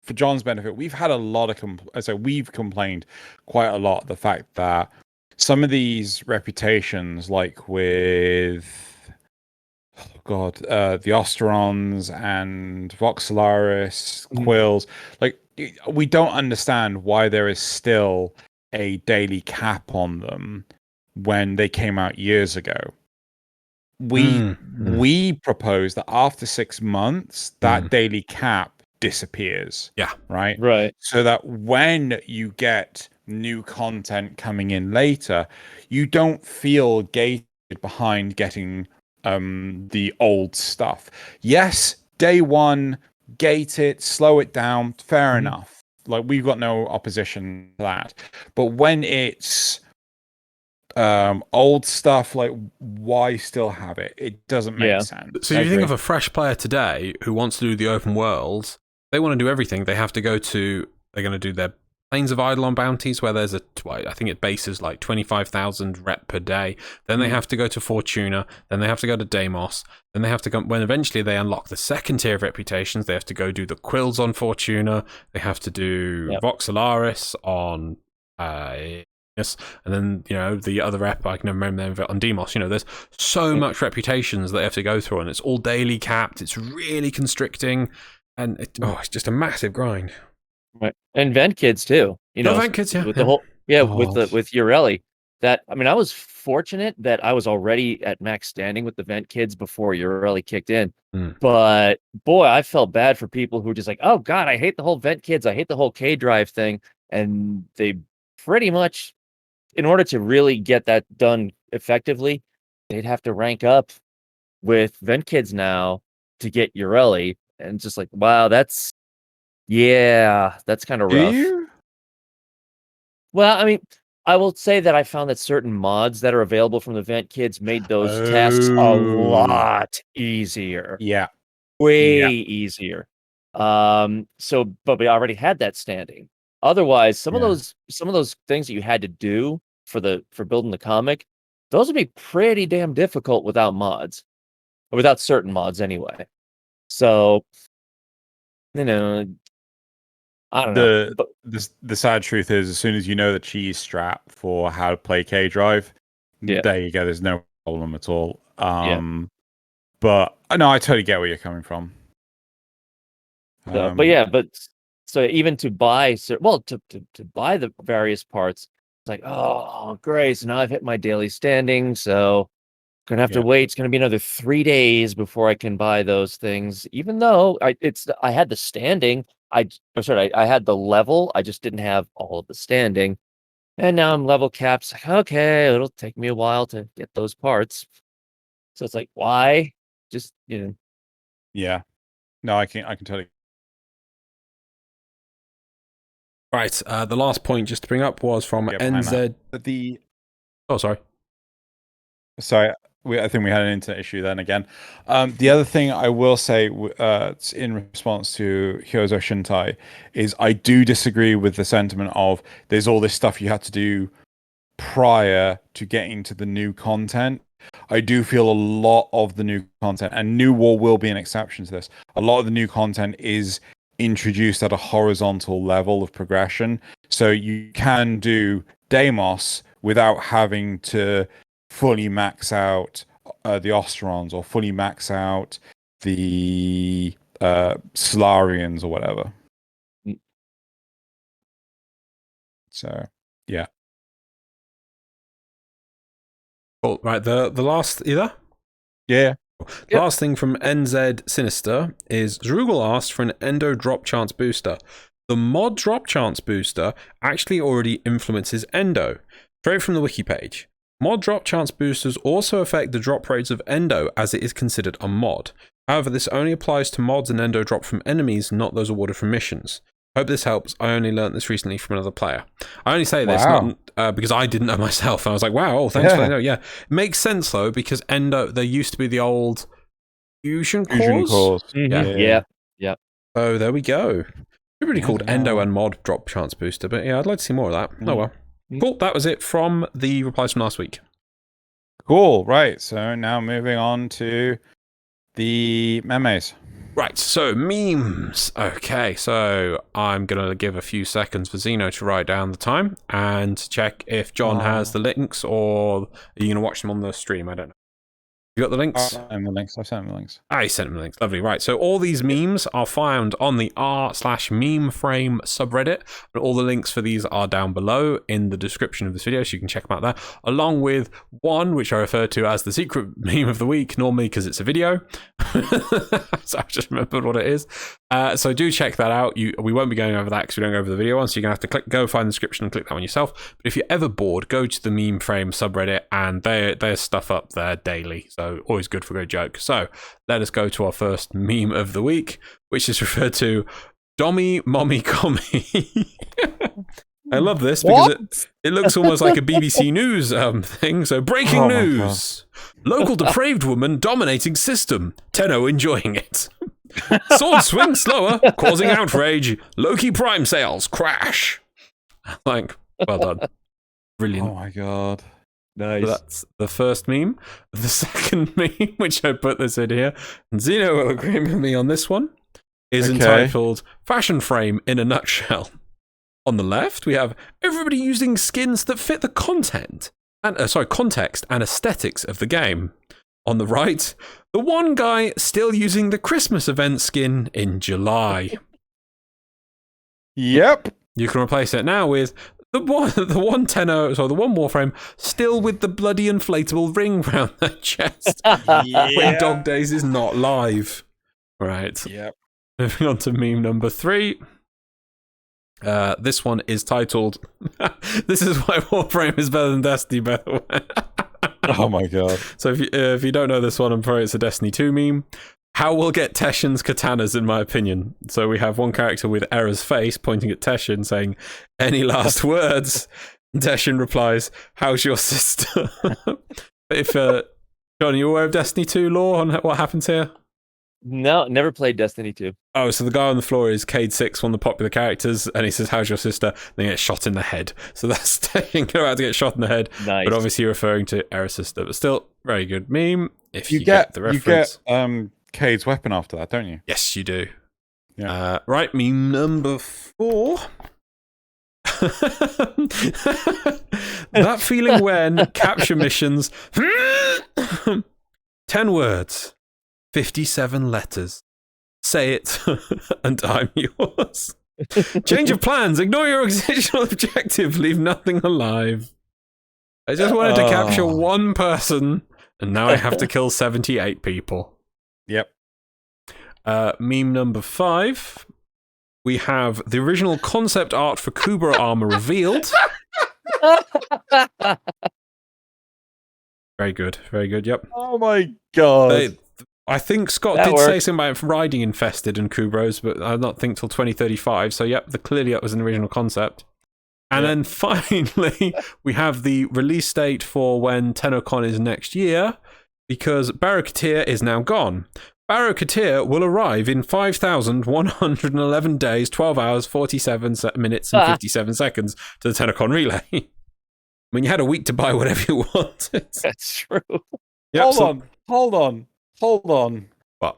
for John's benefit, we've had a lot of we've complained quite a lot the fact that some of these reputations, like with the Osterons and Voxelaris, Quills, like, we don't understand why there is still a daily cap on them when they came out years ago. We propose that after 6 months, that daily cap disappears. Yeah. Right? Right. So that when you get new content coming in later, you don't feel gated behind getting the old stuff. Yes, day one, gate it, slow it down, fair enough. Like, we've got no opposition to that. But when it's old stuff, like, why still have it? It doesn't make sense. So if you think of a fresh player today who wants to do the open world, they want to do everything. They're going to do their Plains of Eidolon bounties, where there's I think it bases like 25,000 rep per day. Then they have to go to Fortuna. Then they have to go to Deimos. Then they have to go, when eventually they unlock the second tier of reputations, they have to go do the Quills on Fortuna. They have to do Voxelaris on yes, and then the other rep, I can never remember on Deimos. There's so much reputations that they have to go through, and it's all daily capped. It's really constricting, and it's just a massive grind. Right. And Vent Kids too. Vent Kids, with the whole with Urelli. That, I mean, I was fortunate that I was already at max standing with the Vent Kids before Urelli kicked in. But boy, I felt bad for people who were just like, oh god, I hate the whole Vent Kids, I hate the whole K drive thing, and they pretty much, in order to really get that done effectively, they'd have to rank up with Vent Kids now to get Urelli, and just like, wow, that's kind of rough. Do you? Well, I mean, I will say that I found that certain mods that are available from the Vent Kids made those tasks a lot easier. Yeah. Way easier. So, but we already had that standing. Otherwise, some of those things that you had to do for building the comic, those would be pretty damn difficult without mods. Or without certain mods anyway. So, I don't know. The sad truth is, as soon as you know the cheese strap for how to play K Drive, there you go. There's no problem at all. But no, I totally get where you're coming from. So even to buy, to buy the various parts, it's like, oh, great. So now I've hit my daily standing, so gonna have to wait. It's gonna be another 3 days before I can buy those things. Even though I had the standing. I had the level, I just didn't have all of the standing. And now I'm level capped. Like, okay, it'll take me a while to get those parts. So it's like, why? Just, Yeah. No, I can totally. Right. The last point just to bring up was from NZ. Sorry, I think we had an internet issue then again. The other thing I will say, in response to Hyozo Shintai, is I do disagree with the sentiment of there's all this stuff you had to do prior to getting to the new content. I do feel a lot of the new content, and New War will be an exception to this, a lot of the new content is introduced at a horizontal level of progression. So you can do Deimos without having to fully max out the Osterons or fully max out the Solarians or whatever. So, yeah. Cool. Right, the last either? Yeah. Yep. Last thing from NZ Sinister is Zrugal asked for an Endo drop chance booster. The mod drop chance booster actually already influences Endo. Straight from the wiki page. Mod drop chance boosters also affect the drop rates of Endo as it is considered a mod. However, this only applies to mods and Endo drop from enemies, not those awarded from missions. Hope this helps. I only learnt this recently from another player. I only say this not because I didn't know myself. And I was like, wow, thanks for that. Yeah. It makes sense though, because Endo, there used to be the old fusion cores. Mm-hmm. Yeah. So there we go. It'd be really called Endo and mod drop chance booster, but yeah, I'd like to see more of that. Oh well. Cool, that was it from the replies from last week. Cool, right. So now moving on to the memes. Right, so memes. Okay, so I'm going to give a few seconds for Xeno to write down the time and check if John has the links, or are you going to watch them on the stream? I don't know. You got the links? I've sent him the links. I sent him the links. Lovely. Right. So all these memes are found on the r/memeframe subreddit, and all the links for these are down below in the description of this video, so you can check them out there, along with one which I refer to as the secret meme of the week, normally because it's a video. So I've just remembered what it is. So do check that out. We won't be going over that because we don't go over the video one, so you're going to have to go find the description and click that one yourself. But if you're ever bored, go to the meme frame subreddit, and there's stuff up there daily. So always good for a good joke. So let us go to our first meme of the week, which is referred to Dommy Mommy Commie. I love this because it looks almost like a BBC News thing. So breaking news. Local depraved woman dominating system. Tenno enjoying it. Sword swing slower, causing outrage. Loki Prime sales crash. Like, well done. Brilliant. Oh my god. Nice. So that's the first meme. The second meme, which I put this in here, and Xeno will agree with me on this one, is entitled Fashion Frame in a Nutshell. On the left, we have everybody using skins that fit the content and context and aesthetics of the game. On the right, the one guy still using the Christmas event skin in July. Yep. You can replace it now with the one Warframe still with the bloody inflatable ring round their chest when Dog Days is not live. Right. Yep. Moving on to meme number 3. This one is titled "This is why Warframe is better than Destiny." By the way. Oh my god. So if you don't know this one, I'm afraid it's a Destiny 2 meme. How we'll get Teshin's katanas, in my opinion. So we have one character with Era's face pointing at Teshin saying, "Any last words?" And Teshin replies, "How's your sister?" If John, are you aware of Destiny 2 lore on what happens here? No, never played Destiny 2. Oh, so the guy on the floor is Cade 6, one of the popular characters, and he says, "How's your sister?" And they get shot in the head. So that's Teshin about to get shot in the head. Nice. But obviously referring to Era's sister. But still, very good meme, if you get the reference. You get Cade's weapon after that, don't you? Yes, you do. Yeah. Right, meme number 4. That feeling when capture missions 10 words, 57 letters. Say it, and I'm yours. Change of plans, ignore your original objective, leave nothing alive. I just wanted to capture one person, and now I have to kill 78 people. Yep. Meme number 5. We have the original concept art for Kubra armor revealed. Very good, very good, yep. Oh my god. I think Scott did say something about riding infested in Kubros, but I don't think till 2035, so yep, clearly that was an original concept. And then finally, we have the release date for when TennoCon is next year, because Barracuteer is now gone. Barracuteer will arrive in 5,111 days, 12 hours, 47 minutes, and 57 seconds to the TennoCon relay. I mean, you had a week to buy whatever you wanted. That's true. Yep, Hold on. What?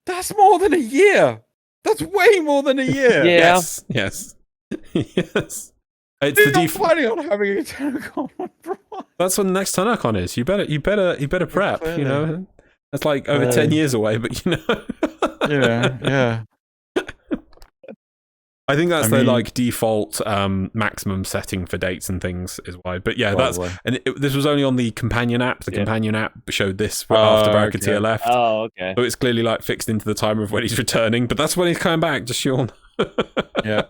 That's more than a year. That's way more than a year. Yeah. Yes. Yes. It's They're the not planning on having a TennoCon one, bro. That's when the next TennoCon is. You better prep. You know, that's like over 10 years away. But you know, yeah. I think that's their like default maximum setting for dates and things is why. But yeah, this was only on the companion app. The companion app showed this after Barracuteer left. Oh, okay. So it's clearly like fixed into the timer of when he's returning. But that's when he's coming back. Just Sean. Yeah.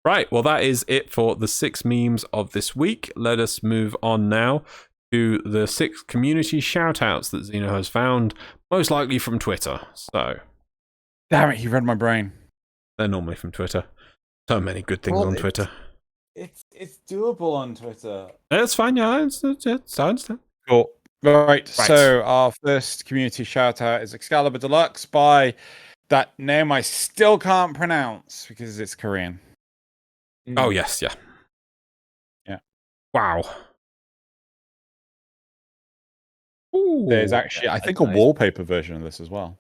Right, well, that is it for the 6 memes of this week. Let us move on now to the 6 community shoutouts that Xeno has found, most likely from Twitter. So, Damn it, he read my brain. They're normally from Twitter. So many good things on Twitter. It's doable on Twitter. It's fine, yeah, it's I understand. Cool. Right, so our first community shoutout is Excalibur Deluxe by that name I still can't pronounce because it's Korean. Oh, yes, yeah. Yeah. Wow. Ooh, there's actually, I think, a wallpaper version of this as well.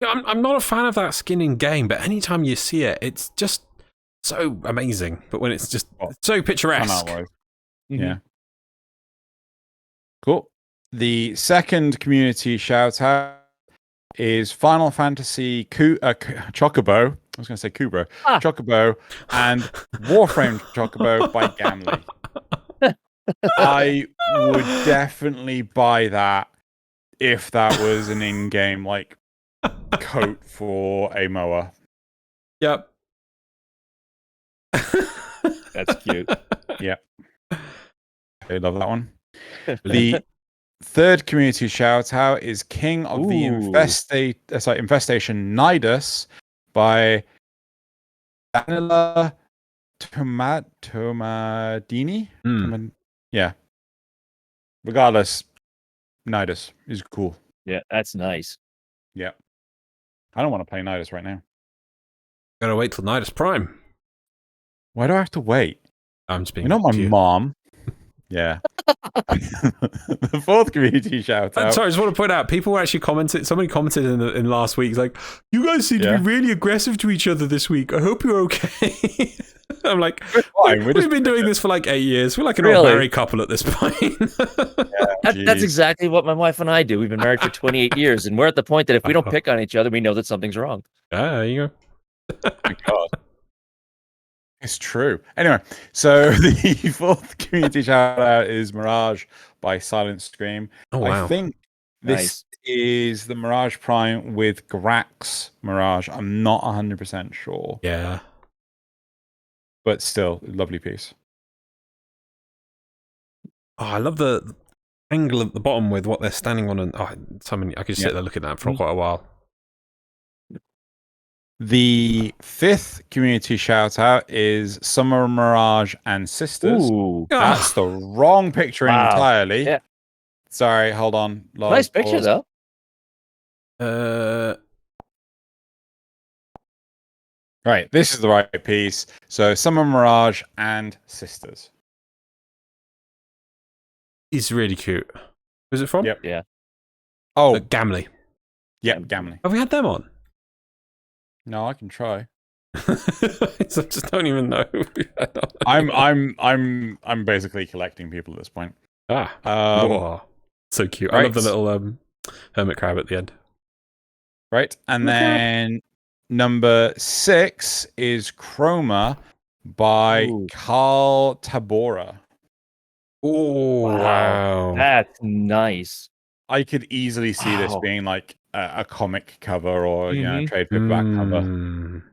I'm not a fan of that skin in game, but anytime you see it, it's just so amazing. But when it's just so picturesque. Yeah. Cool. The second community shout out is Final Fantasy Chocobo. I was going to say Kubro. Chocobo and Warframe Chocobo by Gamley. I would definitely buy that if that was an in-game like coat for a mower. Yep. That's cute. Yeah. I love that one. The third community shout out is King of the Infestation Nidus by Danila Tomadini. Yeah. Regardless, Nidus is cool. Yeah, that's nice. Yeah. I don't want to play Nidus right now. Gotta wait till Nidus Prime. Why do I have to wait? I'm just being You're not my cute. mom. Yeah. The fourth community shout out. Sorry, I just want to point out, people actually commented. Somebody commented in last week, like, "You guys seem to be really aggressive to each other this week. I hope you're okay." I'm like, we've been doing this for like 8 years. We're like an old married couple at this point. That's exactly what my wife and I do. We've been married for 28 years, and we're at the point that if we don't pick on each other, we know that something's wrong. There you go. Oh my God. It's true. Anyway, so the fourth community shout out is Mirage by Silent Scream. Oh, wow. I think this is the Mirage Prime with Grax Mirage. I'm not 100% sure. Yeah. But still, lovely piece. Oh, I love the angle at the bottom with what they're standing on. And I could sit there looking at that for quite a while. The fifth community shout out is Summer Mirage and Sisters. Ooh. That's the wrong picture entirely. Yeah. Sorry, hold on. Nice picture, though. Right, this is the right piece. So Summer Mirage and Sisters. He's really cute. Who's it from? Yep. Yeah. Oh, Gamley. Yep, Gamley. Have we had them on? No, I can try. I just don't even know. I'm basically collecting people at this point. Whoa. So cute. Right. I love the little hermit crab at the end. Right, and then number 6 is Chroma by Carl Tabora. Oh, wow. That's nice. I could easily see this being like a comic cover or trade paperback cover.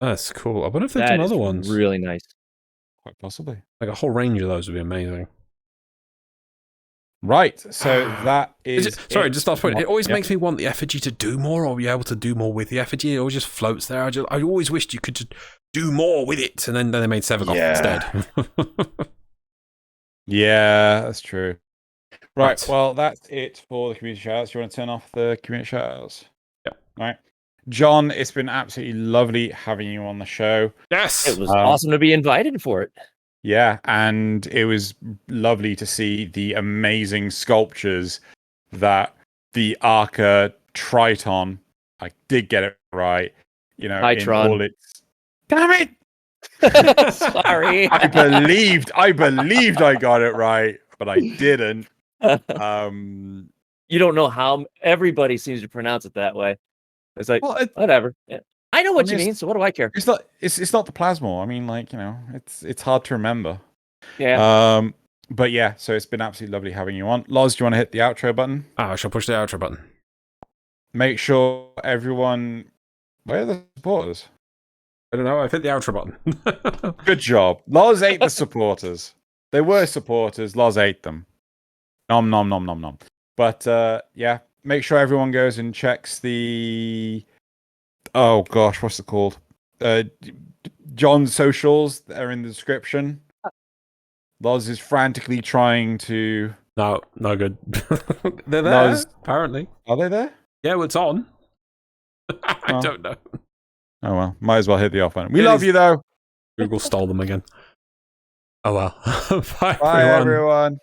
That's cool. I wonder if they've done other ones. Really nice. Quite possibly. Like a whole range of those would be amazing. Right, so that is... Sorry, just last point. It always makes me want the effigy to do more or be able to do more with the effigy. It always just floats there. I always wished you could just do more with it. And then they made Sevagoth instead. Yeah, that's true. Right, well, that's it for the community shoutouts. You want to turn off the community shoutouts? Yep. All right. John, it's been absolutely lovely having you on the show. Yes! It was awesome to be invited for it. Yeah, and it was lovely to see the amazing sculptures that the Arca Triton, I did get it right, in all its... Damn it! Sorry. I believed I got it right, but I didn't. You don't know how everybody seems to pronounce it that way. It's like, whatever. Yeah. I know what you mean, so what do I care? It's not the Plasma. I mean, it's hard to remember. Yeah. But yeah, so it's been absolutely lovely having you on. Loz, do you want to hit the outro button? I shall push the outro button. Make sure everyone... Where are the supporters? I don't know, I've hit the outro button. Good job. Loz ate the supporters. They were supporters. Loz ate them. Nom, nom, nom, nom, nom. But yeah, make sure everyone goes and checks the... Oh gosh, what's it called? John's socials that are in the description. Loz is frantically trying to... No good. They're there, Loz... apparently. Are they there? Yeah, well, it's on. I don't know. Oh well, might as well hit the off button. We love you though. Google stole them again. Oh well. Bye everyone.